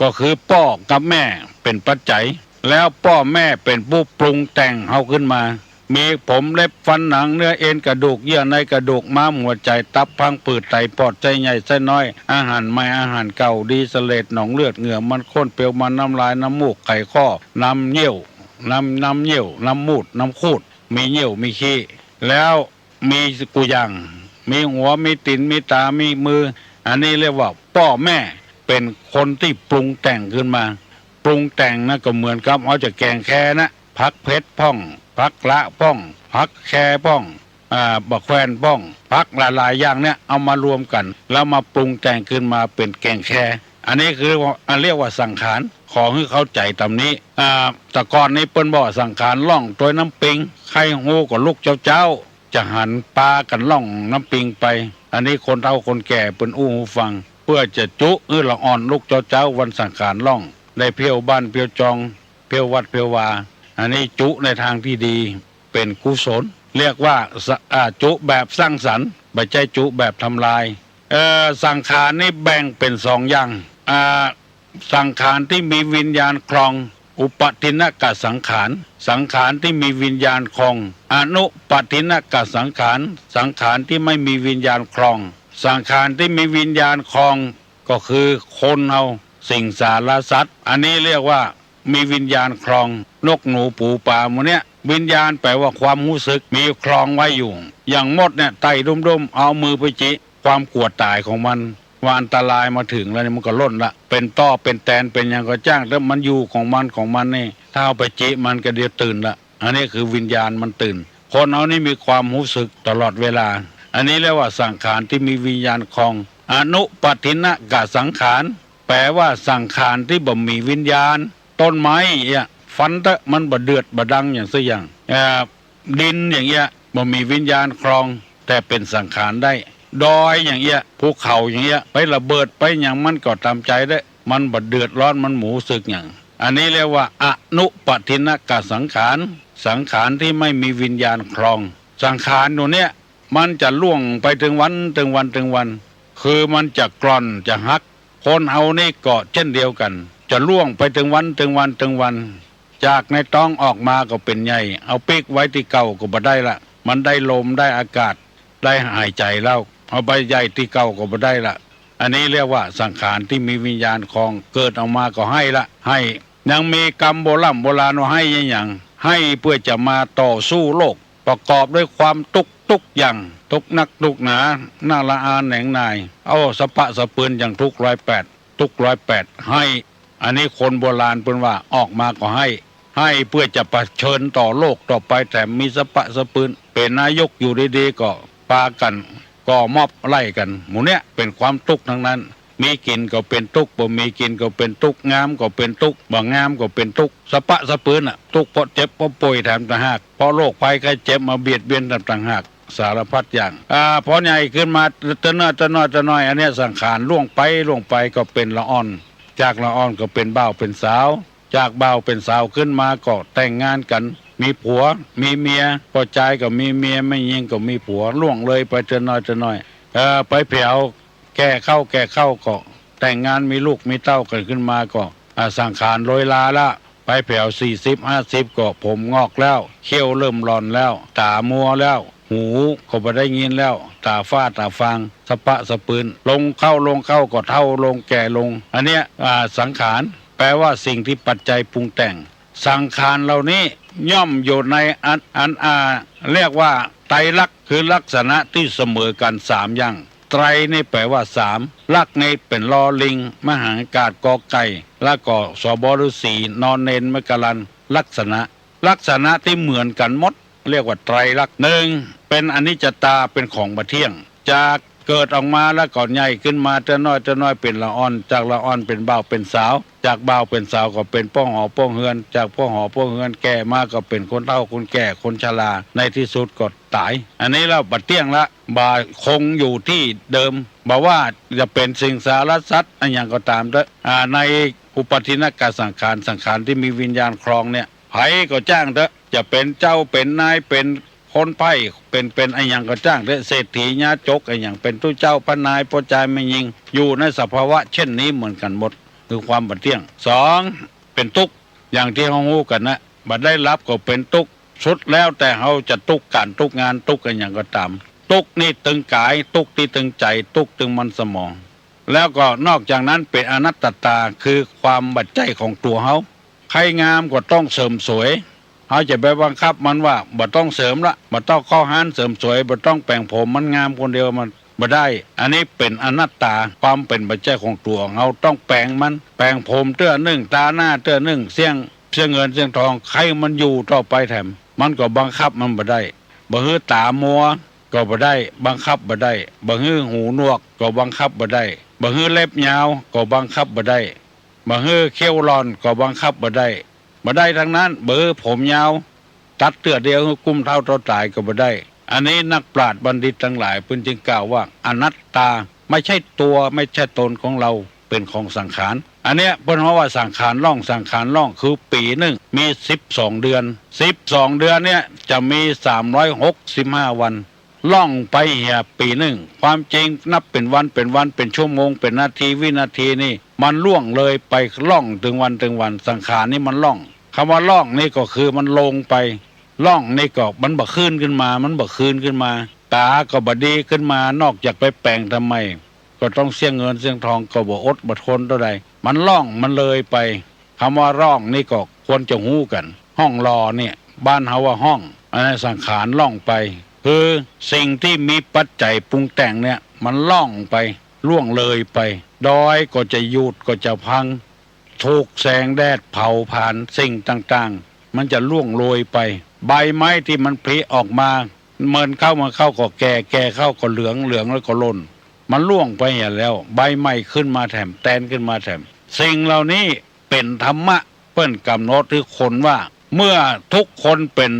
[SPEAKER 4] ก็คือพ่อกับแม่เป็นปัจจัยแล้วพ่อแม่เป็นผู้ปรุงแต่งเขาขึ้นมามีผมเล็บฟันหนังเนื้อเอ็นกระดูกเยื่อในกระดูกม้ามหัวใจตับพังผืดไตปอดใจใหญ่ไส้น้อยอาหารใหม่อาหารเก่าดีเสลดหนองเลือดเหงื่อมันข้นเปรี้ยวมันน้ำลายน้ำมูกไข่ข้อน้ำเยี่ยวน้ำเยี่ยวน้ำมูดน้ำคูดมีเยี่ยวมีขี้แล้วมีกุยังมีหัวมีตีนมีตามีมืออันนี้เรียกว่าพ่อแม่เป็นคนที่ปรุงแต่งขึ้นมาปรุงแต่งนะก็เหมือนกับเขาจะแกงแค่นะพักเพชรพ่องพักละพ่องพักแค่พ่องบะแควนพ่องพักหลายๆอย่างเนี่ยเอามารวมกันแล้วมาปรุงแต่งขึ้นมาเป็นแกงแค่อันนี้คือเรียกว่าสังขารขอให้เข้าใจตามนี้แต่ก่อนนี้เปิ้นบอกสังขารล่องตัวน้ำปิงใครหูกับลูกเจ้าจะหันปลากันล่องน้ำปิงไปอันนี้คนเฒ่าคนแก่เปิ้นอู้หูฟังเพื่อจะจุละอ่อนลูกเจ้าวันสังขารล่องได้เพียวบ้านเพียวจองเพียววัดเพียววาอันนี้จุในทางที่ดีเป็นกุศลเรียกว่าจุแบบสร้างสรรค์ไม่ใช่จุแบบทำลายสังขารนี่แบ่งเป็นสองอย่างสังขารที่มีวิญญาณครองอุปทินกสังขารสังขารที่มีวิญญาณครองอนุปทินกสังขารสังขารที่ไม่มีวิญญาณครองสังขารที่มีวิญญาณครองก็คือคนเอาสิ่งสารสัตว์อันนี้เรียกว่ามีวิญญาณครองนกหนูปูปลาหมดเนี้ยวิญญาณแปลว่าความรู้สึกมีครองไว้อยู่อย่างมดเนี่ยไต่ดุมๆเอามือไปจิความกลัวตายของมันว่าอันตรายมาถึงแล้วมันก็ล่นละเป็นต้อเป็นแตนเป็นอย่างก็จ้างแล้วมันอยู่ของมันนี่ถ้าเอาไปจิมันก็เดี๋ยวตื่นละอันนี้คือวิญญาณมันตื่นคนเอานี่มีความรู้สึกตลอดเวลาอันนี้เรียกว่าสังขารที่มีวิญญาณครองอนุปทินกสังขารแปลว่าสังขารที่บ่มีวิญญาณต้นไม้เนี่ยฟันตะมันบ่เดือดบ่ดังอย่างสักอย่างดินอย่างเงี้ยบ่มีวิญญาณครองแต่เป็นสังขารได้ ดอยอย่างเงี้ยภูเขาอย่างเงี้ยไประเบิดไปอย่างมันก็ตามใจได้มันบัดเดือดร้อนมันหมูสึกอย่างอันนี้เรียกว่าอนุปทินกสังขารสังขารที่ไม่มีวิญญาณครองสังขารตัวเนี้ยมันจะล่วงไปถึงวันถึงวันถึงวันคือมันจะกร่อนจะหักคนเอานี่ก็เช่นเดียวกันจะล่วงไปถึงวันถึงวันถึงวันจากในท้องออกมาก็เป็นใหญ่เอาปีกไว้ที่เก่าก็บ่ได้ละมันได้ลมได้อากาศได้หายใจแล้วเอาไปใหญ่ที่เก่าก็บ่ได้ละอันนี้เรียกว่าสังขารที่มีวิญญาณครองเกิดออกมาก็ให้ละให้ยังมีกรรมโบราณว่าให้อย่างให้เพื่อจะมาต่อสู้โลกประกอบด้วยความทุกอย่างทุกนักทุกหนาหน้าละอาแหน่งนายเอาสะปะสะปืนอย่างทุก108ให้อันนี้คนโบราณเพิ่นว่าออกมาก็ให้เพื่อจะประเชิญต่อโลกต่อไปแต่มีสะปะสะปืนเป็นนายกอยู่ดีๆก็ปากันก็มอบไล่กันหมู่เนี้ยเป็นความทุกข์ทั้งนั้นมีกินก็เป็นทุกข์บ่มีกินก็เป็นทุกข์งามก็เป็นทุกข์บ่งามก็เป็นทุกข์สะปะสะปืนทุกข์เพราะเจ็บเพราะป่วยแถมต่างหากเพราะโรคภัยไข้เจ็บมาเบียดเบียนต่างหากสารพัดอย่างพอใหญ่ขึ้นมาจะน้อยอันเนี้ยสังขารล่วงไปก็เป็นละอ่อนจากละอ่อนก็เป็นบ่าวเป็นสาวจากบ่าวเป็นสาวขึ้นมาก็แต่งงานกันมีผัวมีเมียพอใจก็มีเมียไม่ยิงก็มีผัวล่วงเลยไปจะน้อยไปเผาแก่เข้าก็แต่งงานมีลูกมีเต้ากันขึ้นมาก็สังขารโรยลาละไปแผ่ว40-50ก็ผมงอกแล้วเขี้ยวเริ่มร้อนแล้วตามัวแล้วหูก็บ่ได้ยินแล้วตาฝ้าตาฟางสะปะสะปืนลงเข้าก็เท่าลงแก่ลงอันเนี้ยสังขารแปลว่าสิ่งที่ปัจจัยปรุงแต่งสังขารเหล่านี้ย่อมอยู่ในเรียกว่าไตรลักษณ์คือลักษณะที่เสมอกัน3อย่างไตรนี่แปลว่า3ลักษณ์นี่เป็นลอลิงมหาอากาศกอไก่แล้วก็สบฤาษีนอนเนนมกรันลักษณะที่เหมือนกันหมดเรียกว่าไตรลักษณ์1เป็นอนิจจตาเป็นของบ่เที่ยงจากเกิดออกมาแล้วก็ใหญ่ขึ้นมาจะน้อยเป็นละอ่อนจากละอ่อนเป็นบ่าวเป็นสาวจากบ่าวเป็นสาวก็เป็นป้องหอป้องเฮือนจากป้องหอป้องเฮือนแก่มาก็เป็นคนเฒ่าคนแก่คนชราในที่สุดก็ตายอันนี้แล้วบ่เที่ยงละบ่คงอยู่ที่เดิมบ่ว่าจะเป็นสิ่งสารสัตว์อันอย่างก็ตามเถอะในอุปทินกสังขารที่มีวิญญาณครองเนี่ยไผก็จ้างเถอะจะเป็นเจ้าเป็นนายเป็นคนไพ่เป็นไอ้อย่างก็จ้างเศรษฐีญาจกไอ้อย่างเป็นตู้เจ้าพระนายพระจายไม่ยิงอยู่ในสภาวะเช่นนี้เหมือนกันหมดคือความบัดเที่ยง2เป็นทุกข์อย่างที่เขาฮู้กันนะบัดได้รับก็เป็นทุกข์สุดแล้วแต่เขาจะทุกข์การทุกข์งานทุกข์กันอย่างก็ตามทุกข์นี่ตึงกายทุกข์ที่ตึงใจทุกข์ตึงมันสมองแล้วก็นอกจากนั้นเป็นอนัตตาคือความบัดใจของตัวเขาใครงามก็ต้องเสริมสวยเขาจะไปบังคับมันว่าบ่ต้องเสริมละบ่ต้องเข้าห้านเสริมสวยบ่ต้องแต่งผมมันงามคนเดียวมันบ่ได้อันนี้เป็นอนัตตาความเป็นปัจจัยของตัวเราต้องแปลงมันแปลงผมเตื้อนึ่งตาหน้าเตื้อนึ่งเสียงเงินเสียงทองใครมันอยู่ต่อไปแถมมันก็บังคับมันบ่ได้บ่ฮื้อตามัวก็บ่ได้บังคับบ่ได้บ่ฮื้อหูหนวกก็บังคับบ่ได้บ่ฮื้อเล็บยาวก็บังคับบ่ได้บ่ฮื้อเขี้ยวร้อนก็บังคับบ่ได้ทั้งนั้นผมยาวตัดเตื้อเดียวกุมเท่าตัวตายก็บ่ได้อันนี้นักปราชญ์บัณฑิตทั้งหลายเพิ่นจึงกล่าวว่าอนัตตาไม่ใช่ตัวไม่ใช่ตนของเราเป็นของสังขารอันเนี้ยเพิ่นว่าสังขารล่องคือปีหนึ่งมี12เดือนเนี่ยจะมี365วันล่องไปเหี่ยปีหนึ่งความจริงนับเป็นวันเป็นชั่วโมงเป็นนาทีวินาทีนี่มันล่วงเลยไปล่องถึงวันสังขารนี่มันล่องคำว่าล่องนี่ก็คือมันลงไปล่องนี่ก็มันบ่คืนขึ้นมาตาก็บ่ดีขึ้นมานอกจากไปแปลงทำไมก็ต้องเสี่ยงเงินเสี่ยงทองก็บ่อดบ่ทนเท่าใดมันล่องมันเลยไปคำว่าร่องนี่ก็ควรจะฮู้กันห้องรอเนี่ยบ้านเฮาว่าห้องอันนั้นสังขารล่องไปคือสิ่งที่มีปัจจัยปรุงแต่งเนี่ยมันล่องไปล่วงเลยไปดอยก็จะหยุดก็จะพังถูกแสงแดดเผาผ่านสิ่งต่างๆมันจะล่วงโรยไปใบไม้ที่มันผลิออกมาเมินเข้าก็แก่เข้าก็เหลืองแล้วก็ล่นมันล่วงไปเห็นแล้วใบไม้ขึ้นมาแถมแตนขึ้นมาแถมสิ่งเหล่านี้เป็นธรรมะเปิ้นกำหนดหรือคนว่าเมื่อทุกคนเป็น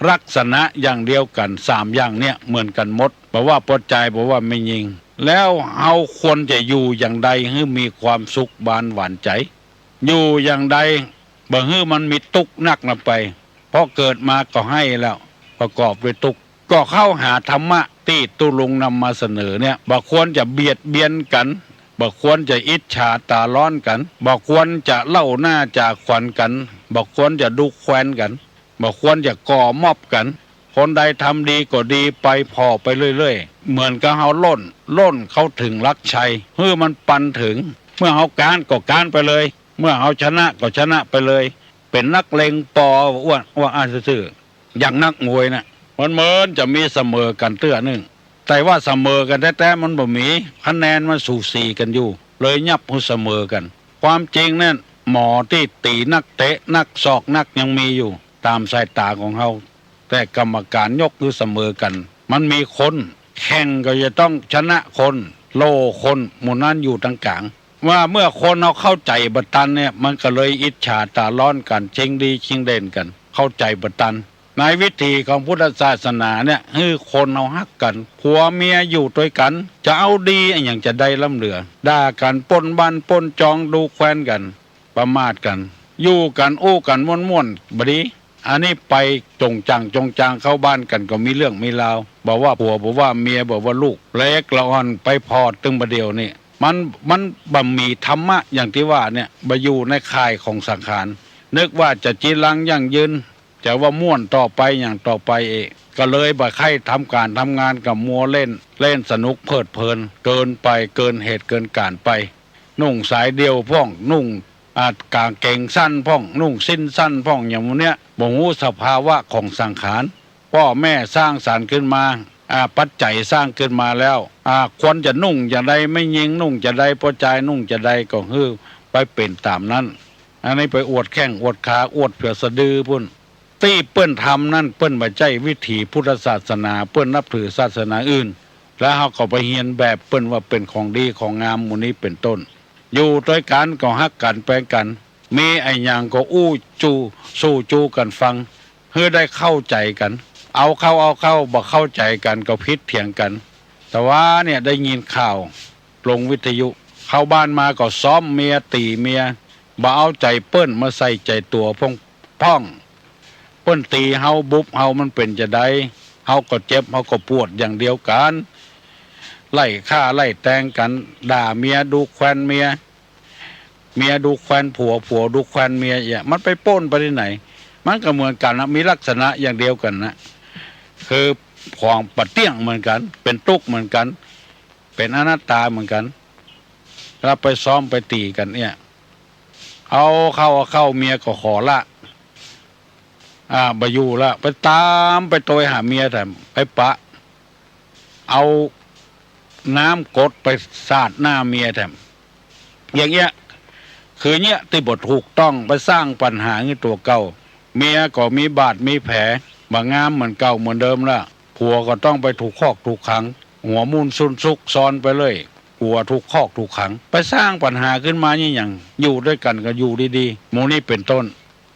[SPEAKER 4] ลักษณะอย่างเดียวกัน3อย่างเนี่ยเหมือนกันหมดบอกว่าพอใจบอกว่าไม่ยิงแล้วเอาควรจะอยู่อย่างใดให้มีความสุขบานหวานใจอยู่อย่างใดบ่ให้มันมีทุกข์นักนะไปพอเกิดมาก็ให้แล้วประกอบด้วยทุกข์ก็เข้าหาธรรมะที่ตุลุงนำมาเสนอเนี่ยบ่ควรจะเบียดเบียนกันบ่ควรจะอิจฉาตาร้อนกันบ่ควรจะเล่าหน้าจากขวัญกันบ่ควรจะดูแคว้นกันบ่ควรจะก่อมอบกันคนใดทำดีก็ดีไปพอไปเรื่อยๆเหมือนกับเฮาล้นเขาถึงรักชัยเมื่อมันปันถึงเมื่อเฮาการก็การไปเลยเมื่อเฮาชนะก็ชนะไปเลยเป็นนักเลงปออ้วนว่าอ่านซื่อๆอย่างนักมวยน่ะมันเหมือนจะมีเสมอกันเตื้อนึงแต่ว่าเสมอกันแท้ๆมันบ่มีคะแนนมันสูสีกันอยู่เลยยับเสมอกันความจริงนั่นหมอที่ตีนักเตะนักศอกนักยังมีอยู่ตามสายตาของเฮาแต่กรรมการยกคือเสมอกันมันมีคนแข่งก็จะต้องชนะคนโลคนหมู่นั้นอยู่ตั้งกลางว่าเมื่อคนเอาเข้าใจบัตันเนี่ยมันก็เลยอิจฉาตาร้อนกันชิงดีชิงเด่นกันเข้าใจบัตันในวิธีของพุทธศาสนาเนี่ยคือคนเอาฮักกันผัวเมียอยู่ด้วยกันจะเอาดีอย่างจะได้ล้ำเหลือด่ากันปนบ้านปนจองดูแคว้นกันประมาทกันอยู่กันอู้กันม่วนๆบดีอันนี้ไปจงจังเข้าบ้านกันก็มีเรื่องมีราวบอกว่าผัวบอกว่าเมียบอกว่าลูกเล็กละอ่อนไปพอตึงประเดียวนี่มันบ่มีธรรมะอย่างที่ว่าเนี่ยบ่อยู่ในข่ายของสังขารนึกว่าจะจีรังยั่งยืนจะว่าม่วนต่อไปอย่างต่อไปก็เลยบ่ใครทำการทำงานกับมัวเล่นสนุกเพลิดเพลินเกินไปเกินเหตุเกินการไปนุ่งสายเดียวพ่องนุ่งกางเกงสั้นพ่องนุ่งสิ้นสั้นพ่องอย่างเนี้ยบ่ฮู้สภาวะของสังขารพ่อแม่สร้างสรรค์ขึ้นมาปัจจัยสร้างขึ้นมาแล้วควรจะนุ่งอย่างใดไม่ยิงนุ่งจะใดพอใจนุ่งจะใดก็ฮือไปเป็นตามนั้นอันนี้ไปอวดแข้งอวดขาอวดเผื่อสะดือพุ่นที่เปิ้นทำนั่นเปิ้นบ่ใจวิถีพุทธศาสนาเปิ้นนับถือศาสนาอื่นแล้วเฮาก็ไปเรียนแบบเปิ้นว่าเป็นของดีของงามหมู่นี้เป็นต้นอยู่ด้วยกันก็ฮักกันแปลงกันมีไอ้หยังก็อู้จูสู้จูกันฟังเพื่อได้เข้าใจกันเอาเข้าบ่เข้าใจกันก็พิษเถียงกันแต่ว่าเนี่ยได้ยินข่าวลงวิทยุเข้าบ้านมาก็ซ้อมเมียตีเมียบ่เอาใจเปิ้นมาใส่ใจตัวพ่องเปิ้นตีเฮาบุบเฮามันเป็นจะได้เฮาก็เจ็บเฮาก็ปวดอย่างเดียวกันไล่ฆ่าไล่แทงกันด่าเมียดูแคว้นเมียดูแคว้นผัวดูแคว้นเมียอย่างมันไปป้นไปที่ไหนมันก็เหมือนกันนะมีลักษณะอย่างเดียวกันนะคือของปะเตี้ยงเหมือนกันเป็นตุกเหมือนกันเป็นอนัตตาเหมือนกันเราไปซ้อมไปตีกันเนี่ยเอาเข้าเมียก็ขอละบอยู่ละไปตามไปโตยหาเมียแต่ไปปะเอาน้ำกดไปสาดหน้าเมียแถมอย่างเงี้ยคือเนี้ยที่บทถูกต้องไปสร้างปัญหาในตัวเก่าเมียก็มีบาดมีแผลบางงามเหมือนเก่าเหมือนเดิมละผัวก็ต้องไปถูกคอกถูกขังหัวมูลซุนซุกซ้อนไปเลยผัวถูกคอกถูกขังไปสร้างปัญหาขึ้นมาอย่างอยู่ด้วยกันก็อยู่ดีๆหมู่นี้เป็นต้น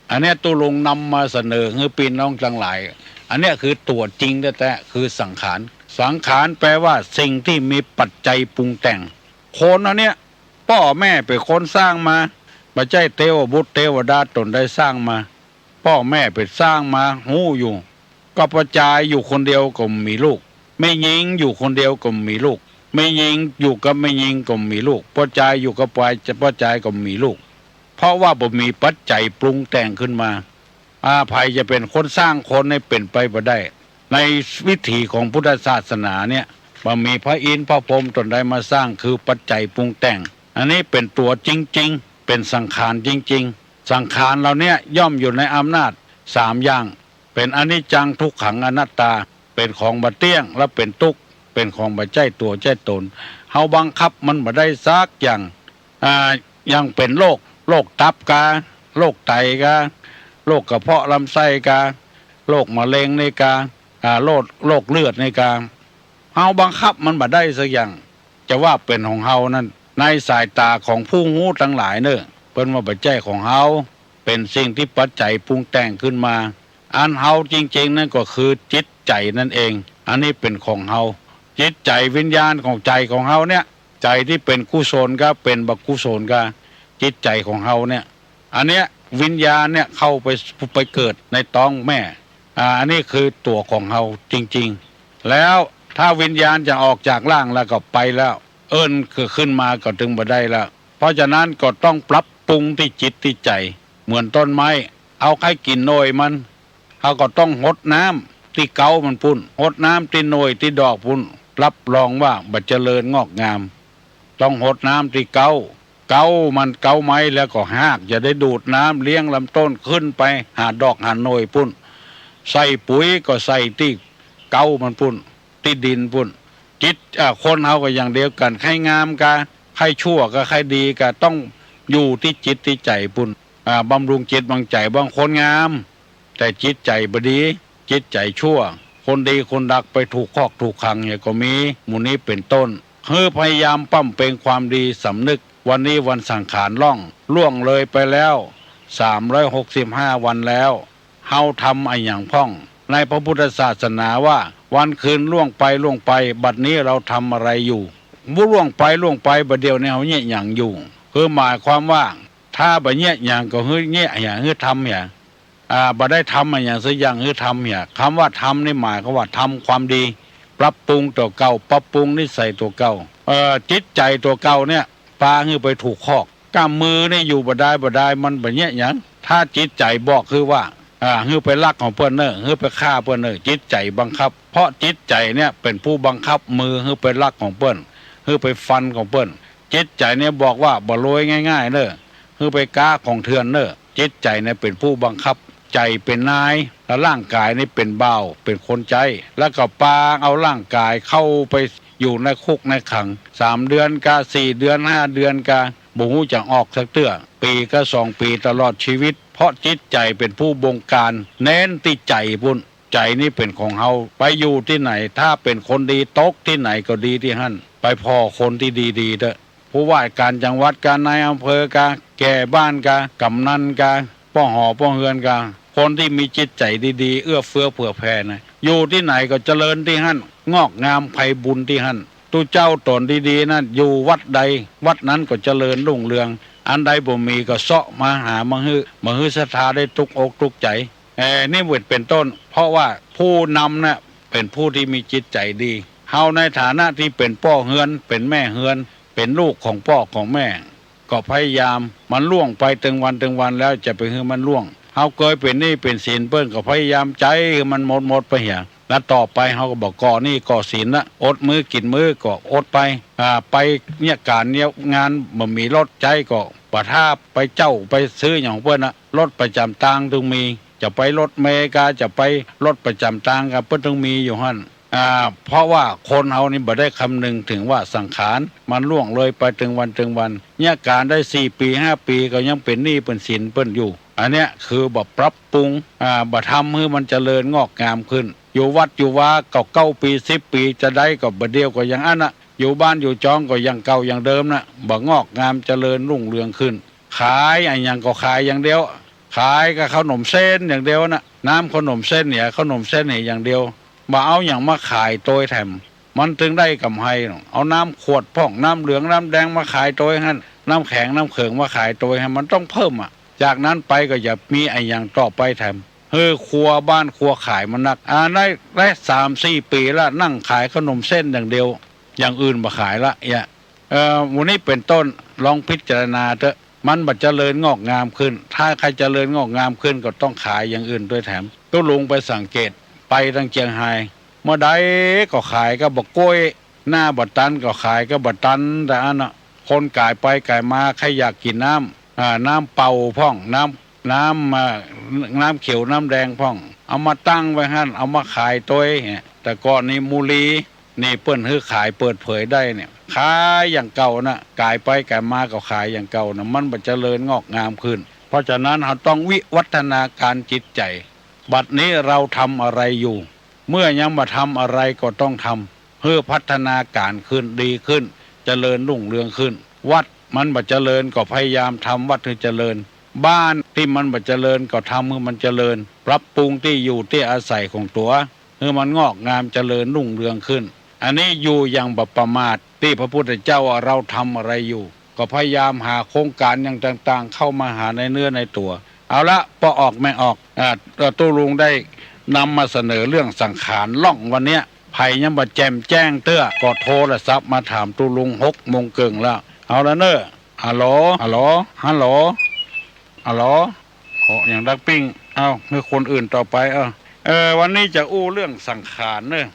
[SPEAKER 4] อันนี้ตุลงนำมาเสนอให้ปีน้องทั้งหลายอันนี้คือตัวจริงแต่คือสังขารแปลว่าสิ่งที่มีปัจจัยปรุงแต่งคนอันเนี้ยพ่อแม่เป็นคนสร้างมาไม่ใช่เทวบุตรเทวดาตนได้สร้างมาพ่อแม่เป็นสร้างมาหู้อยู่ก็ประจายอยู่คนเดียวก็มีลูกไม่ยิงอยู่คนเดียวก็มีลูกไม่ยิงอยู่กับไม่ยิงก็มีลูกประจายอยู่กับปลายจะประจายก็มีลูกเพราะว่าบ่มีปัจจัยปรุงแต่งขึ้นมาภัยจะเป็นคนสร้างคนให้เป็นไปบ่ได้ในวิถีของพุทธศาสนาเนี่ยมันมีพระอินทร์พระพรหมตนใดมาสร้างคือปัจจัยปรุงแต่งอันนี้เป็นตัวจริงๆเป็นสังขารจริงๆสังขารเราเนี่ยย่อมอยู่ในอำนาจ3อย่างเป็นอนิจจังทุกขังอนัตตาเป็นของบ่เที่ยงและเป็นทุกข์เป็นของบ่ใจตัวใจตนเฮาบังคับมันบ่ได้สักอย่างยังเป็นโรคตับกาโรคไตกาโรคกระเพาะลำไส้กาโรคมะเร็งในกาโรคเลือดในกาเฮาบังคับมันบ่ได้สักอย่างจะว่าเป็นของเฮานั่นในสายตาของผู้งูทั้งหลายเนอะเปิ้นว่าปัจจัยของเฮาเป็นสิ่งที่ปัจจัยปรุงแต่งขึ้นมา อันเฮาจริงๆนั่นก็คือจิตใจนั่นเองอันนี้เป็นของเฮาจิตใจวิญญาณของใจของเฮาเนี่ยใจที่เป็นกุศลก็เป็นบกุศลก็จิตใจของเฮาเนี่ยอันเนี้ยวิญญาณเนี่ยเข้าไปเกิดในท้องแม่อันนี้คือตัวของเฮาจริงๆแล้วถ้าวิญญาณจะออกจากร่างแล้วก็ไปแล้วคือขึ้นมาก็ถึงบ่ได้แล้วเพราะฉะนั้นก็ต้องปรับปรุงที่จิตที่ใจเหมือนต้นไม้เอาใครกินหน่อยมันเขาก็ต้องหดน้ำที่เกามันพุ่นหดน้ำที่หน่อยที่ดอกพุ่นรับรองว่าบัดเจริญงอกงามต้องหดน้ำที่เกามันเกาไม้แล้วก็หากจะได้ดูดน้ำเลี้ยงลำต้นขึ้นไปหาดอกหาหน่อยพุ่นใส่ปุ๋ยก็ใส่ที่เกามันพุ่นที่ดินพุ่นจิตคนเฮาก็อย่างเดียวกันใครงามกะใครชั่วก็ใครดีก็ต้องอยู่ที่จิตที่ใจพุ่นบำรุงจิตบางใจบางคนงามแต่จิตใจบดีจิตใจชั่วคนดีคนดักไปถูกคอกถูกขังอย่างก็มีหมู่นี้เป็นต้นพยายามปั้มเป็นความดีสำนึกวันนี้วันสังขารล่วงเลยไปแล้ว365วันแล้วเฮาทำอะไรอย่างพ่องในพระพุทธศาสนาว่าวันคืนล่วงไปบัดนี้เราทำอะไรอยู่ล่วงไปบัดเดียวเนี่ยเฮาเนี่ยอย่างอยู่คือหมายความว่าถ้าบัดเนี่ยอย่างก็เนี่ยอย่างทำอย่างบ่ได้ทำอย่างสักอย่างทำอย่างคำว่าทำนี่หมายความว่าทำความดีปรับปรุงตัวเก่าปรับปรุงนิสัยตัวเก่าจิตใจตัวเก่าเนี่ยปาไปถูกคอกกำมือนี่อยู่บ่ได้มันบัดเนี่ยอย่างถ้าจิตใจบอกคือว่าไปลักของเพื่อนเนอไปฆ่าเพื่อนเนอจิตใจบังคับเพราะจิตใจเนี่ยเป็นผู้บังคับมือไปลักของเพื่อนไปฟันของเพื่อนจิตใจเนี่ยบอกว่าบ่รวยง่ายๆเนอไปก้าของเถื่อนเนอจิตใจเนี่ยเป็นผู้บังคับใจเป็นนายแล้วร่างกายนี่เป็นบ่าวเป็นคนใจแล้วก็ปาเอาร่างกายเข้าไปอยู่ในคุกในขัง3 เดือนกะ4 เดือน5 เดือนกะบ่ฮู้จักออกสักเตื้อปีก็2 ปีตลอดชีวิตเพราะจิตใจเป็นผู้บงการเน้นที่ใจพุ่นใจนี่เป็นของเฮาไปอยู่ที่ไหนถ้าเป็นคนดีตกที่ไหนก็ดีที่หั่นไปพอคนที่ดีๆเด้อผู้ว่าการจังหวัดการนายอำเภอกะแก่บ้านกะกำนันกะป้อหอป้อเฮือนกะคนที่มีจิตใจดีๆเอื้อเฟื้อเผื่อแผ่นะอยู่ที่ไหนก็เจริญที่หั่นงอกงามไพบุญที่หั่นตู้เจ้าตนดีๆนั่นอยู่วัดใดวัดนั้นก็เจริญรุ่งเรืองอันใดบ่มีก็เสาะมาหามาฮือศรัทธาได้ทุกอกทุกใจนี่เป็นต้นเพราะว่าผู้นำน่ะเป็นผู้ที่มีจิตใจดีเฮาในฐานะที่เป็นพ่อเฮือนเป็นแม่เฮือนเป็นลูกของพ่อของแม่ก็พยายามมันล่วงไปถึงวันแล้วจะไปให้มันล่วงเฮาเคยเป็นหนี้เป็นสินเปิ้นก็พยายามใจมันหมดไปเหี่ยแล้วต่อไปเฮาก็บอกก่อหนี้ก่อสินละอดมือกินมือก็อดไปไปเนี่ยการเนี่ยงานบ่มีรถใจก็บ่ท่าไปเจ้าไปซื้อหยังเพิ่นน่ะรถประจำทางต้องมีจะไปรถเมกาจะไปรถประจำทางก็เพิ่นต้องมีอยู่หั่นเพราะว่าคนเฮานี่บ่ได้คำนึงถึงว่าสังขารมันล่วงเลยไปถึงวันเนี่ยการได้4 ปี5 ปีก็ยังเป็นหนี้เป็นสินเพิ่นอยู่อันเนี้ยคือบ่ปรับปรุงบ่ทำให้มันเจริญงอกงามขึ้นอยู่วัดอยู่ว่าก็9 ปี10 ปีจะได้ก็บ่เดียวก็อย่างอันน่ะอยู่บ้านอยู่จองก็ยังเก่าอย่างเดิมน่ะบ่งอกงามเจริญรุ่งเรืองขึ้นขายอันยังก็ขายอย่างเดียวขายกับขนมเส้นอย่างเดียวน่ะน้ำขนมเส้นเนี่ยขนมเส้นนี่อย่างเดียวบ่เอาอย่างมาขายโดยแถมมันถึงได้กำไรเอาน้ำขวดพ่องน้ำเหลืองน้ำแดงมาขายโดยหั่นน้ำแข็งน้ำเขิงมาขายโดยให้มันต้องเพิ่มจากนั้นไปก็อย่ามีไอ้อย่างต่อไปแถมครัวบ้านครัวขายมันนักได้3-4 ปีละนั่งขายขนมเส้นอย่างเดียวอย่างอื่นบ่ขายละวันนี้เป็นต้นลองพิจารณาเถอะมันบัดเจริญงอกงามขึ้นถ้าใครเจริญงอกงามขึ้นก็ต้องขายอย่างอื่นด้วยแถมก็ลงไปสังเกตไปทางเชียงไฮ้เมื่อใดก็ขายก็บ่กล้วยหน้าบ่ตันก็ขายก็บ่ตันแต่อันน่ะคนกายไปกายมาใครอยากกินน้ำเป่าพ่องน้ำเขียวน้ำแดงพ่องเอามาตั้งไว้หั่นเอามาขายตัวแต่ก่อนนี้มูลีนี่เปิ้นขายเปิดเผยได้เนี่ยขายอย่างเก่านะกายไปกายมาก็ขายอย่างเก่านะมันบ่เจริญงอกงามขึ้นเพราะฉะนั้นเราต้องวิวัฒนาการจิตใจบัดนี้เราทำอะไรอยู่เมื่อยังมาทำอะไรก็ต้องทำเพื่อพัฒนาการขึ้นดีขึ้นเจริญรุ่งเรืองขึ้นวัดมันบ่เจริญก็พยายามทำวัดให้เจริญ บ้านที่มันบ่เจริญก็ทำให้มันเจริญปรับปรุงที่อยู่ที่อาศัยของตัวให้มันงอกงามเจริญรุ่งเรืองขึ้นอันนี้อยู่อย่างบ่ประมาทที่พระพุทธเจ้าว่าเราทำอะไรอยู่ก็พยายามหาโครงการอย่างต่างๆเข้ามาหาในเนื้อในตัวเอาละพอออกไม่ออกตู้ลุงได้นำมาเสนอเรื่องสังขารล่องวันเนี้ยไผ่ยังบ่แจ่มแจ้งเตื้อก็โทรศัพท์มาถามตู้ลุง6:00 นแล้วเอาละเนอะฮัลโหลฮัลโหลฮัลโหลฮัลโหลโอ้อย่างดักปิ้งเอาให้คนอื่นต่อไปวันนี้จะอู้เรื่องสังขารเนอะ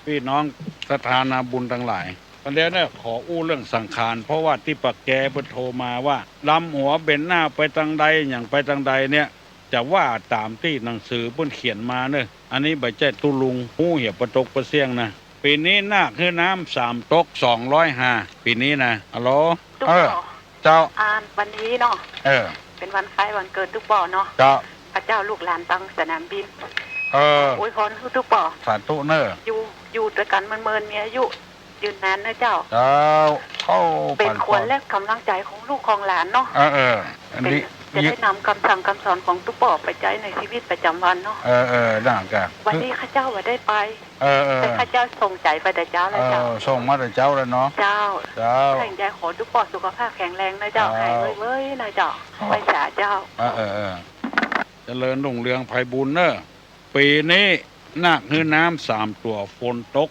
[SPEAKER 4] พี่น้องสถานาบุญทั้งหลายวันเดียวเนี่ยขออู้เรื่องสังขารเพราะว่าที่ปักแกเพิ่นโทรมาว่าลำหัวเบนหน้าไปทางใดอย่างไปทางใดเนี่ยจะว่าตามที่หนังสือเพิ่นเขียนมาเนอะอันนี้ใบใจตุลุงหู้เหี่ยประตกประเสียงนะปีนี้นาคคือน้ำ3 ตก 205ปีนี้นะฮัลโหลเจ้า
[SPEAKER 5] วันนี้เนาะเป็นวันคล้ายวันเกิดทุกบ่อเนาะ
[SPEAKER 4] เจ้า
[SPEAKER 5] พระเจ้าลูกหลานตั้งสนามบินอวยพรทุกบ่อ
[SPEAKER 4] สาธุเนอะ
[SPEAKER 5] อยู่ด้วยกันเมินมีอายุยืนนานนะเจ้า
[SPEAKER 4] เข้า
[SPEAKER 5] เป็นควรและกำลังใจของลูกของหลานเนาะ
[SPEAKER 4] อันนี้
[SPEAKER 5] จะได้นำคำสั่งคำสอนของทุกบ่อไปใช้ในชีวิตประจำวันเนาะ
[SPEAKER 4] ได้กัน
[SPEAKER 5] วันนี้ข้าเจ้าว่าได้ไปแต่ข้าเจ้าส่งใจไปแต่เจ้าแล้วเจ้า
[SPEAKER 4] ส่งมาแต่เจ้าแล้วเนาะ
[SPEAKER 5] เจ้าแข่งใจขอทุกบ่อสุขภาพแข็งแรงนะเจ้าหายเว้ยนะเจ้าไว้สาเจ้า
[SPEAKER 4] เจริญรุ่งเรืองไพบูลย์เนอะปีนี้นาคคือน้ำ3 ตัวฝนตก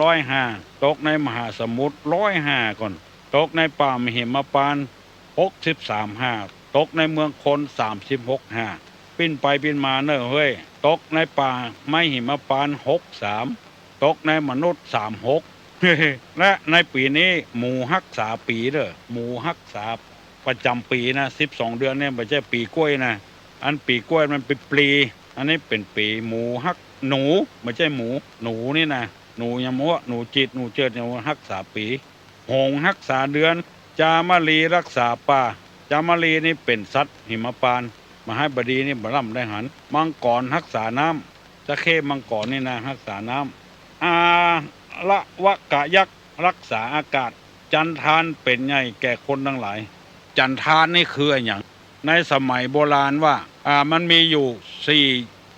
[SPEAKER 4] 305ตกในมหาสมุทร105ก่อนตกในป่ามหิมพานต์63.5ตกในเมืองคน36.5ปิ้นไปปิ้นมาเนอะเฮ้ยตกในป่าไม้หิมพานต์63ตกในมนุษย์36และในปีนี้หมู่รักษาปีเด้อหมู่รักษาประจำปีนะ12 เดือนเนี่ยไม่ใช่ปีกล้วยนะอันปีกล้วยมันเป็นปลีอันนี้เป็นปีหมู่ฮักหนูไม่ใช่หมูหนูนี่นะหนูยำหัวหนูจิตหนูเจิดเนี่ยรักษาปีหงรักษาเดือนจามรีรักษาป่าจามรีนี่เป็นสัตว์หิมพานต์มหาบดีนี่บร่ำได้หันมังกรรักษาน้ำจะเข้มังกรนี่นะรักษาน้ำละวะกะยักษ์รักษาอากาศจันทานเป็นไงแก่คนทั้งหลายจันทานนี่คืออย่างในสมัยโบราณว่ามันมีอยู่4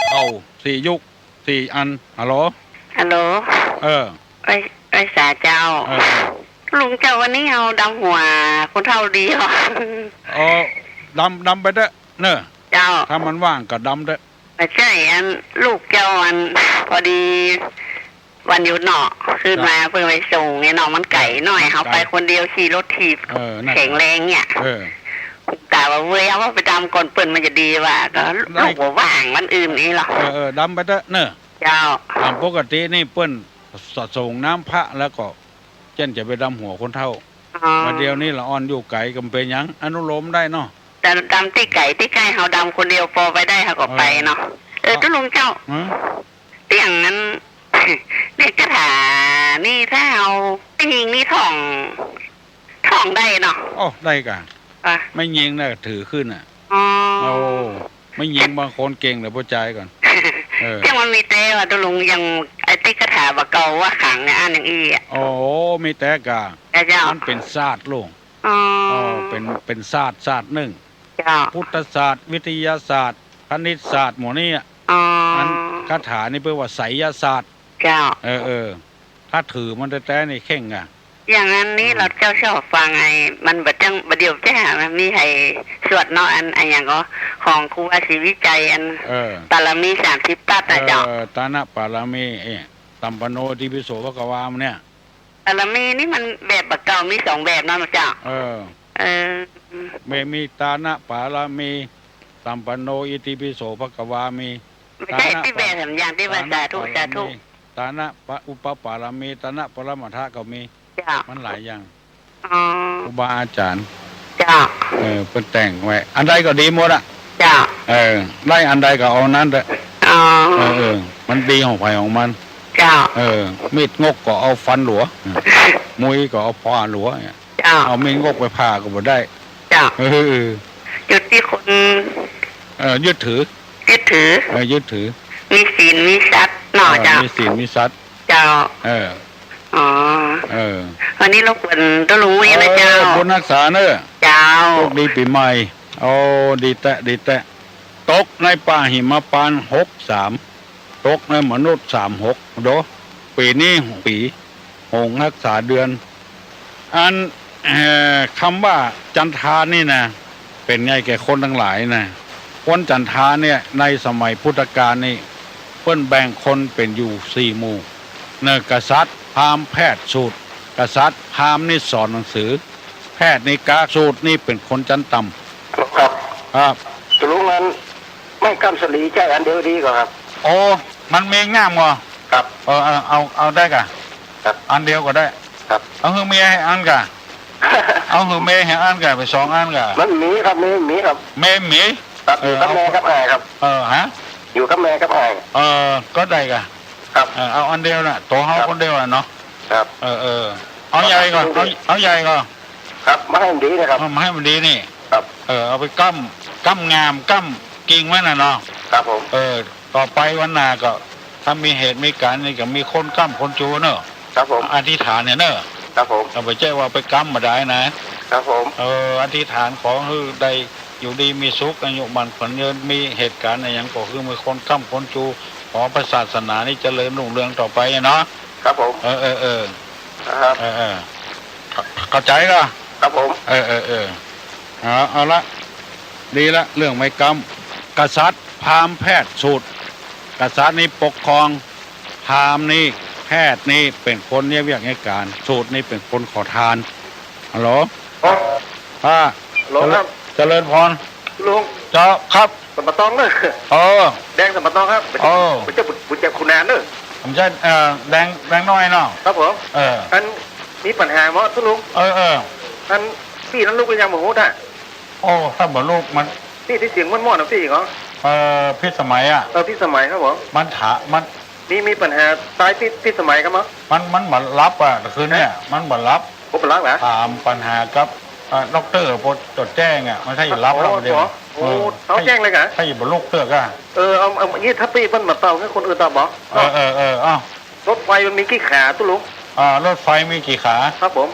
[SPEAKER 4] เผ่า4 ยุค4 อันฮัลโหล
[SPEAKER 5] ไอ้สาเจ้าลุงเจ้าวันนี้เอาดำหัวคนเท่าดีเหรอ
[SPEAKER 4] ดำไปเด้อเนอะ
[SPEAKER 5] เจ้า
[SPEAKER 4] ถ้ามันว่างก็ดำเด้อ
[SPEAKER 5] ไม่ใช่อันลูกเจ้าอันพอดีวันหยุดเนาะขึ้นมาเพิ่งไปส่งเนี่ยเนาะมันไก่หน่อยเขาไปคนเดียวขี่รถถีบแข็งแรงเนี่ยกะว่าเว้ยเอาว่าไปดำก่อนเปิ่นมันจะดีว่าก็ลูกว่างมันอื่นนี่หรอ
[SPEAKER 4] ดำไปเด้อเนอะ
[SPEAKER 5] เจ้า
[SPEAKER 4] ตามปกตินี่เปิ้นส่งน้ำพระแล้วก็เช่นจะไปดำหัวคนเท่ามาเดียวนี่ละอ่อนอยู่ไก่กำเป็นยังอนุโลมได้เนาะ
[SPEAKER 5] แต่ดำที่ไก่ที่ใกล้เขาดำคนเดียวพอไปได้เขาก็ไปเนาะทุลุงเจ้าเตียงนั้นเนี่ยกระถานี่ถ้าเอาไม่ยิงนี่ท่องได้เนาะ
[SPEAKER 4] ได้กันไม่ยิงนะถือขึ้นไม่ยิงบางคนเก่งเดี๋ยวพ่อใจก่อน
[SPEAKER 5] ยังมันมีแต่ว่าตุลุงยังไอ้ที่กระถาบะเกาว่าขังเนี่ยอันอย่างอี้
[SPEAKER 4] มีแต่กะมันเป็นศาสตร์ลุงเป็นศาสตร์หนึ่งพุทธศาสตร์วิทยาศาสตร์คณิตศาสตร์หมดนี่อันคาถานี่เพื่อว่าไสยศาสตร์ถ้าถือมันแต่นี่เข่งอ่ะ
[SPEAKER 5] อย่างนั้นนี้เราเจ้าชอบฟังไอ้มันบัดจังบัดเดียวแจ้มันมีให้สวดเนาะอันอย่างก็ของครูอาชีวิจัยอันตาลามี30 ตัดนะเจ้า
[SPEAKER 4] ตานะปารามีตัมปโนติปิโสภความเนี่ย
[SPEAKER 5] ตาลามีนี่มันแบบบักเก่ามี2 แบบเนาะเจ้า
[SPEAKER 4] มีตานะปารามีตัมปโนอิติปิโสภความี
[SPEAKER 5] ไม่ใช่ที่แบบอย่างที่ว่าสาธุ
[SPEAKER 4] ตานะอุปปารามีตานะปรมัทถะก็มีมันหลายอย่างครูบาอาจารย์เป็นแต่งไว้อันใดก็ดีหมดไล่อันใดก็เอานั้นเลยมันดีของไผ่ของมันมีดงกก็เอาฟันหลัวมุ้ยก็เอาผ้าหลัวเอามีดงกไปผ่าก็บ่ได้
[SPEAKER 5] จุดที่คน
[SPEAKER 4] ยึดถือยึดถือ
[SPEAKER 5] มีศีลมีสัตว์หน่อจ้า
[SPEAKER 4] มีศีลมีสัตว์
[SPEAKER 5] เจ้าวันนี้เราควรต้องรู้ยังไงเจ้า
[SPEAKER 4] บุญรักษาเนอะ
[SPEAKER 5] เจ้า
[SPEAKER 4] โชคดีปีใหม่ โอ้ดีแต่ตกในป่าหิมพานต์63ตกในมนุษย์36โดปีนี้ปีหงรักษาเดือนอันคำว่าจันทานี่นะเป็นไงแก่คนทั้งหลายนะคนจันทาเนี่ยในสมัยพุทธกาลนี่เพิ่นแบ่งคนเป็นอยู่4หมู่กษัตริย์พราหมณ์แพทย์สูตรกษัตริย์พราหมณ์นี่สอนหนังสือแพทย์นี่กาสูตรนี่เป็นคนจันต่ำครับ
[SPEAKER 1] ตกลงนั้นไม่กำสลีใจอันเดียวดีกว่าครับ
[SPEAKER 4] โอ้มันมีง่ามก่อ
[SPEAKER 1] ครับ
[SPEAKER 4] เอาได้กะ
[SPEAKER 1] ครับ
[SPEAKER 4] อันเดียวก็ได้
[SPEAKER 1] ครับ
[SPEAKER 4] เอาหือเมียให้อันกะเอาหือเมียให้อันกะไป2อันกะ
[SPEAKER 1] มันมีครับมีครับ
[SPEAKER 4] เมี
[SPEAKER 1] ครับอยู่กับแม่กับอ้ายครับ
[SPEAKER 4] ฮะ
[SPEAKER 1] อยู่กับแม่กับอ้าย
[SPEAKER 4] ก็ได้กะ
[SPEAKER 1] ครับ
[SPEAKER 4] เอาอันเดียวน่ะตัวเฮาคนเดียวน่ะเนาะ
[SPEAKER 1] ครับ
[SPEAKER 4] เอาใหญ่ก่อนเอาใหญ่ก่อน
[SPEAKER 1] ครับมาให้มันดีนะครับ
[SPEAKER 4] มาให้มันดีนี่
[SPEAKER 1] ครับ
[SPEAKER 4] เอาไปกั้มงามกั้มกิ่งไว้น่ะเนาะ
[SPEAKER 1] ครับผม
[SPEAKER 4] ต่อไปวันหน้าก็ถ้ามีเหตุมีการนี่ก็มีคนกั้มคนจูเนอะ
[SPEAKER 1] ครับผม
[SPEAKER 4] อธิษฐานเนี่ยเนอะ
[SPEAKER 1] ครับผม
[SPEAKER 4] เราไปแจ้ว่าไปกั้มมาได้นะครับ
[SPEAKER 1] ผม
[SPEAKER 4] อธิษฐานขอให้ได้อยู่ดีมีสุขอายุมันขวัญยืนมีเหตุการณ์อะไรอย่างก็คือมีคนกั้มคนจูขอพระศาสนานี่เจริญรุ่งเรืองต่อไปเนาะ
[SPEAKER 1] ครับผม
[SPEAKER 4] ครับเข้าใจก็
[SPEAKER 1] ครับผม
[SPEAKER 4] เอาละดีละเรื่องไม่กั้มกษัตริย์พราหมณ์แพทย์สูตรกษัตริย์นี่ปกครองพราหมณ์นี่แพทย์นี่เป็นคนเนี่ยเรียกให้การสูตรนี่เป็นคนขอทานฮัลโหลเจริญพร
[SPEAKER 1] ลุง
[SPEAKER 4] เจ้าครับ
[SPEAKER 1] สมบัติตองเนอะแดงสมบัติตองครับบุญเจ้าคุณนานเนอะ
[SPEAKER 4] ผมใช่แดงน้อยเนาะ
[SPEAKER 1] ครับผมอันมีปัญหามั้งทุลุงอันพี่นั้นลูกก็ยังโมโหได้
[SPEAKER 4] ถ้าบอกลูกมัน
[SPEAKER 1] พี่ที่เสียงม่วนๆนะพี่เหรอ
[SPEAKER 4] พี่สมัย
[SPEAKER 1] พี่สมัยครับผม
[SPEAKER 4] มัน
[SPEAKER 1] มีปัญหาตายพี่สมัยครับ
[SPEAKER 4] มันเหมือนรับคือเนี่ยมันเหมือนรับ
[SPEAKER 1] ผมเป็นรับเหรอ
[SPEAKER 4] ถามปัญหากับด็อกเตอร์พอจดแจ้งมันใช่รับเราเดียว
[SPEAKER 1] เขาแจ้งเลยกัน
[SPEAKER 4] ถ้าอยู่บนลูกเตือก
[SPEAKER 1] เอางี้ถ้าพี่มันมาเต่าให้คนอื่นตอบบอกรถไฟมันมีกี่ขาตุลุง
[SPEAKER 4] รถไฟมีกี่ขา
[SPEAKER 1] ครับผม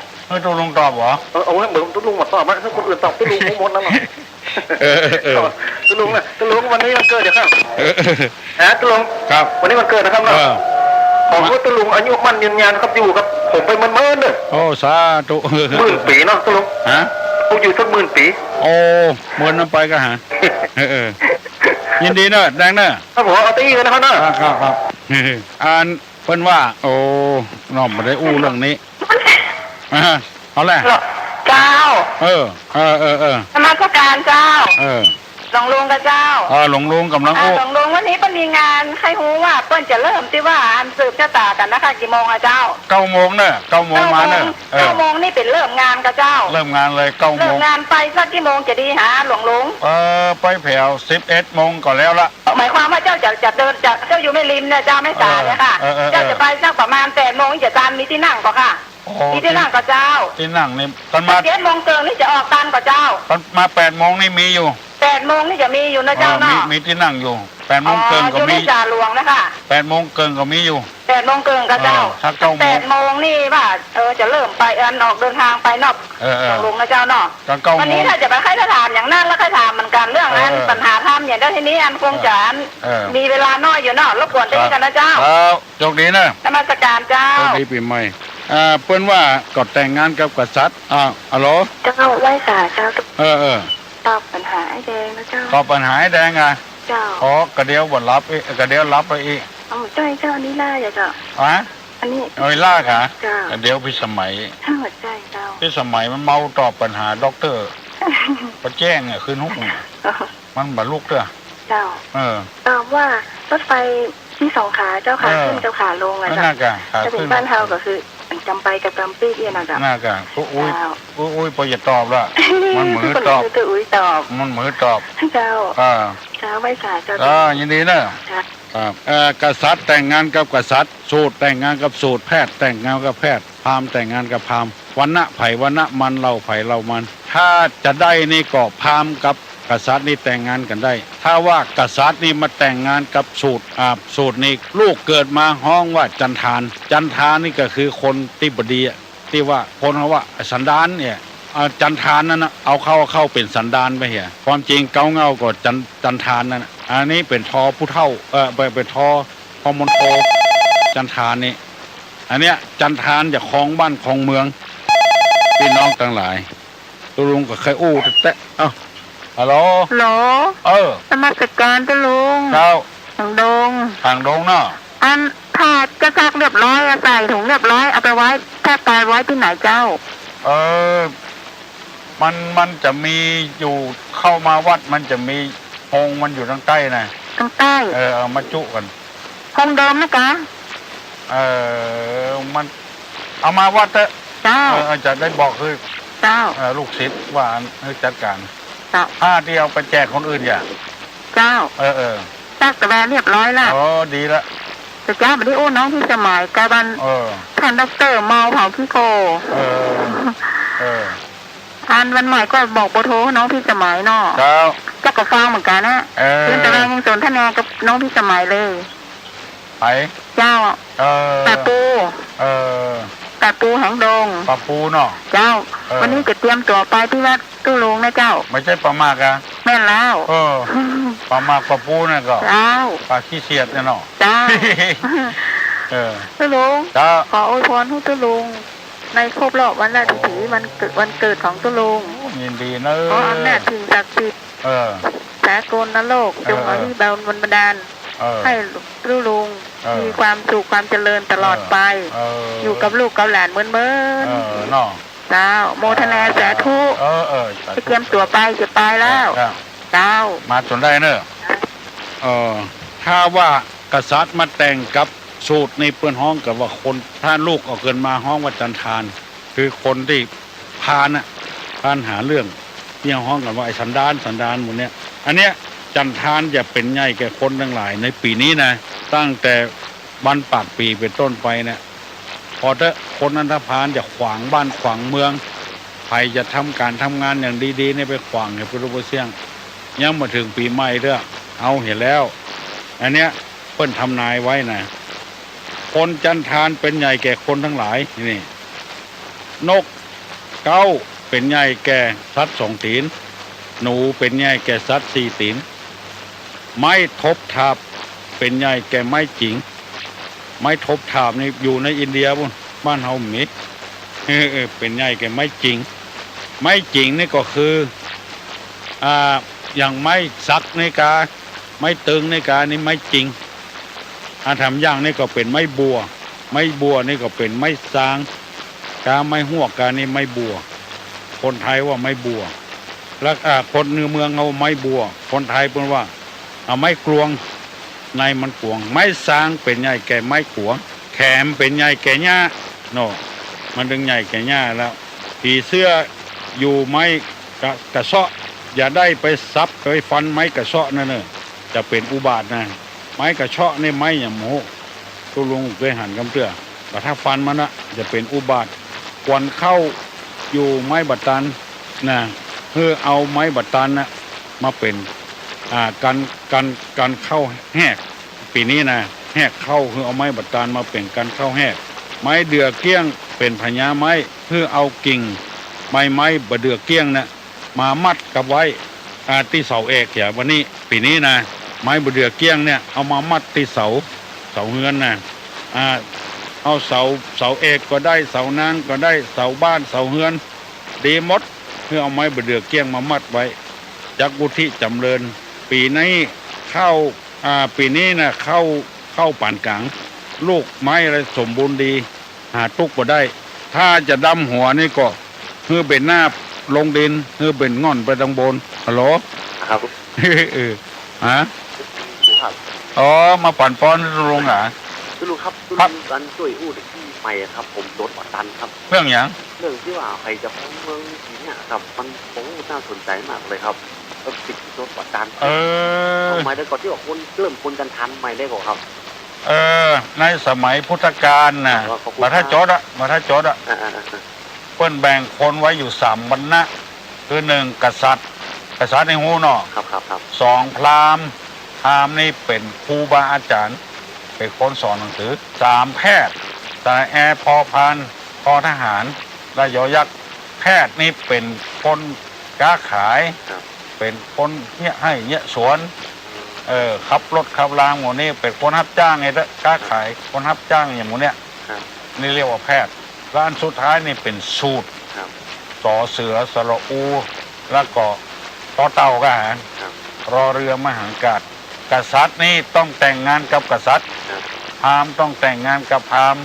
[SPEAKER 4] ตุลุงตอบเหรอ
[SPEAKER 1] เอาให้เหมือนตุลุงมาตอบมาให้คนอื่นตอบตุลุงหมดนั่นหรอตุลุงวันนี้มันเกิดเดี๋ยวครับตุลุง
[SPEAKER 4] ครับ
[SPEAKER 1] วันนี้มันเกิดนะครับเนาะผมก็ตุลุงอายุมันยืนยันครับอยู่ครับผมไปเมินเลย
[SPEAKER 4] สาธุ
[SPEAKER 1] 10,000 ปีเนาะตุลุงผมอยู่สัก10,000 ปี
[SPEAKER 4] เมินน้ำไปก็หายินดีเนอะแดงเนอะ
[SPEAKER 1] ครับผมเอาตีกันนะครับเนอะ
[SPEAKER 4] ครับอ่านเพิ่นว่าน้องมาได้อู้เรื่องนี้เอาแหละ
[SPEAKER 5] เจ้าธรรมสการเจ้าหลวงลุงกับเจ้า
[SPEAKER 4] หลวงลุงกำลัง
[SPEAKER 5] หลวงลุงวันนี้เป็นมีงานใครหูว่าเปิ้นจะเริ่มที่ว่าอันสืบชะตากันนะคะกี่โมงอะเจ้า
[SPEAKER 4] 9 โมงเนอะ9 โมงมาเนอะ
[SPEAKER 5] 9 โมงนี่เป็นเริ่มงานกับเจ้า
[SPEAKER 4] เริ่มงานเลย9 โมง
[SPEAKER 5] เริ่มงานไปสักกี่โมงจะดีหาหลวงลุง
[SPEAKER 4] ไปแผ่ว11 โมงก่อนแล้วละ
[SPEAKER 5] หมายความว่าเจ้าจะเดินเจ้าอยู่ไม่ริมเนี่ยเจ้าไม่สายเนี่ยค่ะเจ้าจะไปสักประมาณ8 โมงจะตามมีที่นั่งก็ค่ะมีที่นั่งกับเจ้า
[SPEAKER 4] ที่นั่งนี่ตอนมา
[SPEAKER 5] 7 โมงเกินนี่จะออกตันกับเจ้า
[SPEAKER 4] ตอนมา8 โมงนี่มีอยู่
[SPEAKER 5] 8 โมงนี่จะมีอยู่นะเจ้าเนาะ
[SPEAKER 4] มีที่นั่งอยู่8 โมงเกินก็มี
[SPEAKER 5] จ่าหลวงนะคะ
[SPEAKER 4] 8 โมงเกินก็มีอยู่
[SPEAKER 5] 8 โมงเกินกับเจ้า8 โมงนี่ว่าจะเริ่มไปออกเดินทางไปนอกหลวงนะเจ้าเนาะวันนี้ถ้าจะไปใครจะถามอย่างนั้นแล้วใครถามเหมือนกันเรื่องนั้นปัญหาทำอย่างได้ทีนี้อันคงจะมีเวลาน้อยอยู่เนาะรบกวนได้กันนะเจ้า
[SPEAKER 4] โชคดีนะ
[SPEAKER 5] นมัสการเจ้า
[SPEAKER 4] โชคดีปีใหม่เปิ้นว่าก่อนแต่งงานกับกษัตริย์ฮัลโหล
[SPEAKER 5] เจ้าไหว้สาเจ้าตอบปัญหาไอ้แดงนะเจ้า
[SPEAKER 4] ตอบปัญหาไอ้แดง
[SPEAKER 5] เจ้าก
[SPEAKER 4] ระเดียวบ่รับกระเดียวรับไปอีก
[SPEAKER 5] เจ้านี่ล่าอย่าเจ้าอันนี้
[SPEAKER 4] ล่าค่ะกระเดียวพี่สมัย
[SPEAKER 5] หัวใจเจ้า
[SPEAKER 4] พี่สมัยมันเมาตอบปัญหาด็อกเตอร์พอแจ้งคืนหุ้งมันบ่ลูกเด้อ
[SPEAKER 5] เจ้าตอบว่ารถไฟที่2 ขาเจ้าขาขึ้นเจ้าขาลงอะเจ้าจะเป็นบ้านเฮาก็คือจำไปกับจำปีเนี่ยนะจ๊ะ
[SPEAKER 4] น่ากะอุ้ยพอจะตอบละมันเหมือนตอบมันเหมือนตอบ
[SPEAKER 5] เจ้าไว้สาเจ้า
[SPEAKER 4] ยินดีนะกษัตริย์แต่งงานกับกษัตริย์สูตรแต่งงานกับสูตรแพทย์แต่งงานกับแพทย์พราหมณ์แต่งงานกับพราหมณ์วรรณะไผ่วรรณะมันเราไผ่เรามันถ้าจะได้นี่ก็พราหมณ์กับกษัตริย์นี่แต่งงานกันได้ถ้าว่ากษัตริย์นี่มาแต่งงานกับสูตรนี่ลูกเกิดมาห้องว่าจันทานนี่ก็คือคนที่บดีที่ว่าคนเขาว่าสันดานเนี่ย จันทานนั่นนะเอาเข้าเป็นสันดานไปเหี้ยความจริงเกาเงาก็จันทานนั่นอันนี้เป็นทอผู้เฒ่าเป็นทอมณโฑจันทานนี่อันเนี้ยจันทานจะครองบ้านครองเมืองพี่น้องทั้งหลายตัวลุงก็เคยอู้แต่ฮัลโหลสมัครการตัวลุงเจ้าทางดงเนาะอันถ้ากระซักเรียบร้อยใส่ถุงเรียบร้อยเอาไปไว้แค่ตายไว้ที่ไหนเจ้ามันจะมีอยู่เข้ามาวัดมันจะมีโฮงมันอยู่ทางใต้นะทางใต้เอามาจุกันโฮงเดิมนะกะมันเอามาวัดเถอะเจ้าจะได้บอกคือเจ้าลูกศิษย์ว่าให้จัดการผ้าที่เอาไปแจกคนอื่นอย่าเจ้าตักตะแบนเรียบร้อยแล้วดีละแต่เจ้าไม่ได้โอ้น้องที่สมัยกาบันท่านดร.เมาเผาขี้โกอันวันใหม่ก็บอกโบโทน้องพี่สมัยเนาะเจ้าก็ฟังเหมือนกันนะเพื่อนตะแบงยังสนทนากับน้องพี่สมัยเลยไปเจ้าแต่ปูหางดงปะปูเนาะเจ้าวันนี้จะเตรียมตัวไปที่วัดตู้ลุงนะเจ้าไม่ใช่ปลามากอะแม่นแล้วปลามากปะปูนี่ก็เจ้าปลาขี้เสียดเนี่ยเนาะเจ้าตู้ลุงขออวยพรให้ตู้ลุงในครบรอบวันราชสีวันเกิดของตู้ลุงยินดีเนอะขออำนาจถึงศักดิ์สิทธิ์สากลนโลกจงอภิบาลบันดาลให้ตู้ลุงมีความสุขความเจริญตลอดไปอยู่กับลูกกับหลานเหมือนเนาะเจ้าโมทนาสาธุจะเตรียมตัวไปจะไปแล้วเจ้ามาจนได้เนอะถ้าว่ากษัตริย์มาแต่งกับสูตรในเปื้อนห้องกับว่าคนท่านลูกเอาเกินมาห้องว่าจันทานคือคนที่พานหาเรื่องที่ห้องกันว่าไอ้สันดานหมดเนี้ยอันเนี้ยจันทานจะเป็นใหญ่แก่คนทั้งหลายในปีนี้นะตั้งแต่วันปากปีเป็นต้นไปนะพอถ้าคนอันธพาลจะขวางบ้านขวางเมืองใครจะทำการทำงานอย่างดีๆเนี่ยไปขวางให้พระรูปเสียงยังมาถึงปีใหม่เด้อเอาเห็นแล้วอันเนี้ยเพิ่นทำนายไว้นะคนจันทานเป็นใหญ่แก่คนทั้งหลายนี่นกเก้าเป็นใหญ่แก่สัตว์2 ตีนหนูเป็นใหญ่แก่สัตว์4 ตีนไม้ทบทาบเป็นใหญ่แก่ไม้จิงไม้ทบทาบนี่อยู่ในอินเดียบ้านเฮามีเป็นใหญ่แก่ไม้จิงนี่ก็คืออย่างไม้ซักในกาไม้ตึงในกานี่ไม้จิงทำอย่างนี่ก็เป็นไม้บัวนี่ก็เป็นไม้ซางกาไม้หัวกานี่ไม้บัวคนไทยว่าไม้บัวแล้วคนเมืองเอาไม้บัวคนไทยเป็นว่าเอาไม้กลวงในมันกวงไม้ซางเป็นใหญ่แก่ไม้กวงแขมเป็นใหญ่แก่หญ้าโน่มันดึงใหญ่แก่หญ้าแล้วผีเสื้ออยู่ไม้กระเซาะอย่าได้ไปซับไปฟันไม้กระเซาะนั่นเนอะจะเป็นอุบาทนะไม้กระเชาะนี่ไม้อย่างโมตู้ลุงเคยหันกำเตื้อแต่ถ้าฟันมันนะจะเป็นอุบาทควันเข้าอยู่ไม้บัตตันนะเพื่อเอาไม้บัตตันนะมาเป็นการเข้าแหกปีนี้นะแหกเข้าคือเอาไม้บัตตันมาเป็นการเข้าแหกไม้เดือเกี้ยงเป็นพญาไม้เพื่อเอากิ่งไม้บะเดือเกี้ยงนะมามัดกับไว้ที่เสาเอกอย่างวันนี้ปีนี้นะไม้บะเดือเกี้ยงเนี่ยเอามามัดที่เสาเฮือนนะเอาเสาเอกก็ได้เสานางก็ได้เสาบ้านเสาเฮือนดีหมดเพื่อเอาไม้บะเดือเกี้ยงมามัดไว้จักวุฒิจำเริญปีนี้ปีนี้นะเข้าป่านกลางลูกไม้อะไรสมบูรณ์ดีหาตุกก็ได้ถ้าจะดำหัวนี่ก็เพื่อเป็นหน้าลงดินเพื่อเป็นง่อนไปทางบนฮัลโหลครับอ๋อมาปั่นป้อนลุงเหรอ
[SPEAKER 6] ลุงครับตันช่วยอู้ที่ใหม่ครับผมโดนปัดตันครับ
[SPEAKER 4] เรื่องอย่าง
[SPEAKER 6] เรื่องที่ว่าใครจะพ้องเมืองทีเนี่ยครับมันผมน่าสนใจมากเลยครับติดโดนปัดตันหมายได้ก่อนที่ว่าคนกันทันใหม่ได้ก่อนครับ
[SPEAKER 4] ในสมัยพุทธกาลน่ะมาถ้าจดอะเปิ้นแบ่งคนไว้อยู่3 วรรณะคือ1กษัตริย์ในหูเนาะ2พราหมณ์นี่เป็นครูบาอาจารย์เป็นคนสอนหนังสือ3แพทย์แต่พอพานพอทหารและยอยักษ์ แพทย์นี่เป็นคนค้าขายเป็นคนเนี่ยให้เนี่ยสวนขับรถขับรางหมดนี่เป็นคนรับจ้างไงละค้าขายคนรับจ้างอย่างหมดเนี่ยนี่เรียกว่าแพทย์แล้วอันสุดท้ายนี่เป็นสูตรสอเสือสระอูแล้วก็ต่อเต่ากหารรอเรือมหากาศกษัตริย์นี่ต้องแต่งงานกับกษัตริย์พราหมณ์ต้องแต่งงานกับพราหมณ์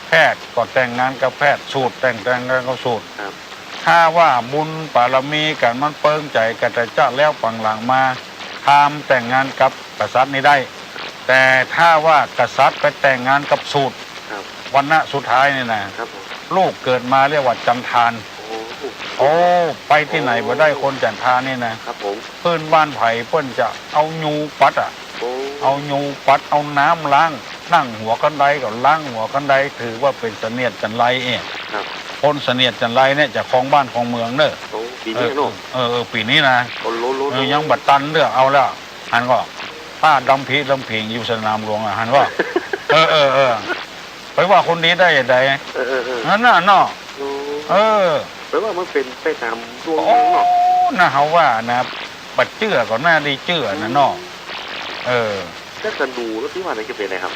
[SPEAKER 4] แพทย์ก็แต่งงานกับแพทย์สูตรแต่งงานกับสูตรถ้าว่าบุญบารมีกันมันเปิงใจกันแต่เจ้าแล้วปังหลังมาพราหมณ์แต่งงานกับกษัตริย์นี่ได้แต่ถ้าว่ากษัตริย์ไปแต่งงานกับสูตรวันณะสุดท้ายนี่นะลูกเกิดมาเรียกว่าจันทานโอ้ไปที่ไหนบ่ได้คนจันทานนี่นะครับเพื่อนบ้านไผ่เพื่อนจะเอายูปัดเอายูปัดเอาน้ำล้างนั่งหัวกันไดก็ล้างหัวกันไดถือว่าเป็นเสนียดจันไรคนเสนียดจันไรเนี่ยจะคลองบ้านคลองเมืองเนอะปีนี้เนอะปีนี้นะยังบัดตันเด้อเอาแล้วหันก็ผ้าดำผีดำผิงอยู่สนามหลวงหันก็ไปว่าคนนี้ได้ยังไงนั่นน่ะเนาะ
[SPEAKER 6] แปลว่ามันเป็นไปตามดวงเนาะ
[SPEAKER 4] น่าเขาว่านะบัดเจื้อก่อนหน้าดีเจื้อนะเนาะ
[SPEAKER 6] แล้วกระดูแล้วที่ว่าอะไรจะเป็นอะไรครับ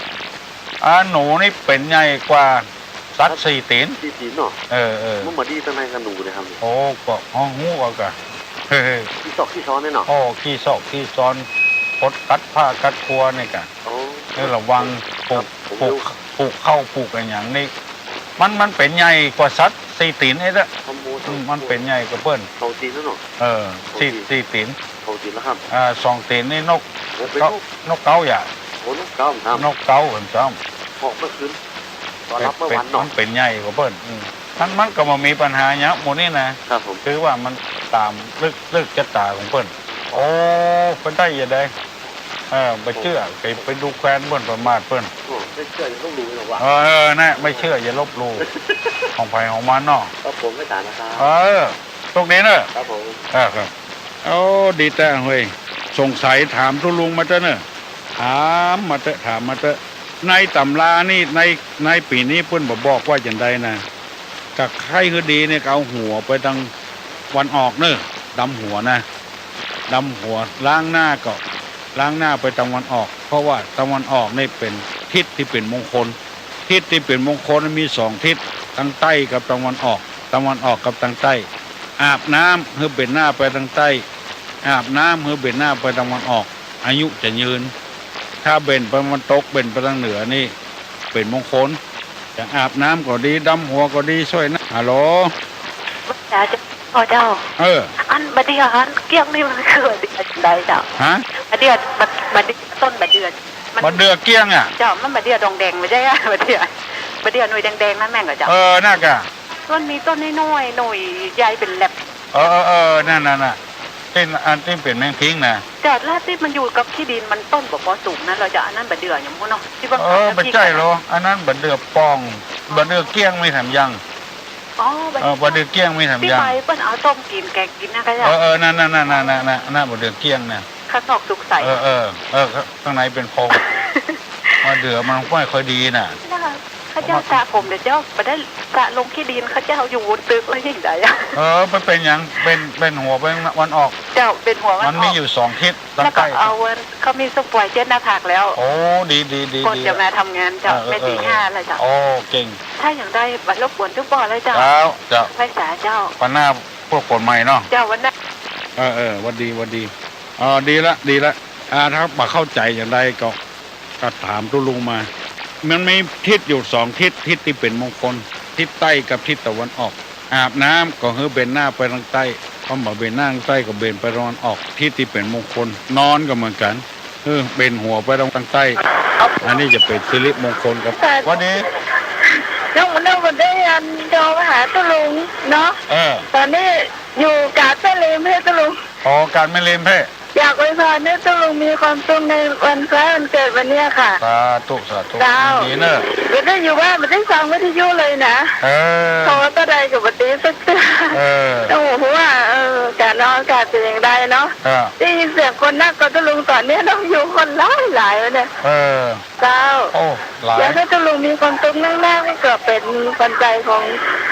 [SPEAKER 4] หนูนี่เป็นใหญ่กว่าสัตว์4 ตีน
[SPEAKER 6] เนาะมันมาดีตั้งในกระดูเลยครับ
[SPEAKER 4] โอ้ก็หูก็
[SPEAKER 6] ขี้ซอกขี้ซ้อนเนี่ยเนาะ
[SPEAKER 4] ขี้ซอกขี้ซ้อนพดกัดผ้ากัดครัวนี่กันนี่ระวังปลูกเข้าปลูกอะไรอย่างนี้มันเป็นใหญ่กว่าสัตว์4 ตีนนี่แหละมันเป็นใหญ่กว่าเปิ้ล
[SPEAKER 6] 2 ตีนแล้วเนาะ
[SPEAKER 4] 4 ตีน
[SPEAKER 6] 2 ตีนแล้วครับ
[SPEAKER 4] 2 ตีนนี่นกเก้าอย่
[SPEAKER 6] านกเก้าครับ
[SPEAKER 4] นกเก้าเหมือนซ้
[SPEAKER 6] ำออกเมื่อคืนตอนรับเมื่อวันเนาะ
[SPEAKER 4] มันเป็นใหญ่กว่าเปิ้ลมันก็มามีปัญหาเนี้ยหมดนี่นะครับ
[SPEAKER 6] ผม
[SPEAKER 4] คือว่ามันตามลึกจะตาของเปิ้ลโอ้เป็นได้ยังไงไปเชื่อไปดูแควนเปิ้ลประมาทเปิ้ล
[SPEAKER 6] ไม่เชื่ออย่าลบหลู่หรอกว่า
[SPEAKER 4] นะไม่เชื่ออย่าลบหลู่ของไผ่ของมันเนาะ
[SPEAKER 6] ครับผมไม่ต่างนะครับ
[SPEAKER 4] ตรงนี้เนอะ
[SPEAKER 6] ครับผม
[SPEAKER 4] ครับโอ้ดีแต่เฮ้ยสงสัยถามทุลุงมาเถอะเนอะถามมาเถอะในตำรานี่ในปีนี้เพิ่นบอกว่าอย่างไรนะกับใครคือดีเนี่ยเอาหัวไปทางวันออกเนอะดำหัวนะดำหัวล้างหน้าก็ล้างหน้าไปตะวันออกเพราะว่าตะวันออกนี่เป็นทิศที่เป็นมงคลทิศที่เป็นมงคลมี2 ทิศทางใต้กับตะวันออกกับทางใต้อาบน้ำเพื่อเบ็นหน้าไปทางใต้อาบน้ำเพื่อเบ็นหน้าไปตะวันออกอายุจะยืนถ้าเบ็นไปมันตกเบ็นไปทางเหนือนี่เป็นมงคลจะอาบน้ำก็ดีดำหัวก็ดีช่วยนะฮัลโหล
[SPEAKER 5] พ่อเจ้าอันบัดเดียวเกี้ยงนี่มันคือบัดเดือนใดเจ้าบัดเดือนต้นบัดเดือน
[SPEAKER 4] เกี้ยงอ่ะ
[SPEAKER 5] เจ้ามันบัดเดือนดองแดงไม่ใช่บัดเดือนหน่วยแดงๆนั่นแม่งเหรอเจ้า
[SPEAKER 4] น่ากะ
[SPEAKER 5] ต้นนี้ต้นน้อยหน่วยใหญ่เป็นแหลบ
[SPEAKER 4] นั่นอันที่เป็นแมงพิงนะ
[SPEAKER 5] เจ้าล่าที่มันอยู่กับที่ดินมันต้นบ่พอสูงนะเราจะอันนั้นบัดเดือนอย่างพวกเนาะที่บาง
[SPEAKER 4] บัดใจเหรออันนั้นบัดเดือนปองบัดเดือนเกี้ยงไม่ทำยังบัดเดือนเกี้ยงไม่ทำยัง
[SPEAKER 5] ที่ไปเปิ้นเอาต้มกินแกงกินนะก็จะ
[SPEAKER 4] นั่นบัดเดือนเกี้ยงเนี่ย
[SPEAKER 5] ข้างนอกสุกใส
[SPEAKER 4] ข้างในเป็นพงบัดเดือนมันไม่ค่อยดีน่ะ
[SPEAKER 5] ข้าเจ้าสระผมเดี๋ยวเจ้าไปได้สระลงที่ดินข้าเจ้าอยู่บนตึกอะไรอย่างเงี้
[SPEAKER 4] ยมันเป็นอย่างเป็นหัวเป็นวันออก
[SPEAKER 5] เจ้าเป็นหัว
[SPEAKER 4] มันมีอยู่2 ทิศ
[SPEAKER 5] แล้วก็เอาเขามีสปอยเจ็ดหน้าผากแล้ว
[SPEAKER 4] โอ้ดี
[SPEAKER 5] คนจะมาทำงานเจ้าไม่ตี5อะไรเจ้า
[SPEAKER 4] โอ้เก่ง
[SPEAKER 5] ถ้าอย่างได้บัตรรบกวนทุกบ่อเลยเจ้าไฟสาเจ้า
[SPEAKER 4] ปันหน้าพวกคนใหม่เนาะ
[SPEAKER 5] เจ้าวันนั้น
[SPEAKER 4] วันดีดีละถ้าบ่เข้าใจอย่างไรก็ถามตุลุงมามันมีทิศอยู่2 ทิศที่เป็นมงคลทิศใต้กับทิศตะวันออกอาบน้ำก็เบนหน้าไปทางใต้พอมาเบนหน้าทางใต้ก็เบนไปตะวันออกทิศที่เป็นมงคลนอนก็เหมือนกันเบนหัวไปทางใต้อันนี้จะเป็นสิริมงคลครับวันนี้
[SPEAKER 5] น้องวันได้โทรมาหาตุลุงเนาะตอนนี้อยู่กาดแม่เลมให้ตุลุง
[SPEAKER 4] กาดแม่เลมให้
[SPEAKER 5] อยากอวยพรให้ตุลุงมีความสุขในวันคล้ายวันเกิดวันนี้ค่ะ
[SPEAKER 4] สาธุดีเนอะ
[SPEAKER 5] ไม่ได้อยู่ว่าไม่ได้ฟังวิทยุเลยนะเพราะว่าก็ได้กับปฏิสักโอ้โหว่าการนอนอากาศเป็นอย่างไรเนาะได้ยินเสียงคนนักก็ตุลุงตอนนี้ต้องอยู่คนหลา
[SPEAKER 7] ลายแล้วเนี่ยเจ้า
[SPEAKER 4] โอ้หลาย
[SPEAKER 7] แล้วถ้าตุลุงมีความตุ้มนั่งแรกนี่ก็เป็นปัจจัยของ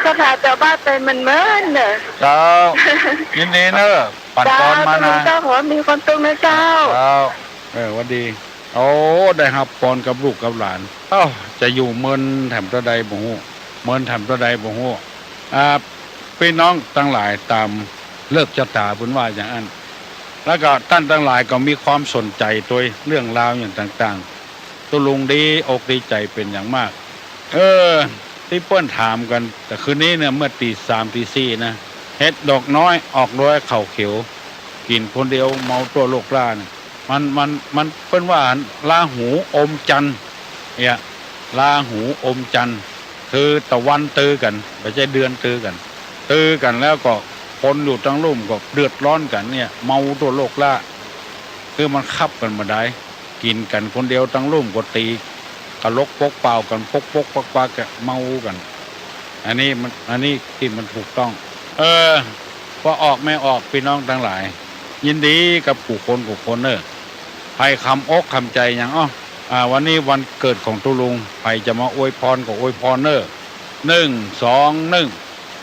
[SPEAKER 7] สภาเจ้าบ้านเป็นมันเหมือนเนอะ
[SPEAKER 4] เจ้ายินดีเนอะปั่นปอนมานะ
[SPEAKER 7] เจ้าขอมีความตุ้มนะเจ้า
[SPEAKER 4] วันดีโอ้ได้ครับปอนกับลูกกับหลานจะอยู่เมินแถมตะใดบ่ฮู้เมินแถมตะใดบ่ฮู้พี่น้องทั้งหลายตามเลิกชะตาเพิ่นว่าอย่างนั้นแล้วก็ท่านทั้งหลายก็มีความสนใจตัวเรื่องราวอย่างต่างๆตุลุงดีอกดีใจเป็นอย่างมากที่เปิ้นถามกันแต่คืนนี้เนี่ยเมื่อตี 3 ตี 4นะเฮ็ดดอกน้อยออกด้วยเข่าเขียวกินคนเดียวเมาตัวโลกล่านะมันเปิ้นว่าลาหูอมจันทร์เนี่ยลาหูอมจันทร์คือตะวันตื้อกันไม่ใช่เดือนตื้อกันแล้วก็คนอยู่ทั้งลุ่มก็เดือดร้อนกันเนี่ยเมาตัวโลกล่าคือมันคับกันมาได้กินกันคนเดียวทั้งลุ่มก็ตีกระลกปกเปล่ากันปกปากเมากันอันนี้ที่มันถูกต้องพอออกไม่ออกพี่น้องทั้งหลายยินดีกับผู้คนเนอะให้คำอกคำใจอย่างวันนี้วันเกิดของตุลุงใครจะมาอวยพรก็อวยพรเนอะ121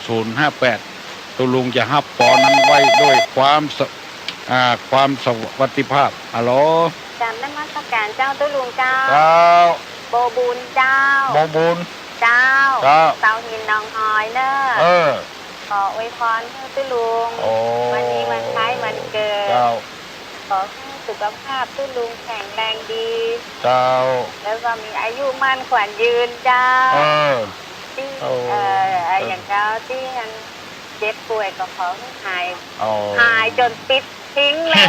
[SPEAKER 4] 058ตุลุงจะฮับปอนั้นไว้ด้วยความสวัสดิภาพฮัลโหล
[SPEAKER 7] จำได้มาตรการเจ้าตุลุงเจ้าโบบูนเจ้า
[SPEAKER 4] โบบูน
[SPEAKER 7] เจ้าเสาหินน้องหอยเนอะขออวยพรให้ตุลุงวันนี้วันคล้ายวันเกิดขอให้สุขภาพตุลุงแข็งแรงดีแล้วก็มีอายุมั่นขวัญยืนเจ้าที่อย่างเจ้าที่ยังเจ็บป่วยก็ขอให้หายจนปิดทิ้งเลย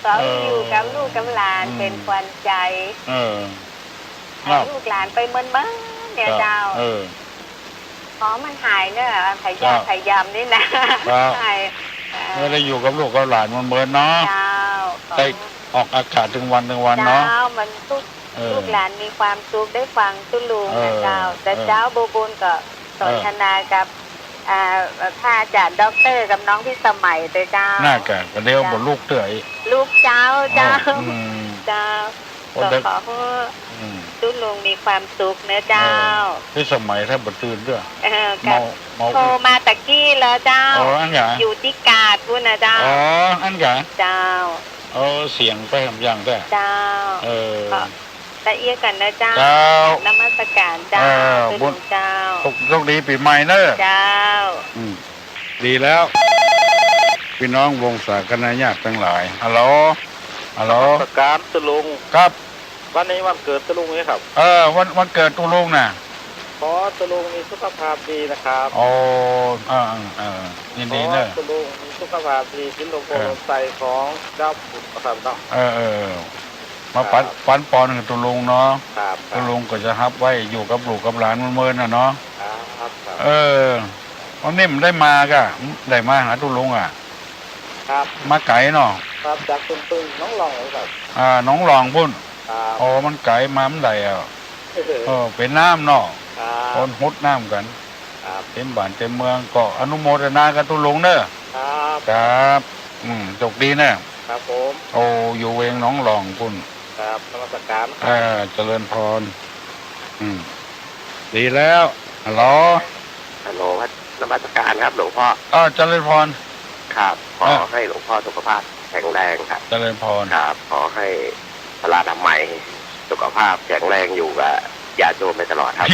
[SPEAKER 7] ขออยู่กับลูกกับหลานเป็นขวัญใจลูกหลานไปเมื่อเดี๋ยวเจ้าขอมันหายเนอะพยายามนี่นะหาย
[SPEAKER 4] ไม่ได้อยู่กับลูกกับหลานมันเมินเนาะได้ออกอากาศถึงวันเนาะ
[SPEAKER 7] มันลูกหลานมีความสุขได้ฟังตุลุงนะเจ้าแต่เจ้าโบกุลก็สนทนากับถ้าจะด็อกเตอร์กับน้องพี่สมัยเจ้า
[SPEAKER 4] น่าแก่ก็เดี๋ยวบนลูกเต๋อ
[SPEAKER 7] ลูกเจ้าก็ขอให้ตุลุงมีความสุขนะเจ้า
[SPEAKER 4] พี่สมัยถ้าบัดตื่นด้วย
[SPEAKER 7] โทรมาตะกี้แล้วเจ้าอยู่ที่กาดพูดนะเจ้า
[SPEAKER 4] อันกะ
[SPEAKER 7] เจ้า
[SPEAKER 4] เสียงไปทำอย่างได้
[SPEAKER 7] เจ้าละเอียดกันนะเจ้าน้ำมัสการเจ้าตุลุงเจ้า
[SPEAKER 4] โชคดีปีใหม่เนอะ
[SPEAKER 7] เจ้า
[SPEAKER 4] ดีแล้วพี่น้องวงศาคณะญาติทั้งหลายฮัลโหล
[SPEAKER 6] สการตุลุง
[SPEAKER 4] ครับ
[SPEAKER 6] วันนี้วันเกิดตุลุงไหมครับ
[SPEAKER 4] วันเกิดตุลุงน่ะ
[SPEAKER 6] ขอตุลุงมีสุขภาพดีนะครับ
[SPEAKER 4] ยินดีเนอะ
[SPEAKER 6] ตุลุงมีสุขภาพดีกินลมโพลมใส่ของเจ้าบุตรครับเนาะ
[SPEAKER 4] มาปันปอนกับตุลุงเนาะตุลุงก็จะฮับไว้อยู่กับลูกกับหลานเมินน่ะเนาะวันนี้มันได้มากะได้มาหาตุลุง
[SPEAKER 6] ครับ
[SPEAKER 4] มาไก่เนาะ
[SPEAKER 6] ครับจากตึงน้องหลองเลยครับ
[SPEAKER 4] น้องหลองพุ่นมันไก่มามันได้เป็นน้ำเนาะคนฮุดน้ำกันเต็มบ้านเต็มเมืองก็อนุโมทนากันตุลุงเนอะครับจบดีเนอะ
[SPEAKER 6] ครับผม
[SPEAKER 4] อยู่เวงน้องหลองพุ่น
[SPEAKER 6] ครับนมัสการ
[SPEAKER 4] เจริญพรดีแล้วฮัลโหล
[SPEAKER 6] นมัสการครับหลวงพ่อ
[SPEAKER 4] เจริญพร
[SPEAKER 6] ครับขอให้หลวงพ่อสุขภาพแข็งแรงครับ
[SPEAKER 4] เจริญพร
[SPEAKER 6] ครับขอให้พลาดำใหม่สุขภาพแข็งแรงอยู่กับญาติโยมไปตลอดครับ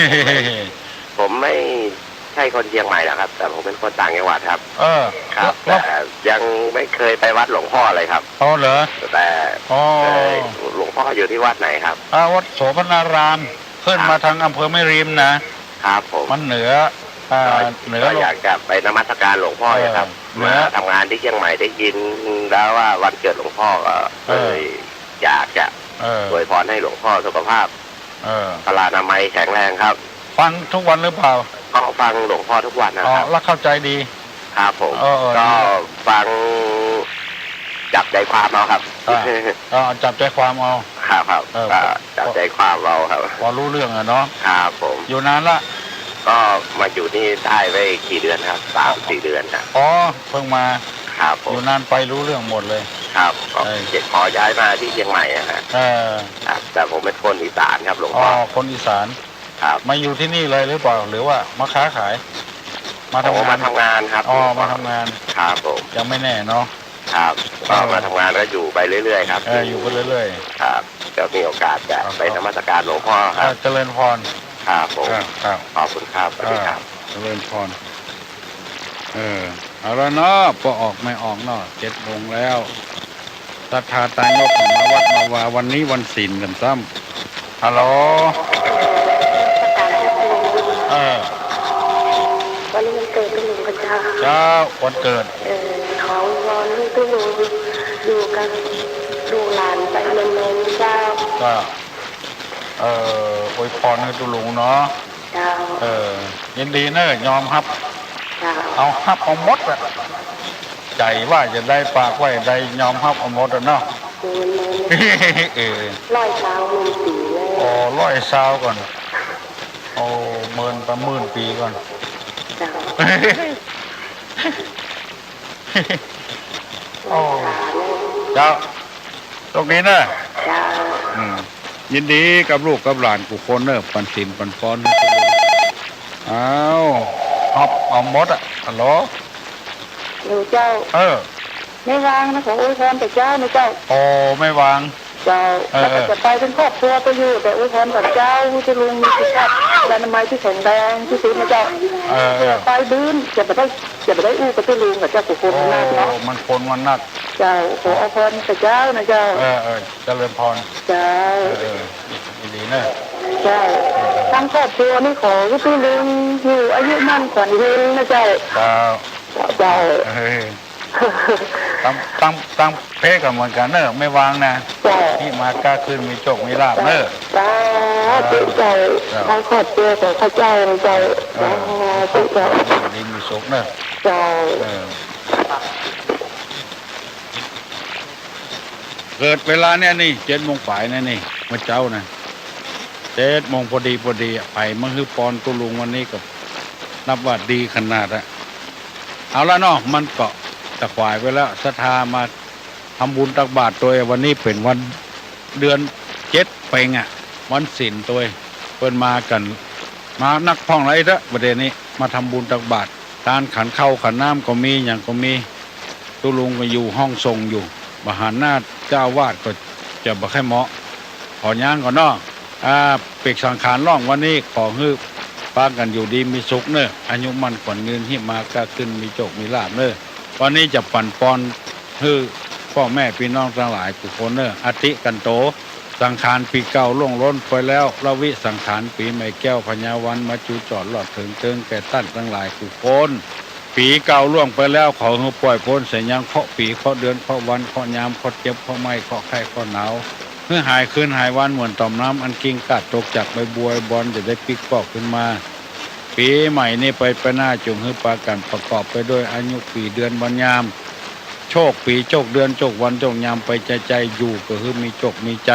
[SPEAKER 6] ผมไม่ใช่คนเชียงใหม่นะครับแต่ผมเป็นคนต่างจังหวัดครับครับแต่ยังไม่เคยไปวัดหลวงพ่อเลยครับ
[SPEAKER 4] เหรอ
[SPEAKER 6] แต่หลวงพ่ออยู่ที่วัดไหนครับ
[SPEAKER 4] วัดโสภณารามขึ้นมาทางอำเภอแม่ริมนะครับ
[SPEAKER 6] ผม
[SPEAKER 4] มันเหนือ
[SPEAKER 6] อยากจะไปนมัสการหลวงพ่อครับมาทำงานที่เชียงใหม่ได้ยินแล้วว่าวันเกิดหลวงพ่อก็เลยอยากจะอวยพรให้หลวงพ่อสุขภาพพลานามัยแข็งแรงครับ
[SPEAKER 4] ฟังทุกวันหรือเปล่า
[SPEAKER 6] ก็ฟังหลวงพ่อทุกวันนะครับ
[SPEAKER 4] แล้วเข้าใจดี
[SPEAKER 6] ครับผมก็ฟังจับใจความเอาครับ
[SPEAKER 4] จับใจความเอา
[SPEAKER 6] ครับจับใจความเราครับ
[SPEAKER 4] พอรู้เรื่องเนาะ
[SPEAKER 6] ครับผม
[SPEAKER 4] อยู่นานละ
[SPEAKER 6] ก็มาอยู่นี่ได้ไปกี่เดือนครับ3-4 เดือนครับ
[SPEAKER 4] เพิ่งมา
[SPEAKER 6] ค ครับผม
[SPEAKER 4] อยู่นานไปรู้เรื่องหมดเลย
[SPEAKER 6] ครับขอย้ายมาที่เชียงใหม่นะครับแต่ผมเป็นคนอีสานครับหลวงพ่อ
[SPEAKER 4] คนอีสาน
[SPEAKER 6] ครับ
[SPEAKER 4] มาอยู่ที่นี่เลยหรือเปล่าหรือว่ามาค้าขาย
[SPEAKER 6] มาทำงานครับ
[SPEAKER 4] มาทำงาน
[SPEAKER 6] ครับผม
[SPEAKER 4] ยังไม่แน่เนาะ
[SPEAKER 6] ครับก็มาทำงานแล้วอยู่ไปเรื่อยๆครับ
[SPEAKER 4] อยู่ไปเรื่อย
[SPEAKER 6] ๆครับจะมีโอกาสจะไปนมัสการหลวงพ่อครับ
[SPEAKER 4] เจริญพร
[SPEAKER 6] ครับผมขอบคุณครับสวัสดีครับ
[SPEAKER 4] เจริญพรเอาละเนาะพอออกไม่ออกเนาะ7 โมงแล้วศรัทธาตายงบมาวัดมาวาวันนี้วันศีลกันซ้ำฮัลโหล
[SPEAKER 8] วันนี้มันเกิดเป็นหลวงพระเจ้า
[SPEAKER 4] วันเกิด
[SPEAKER 8] ขอวอนลูกทุกคนอยู่กันดูหลานไปเมืองเจ้า
[SPEAKER 4] ก็อวยพรให้ตุลุงเนาะยินดีเนอะยอมครับเอาฮับเอาหมดอะใจว่าจะได้ปากไว้ได้ยอมฮับเอาหมดอะเนาะ
[SPEAKER 8] 100 ปี
[SPEAKER 4] เลย100 ก่อน10,000 ปีก่อนเจ้าตรงนี้นะยินดีกับลูกกับหลานกูคนเนอะปันสินปันฟอนเอาหมดอ่ะฮัลโหล
[SPEAKER 8] อยู่เจ้าไม่วางนะขออวยพรแต่เจ้าไม่เจ้า
[SPEAKER 4] ไม่วาง
[SPEAKER 8] เจ้าแล้วจะไปเป็นครอบครัวไปอยู่แต่อวยพรกับเจ้าจะลุงมีสุขภาพและอนามัยที่แข็งแรงที่สุดนะเจ้าไปดื้นจะไปได้อู้กับลุงกับเจ้าคนนักเนาะ
[SPEAKER 4] มันคนมันนัก
[SPEAKER 8] เจ้าขออวยพรแต่เจ้านะเจ้า
[SPEAKER 4] เจริญพร
[SPEAKER 8] เจ้า
[SPEAKER 4] ดีนะ
[SPEAKER 8] เจ้าทั้งครอบครัวนี่ขอที่ลุงอยู่อายุมั่นขวัญยืนนะเจ้า
[SPEAKER 4] เจ้าตั้งเพศกับเหมือนกันเนอะไม่วางนะที่มากล้าขึ้นมีโชคมีลาภเนอะ
[SPEAKER 8] ติดใจทั้งครอบครัวของข้าเจ้าเจ้าติดใจ
[SPEAKER 4] ดีมีโชคเนอะ
[SPEAKER 8] เจ้า
[SPEAKER 4] เกิดเวลาเนี่ยนี่7 โมงฝ่ายเนี่ยนี่มาเจ้านะ7 โมงพอดีไปเมื่อคือปอนตุลุงวันนี้กับนับว่าดีขนาดอะเอาละเนาะมันเกาะตะควายไปแล้วศรัทธามาทำบุญตักบาตรตัววันนี้เป็นวันเดือน7ไปไงวันศีลตัวเพิ่นมากันมานักท่องไรเถอะประเด็นนี้มาทำบุญตักบาตรการขันเข้าขันน้ำก็มีอย่างก็มีตุลุงก็อยู่ห้องทรงอยู่มหานาถเจ้าวาดก็จะบ่ค่อยเหมาะขอย่างก่อนเนาะเปกสังขารล่องวันนี้ขอฮื้อป้ากันอยู่ดีมีสุขเนอะอายุมันขวัญเงินที่มาก็ขึ้นมีโชคมีลาภเนอะวันนี้จะปั่นปอนฮื้อพ่อแม่พี่น้องทั้งหลายทุกคนเนอะอติกันโตสังขารปีเก่าล่วงล้นไปแล้วละวิสังขารปีใหม่แก้วพญาวันมาจูจอดหลอดถึงเติงแก่ตั้นทั้งหลายทุกคนปีเก่าล่วงไปแล้วขอให้ปล่อยพ้นเสียยังเคาะปีเคาะเดือนเคาะวันเคาะยามเคาะเจ็บเคาะไม้เคาะไข้เคาะหนาวเมื่อหายคืนหายวันเหมือนต่อมน้ำอันกิ่งกัดตกจากใบบัวบอลจะได้ปิกปอกขึ้นมาปีใหม่นี้ไปหน้าจงให้ปากันประกอบไปด้วยอายุปีเดือนวันยามโชคปีโชคเดือนโชควันโชคยามไปใจอยู่ก็คือมีโชคมีใจ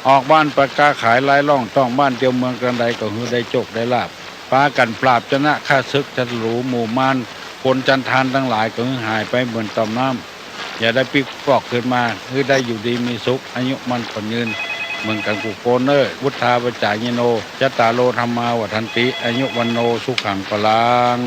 [SPEAKER 4] ออกบ้านประกาขายไล่ล่องต้องบ้านเตียวเมืองกันใดก็คือได้โชคได้ลาภปากันปราบชนะข้าศึกทัดหรูหมู่ม่านคนจันทานทั้งหลายก็คือหายไปเหมือนต่อมน้ำอย่าได้ปิกปอกขึ้นมาคือได้อยู่ดีมีสุขอายุมันขวัญยืนเหมือนกันกุโกนเนอร์วุฒาปจายโนจตาโลธรรมาวัฏันติอายุวันโนสุขังพลัง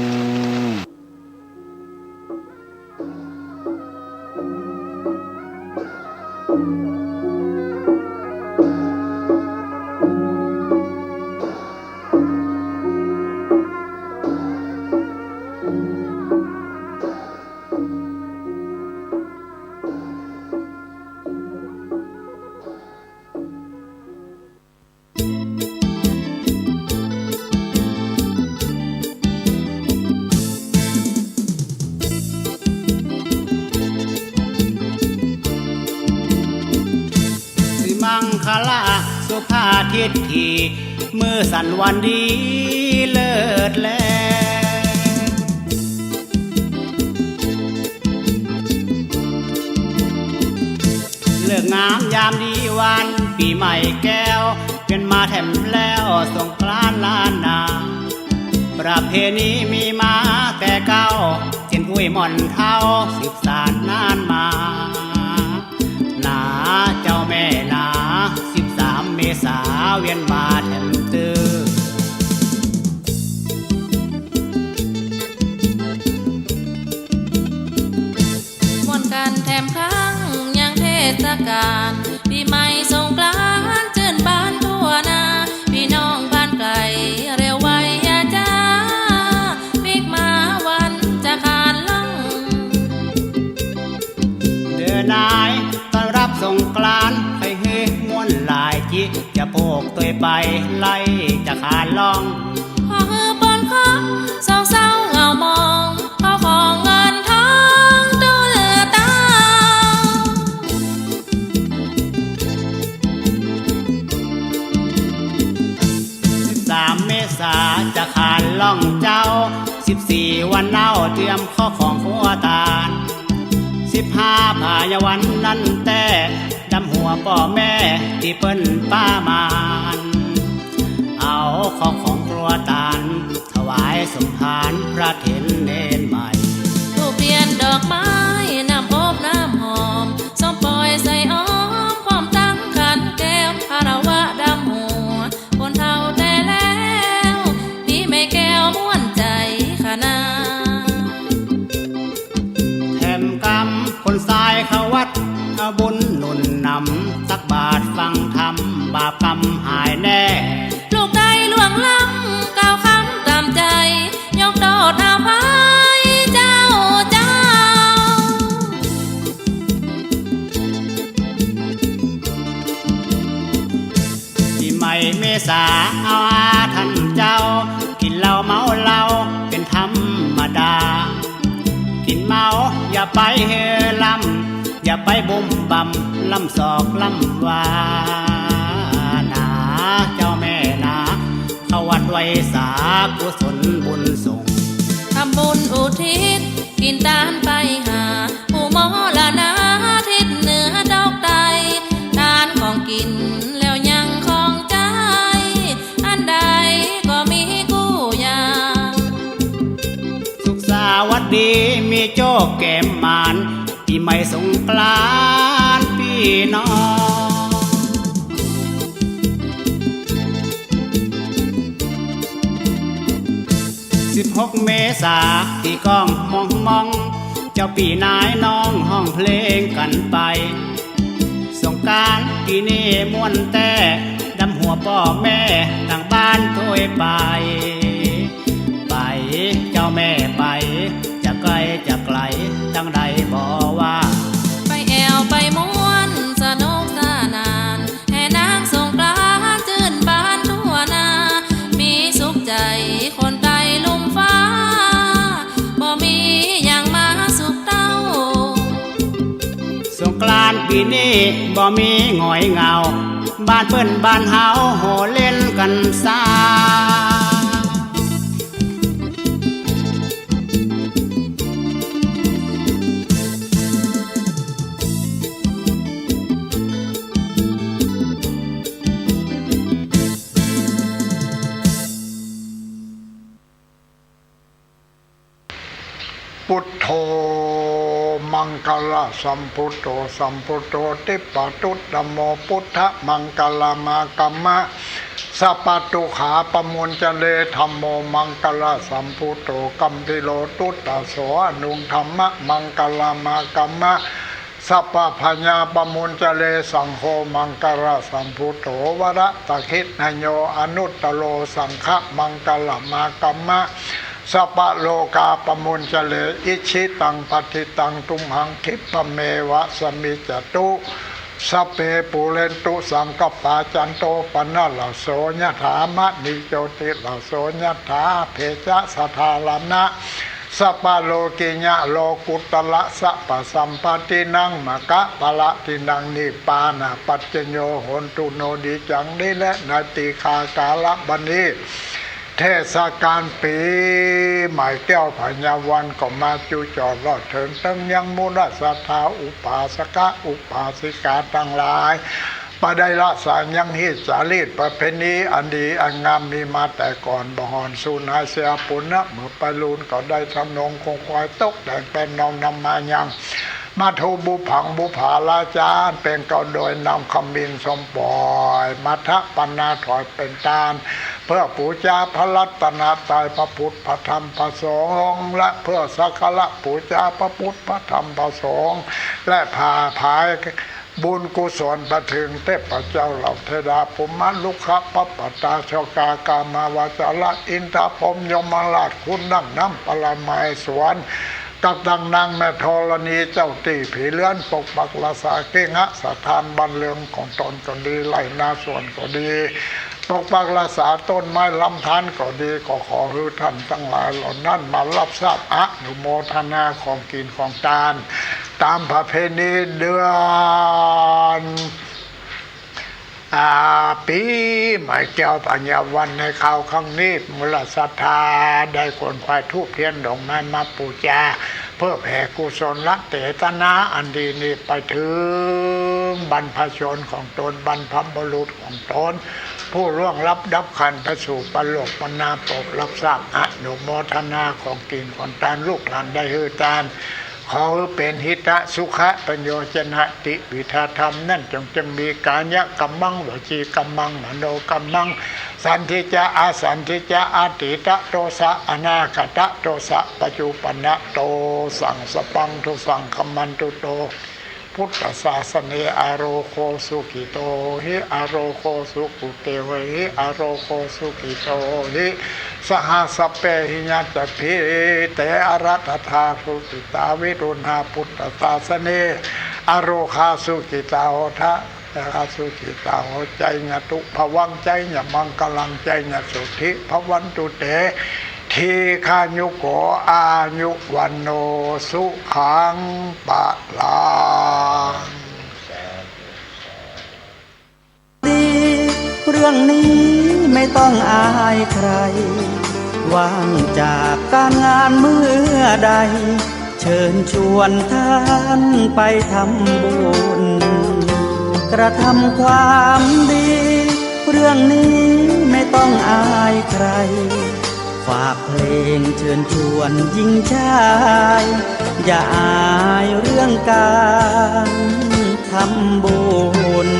[SPEAKER 9] คาลาสุภาทิตทีมือสั่นวันดีเลิศแลเลิกงามยามดีวันปีใหม่แก้วเป็นมาแถมแล้วสงกรานต์ล้านนาประเพณีมีมาแต่เก่าเช่นอ ปุ้ยหม่อนเท้าสืบสานนานมาหนาเจ้าแม่หนา13 เมษาเวียนมาแถมตื้อ
[SPEAKER 10] มวนกันแถมครั้งยังเทศกาลปีใหม่สงกรานต์เจิญบ้านทั่วหน้าพี่น้องบ้านไกลเร็วไวอย่าจ้าปีกมาวันจะขานล่อง
[SPEAKER 9] เดินนายต้อนรับสงกรานต์ให้เฮม้วนหลายจิจะโปกตัวไปไล่จะขานล่อง
[SPEAKER 10] พอฮือบนคอเศร้าเศร้าเงามองเขาของเงินทองดูเหลือตา
[SPEAKER 9] 13 เมษาจะขานล่องเจ้า14 วันเน่าเตรียมข้อของขัวตาล15 พายวันนั้นแต่ดำหัวป่อแม่ที่เปิ้นป้ามานเอาข้อของครัวตาลถวายสมภารพระเถรเนนใหม่
[SPEAKER 10] ทูบเทียนดอกไม้น้ำอบน้ำหอมส้มปล่อยใส่อ้อมพร้อมตั้งขันแก้วคารวะดำหัวคนเฒ่าแต่แล้วพี่ไม่แก้วม่วนใจขนา
[SPEAKER 9] แถมกำคนทรายเขาวัดเอาบุญหนุนนำตักบาทฟังธรรมบาปกรรมหายแน่
[SPEAKER 10] ลูกได้ล่วงล้ำก้าวคำตามใจยกโดดอาภัยเจ้า
[SPEAKER 9] ปีใหม่เมษาเอาอาท่านเจ้ากินเหล้าเมาเหล้าเป็นธรรมดากินเมาอย่าไปเฮลำอย่าไปบุ่มบำลำศอกลำวานาเจ้าแม่นาเข้าวัดไว้สากุศลบุญส่ง
[SPEAKER 10] ทำบุญอุทิศกินตานไปหาผู้มอละนาทิศเหนือดอกใดทานของกินแล้วยังของใจอันใดก็มีกู้ยา
[SPEAKER 9] สุขสวัสดีมีโจ๊กแก้มมานปีใหม่สงกรานต์พี่น้อง16 เมษาที่ก้องมองเจ้าปีนายน้องห้องเพลงกันไปสงกรานต์ปีนี้ม่วนแต่ดำหัวพ่อแม่ต่างบ้านถ้วยไปเจ้าแม่ไปจะไกลจะไกลจังใดบอกว่า
[SPEAKER 10] ไปแอวไปม้วนสนุกสนานแห่นางสงกรานต์จื่นบ้านทั่วหน้ามีสุขใจคนไกลลุ่มฟ้าบ่มีอย่างมาสุขเต้า
[SPEAKER 9] สงกรานต์ปีนี้บ่มีหงอยเหงาบ้านเปิ้นบ้านเฮาโหเล่นกันซา
[SPEAKER 11] พุทโธมังคลสัมพุทโธสัมพุทโธติปตุตธัมโมพุทธมังคลามากัมมะสัพพตุขาปมุญจเลธัมโมมังคลสัมพุทโธกัมพิโลตุตตะโสอนุธัมมะมังคลามากัมมะสัพพพัญญาปมุญจเลสังโฆมังคลสัมพุทโธวระตะคิณโยอนุตตโลสังฆมังคลมากัมมะสัพพโลกาปมุญจเลอิชิตังปฏิตังตุมหังคิปเมวะสมิจตุสัพเพปุเรนตุสังกปาจันโตปนะละโสยถามะนิโจติละโสยถาเพจะสทาลนะสัพพโลกิญะโลกุตละสัพพสัมปตินังมะกะปะละตินังนิปานะปัจจโยโหนตุโนดิจังนิและนาติคากาลบันนี้เทศกาลปีใหม่แก้วพญาวันก็มาจูจอดรอดถึงตั้งยังมูลศรัทธาอุปาสกะอุปาสิกาทั้งหลาย ปได้ละสารยังฮิตสาลีดประเพณีอันดีอันงามมีมาแต่ก่อนบหอนสูนาเสียปุณนะเมื่อไปลูนก็ได้ทำนงคงควายตกแต่งเป็นนองนำมายังมาทูบุผังบุผาลาจารเป็นก็โดยนำคำบินสมปอยมัทะปันนาถอยเป็นตาลเพื่อปูชาพระรัตนตรัยพระพุทธพระธรรมพระสงฆ์และเพื่อสักการะปูชาพระพุทธพระธรรมพระสงฆ์และพาพายบุญกุศลประถึงเทพเจ้าเหล่าเทดาภูมิลุกขะปัปปตาชกากามาวาจาระอินทพรหมยมราชคุณนั่งน้ำปรมัยสวนกับดังนางแม่ธรณีเจ้าตีผีเลื้อนปกปักรักษาเก่งะสถานบันเรืองของตนก็ดีไล่นาส่วนก็ดีปกปักรักษาต้นไม้ลำธารก็ดีก็ขอให้ท่านทั้งหลายเหล่านั้นมารับทราบอนุโมทนาของกินของทานตามประเพณีเดือนปีใหม่แก้วปัญญาวันในข่าวครั้งนี้มูลศรัทธาได้คนควายทูบเทียนดอกไม้มาปูชาเพื่อแผ่กุศลละเตตนาอันดีนี้ไปถึงบรรพชนของตนบรรพบุรุษของตนผู้ล่วงลับดับขันไปสู่ปโลกปนาปกรับทราบอนุโมทนาของกินของทานลูกหลานได้ฮือทานขอเป็นหิตะสุขะปัญโยชนะติวิธาธรรมนั่นจงมีกายกัมมังวจีกัมมังมโนกัมมังสันทิจาอาสันทิจาอาติตะโตสะอนาคตะโตสะปัจจุปนะโตสังสปังทุสังคัมมันตุโตพุทธศาสนาอโรโคสุขิโตหิอโรโคสุขุเตวหิอโรโคสุขิโตหิสหัสเปหิญาตภิเตอรัตถาสุขิตาวิรุณาพุทธศาสนาอโรคาสุขิตาโหทะสุขิตาโหใจญตุภวังใจญมังกลังใจญสุทธิภวันตุเตทีฆายุโกอายุวันโนสุขังปะลัง
[SPEAKER 12] เรื่องนี้ไม่ต้องอายใครว่างจากการงานเมื่อใดเชิญชวนท่านไปทำบุญกระทำความดีเรื่องนี้ไม่ต้องอายใครฝากเพลงเชิญชวนหญิงชายอย่าอายเรื่องการทำบุญ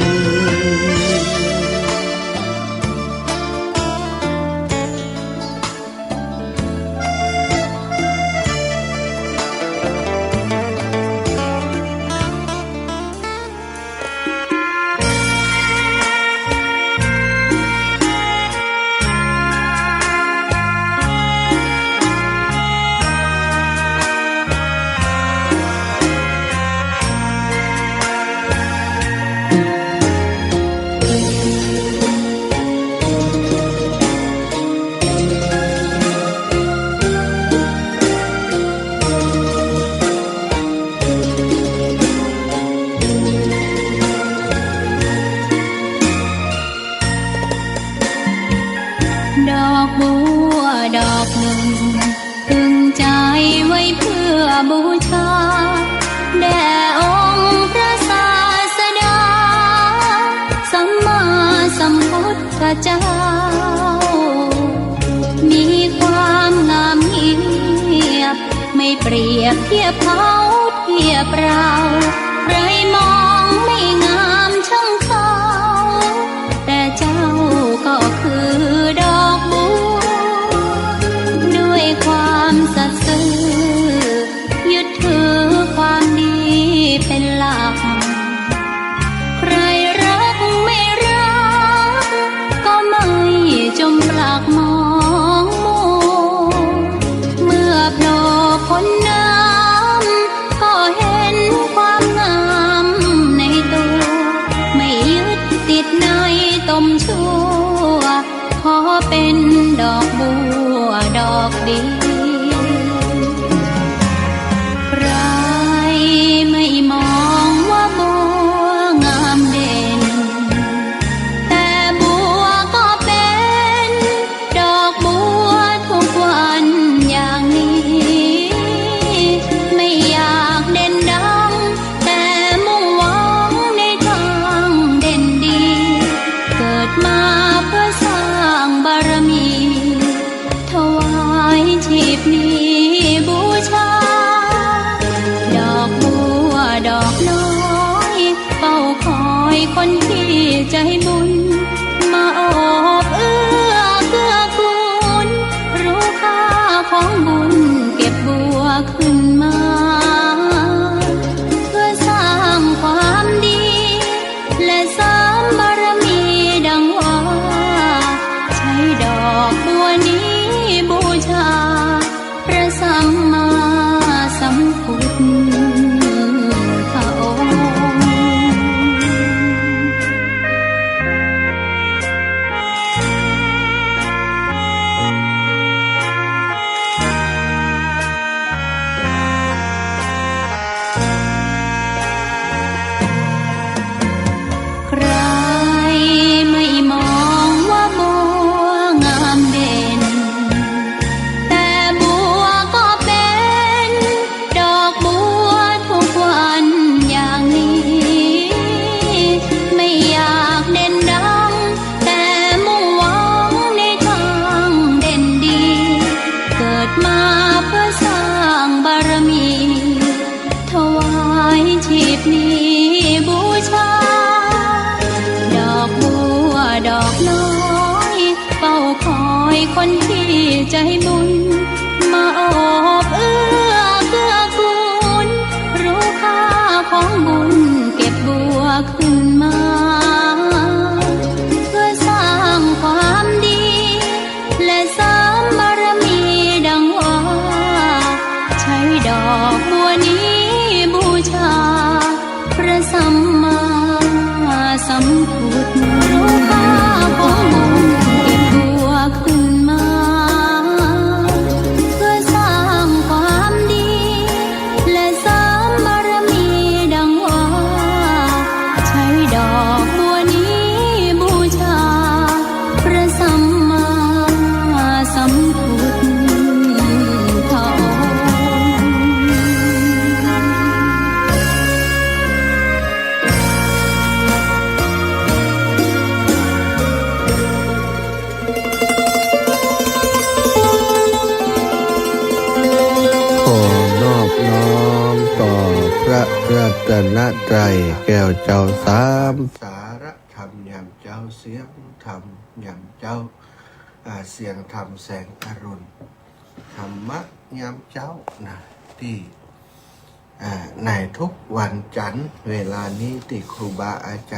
[SPEAKER 13] บูชาแด่องค์พระศาสดาสัมมาสัมพุทธเจ้ามีความงามเงียบไม่เปรียบเทียบเขาเทียบเราใครมองไม่งามช่างเขาแต่เจ้าก็คือดอกบัวด้วยความสัตย์ซื่อยึดถือความดีเป็นหลักใครรักไม่รักก็ไม่จมปลักมองมัวเมื่อโผล่พ้นน้ำก็เห็นความงามในตัวไม่ยึดติดในตมชั่วขอเป็นดอกบัวดอกดีไม่มองว่าบัวงามเด่นแต่บัวก็เป็นดอกบัวทุกวันอย่างนี้ไม่อยากเด่นดังแต่มุ่งหวังในทางเด่นดี คนที่ใจบุญมาโอบเอื้อเกื้อกูลรู้ค่าของบุญเก็บบัวขึ้นมาเพื่อสร้างความดีและเสริมบารมีดังว่าใช้ดอกบัวนี้บูชาพระสัมมาสัมพุทธพระองค์ใครไม่มองว่าบัวงามเด่นแต่บัวก็เป็นดอกบัวทุกวันอย่างนี้ไม่อยากเด่นดังแต่มุ่งหวังในทางเด่นดีเกิดมาเพื่อสร้างบารมีถวายชีพนี้บูชาดอกบัวดอกน้อยเฝ้าคอยคนที่ใจบุญมาโอบเอื้อเกื้อกูลรู้ค่าของบุญเก็บบัวขึ้นมาเพื่อสร้างความดีและเสริมบารมีดังว่าใช้ดอกบัวนี้บูชาพระสัมมาสัมพุทธรู้ค่าของบุญเก็บบัวขึ้นมาเพื่อสร้างความดีและเสริมบารมีดังว่าใช้ดอกบัวนี้บูชาพระสัมมาสัมพุทธพระองค์
[SPEAKER 14] ขอนอบน้อมต่อพระรัตนตรัยแก้วเจ้าสามสารธรรมยามเจ้าเสียงธรรมยามเจ้าเสียงธรรมแสงอรุณธรรมะยามเจ้านะที่ในทุกวันจันทร์เวลานี้ที่ครูบาอาจารย์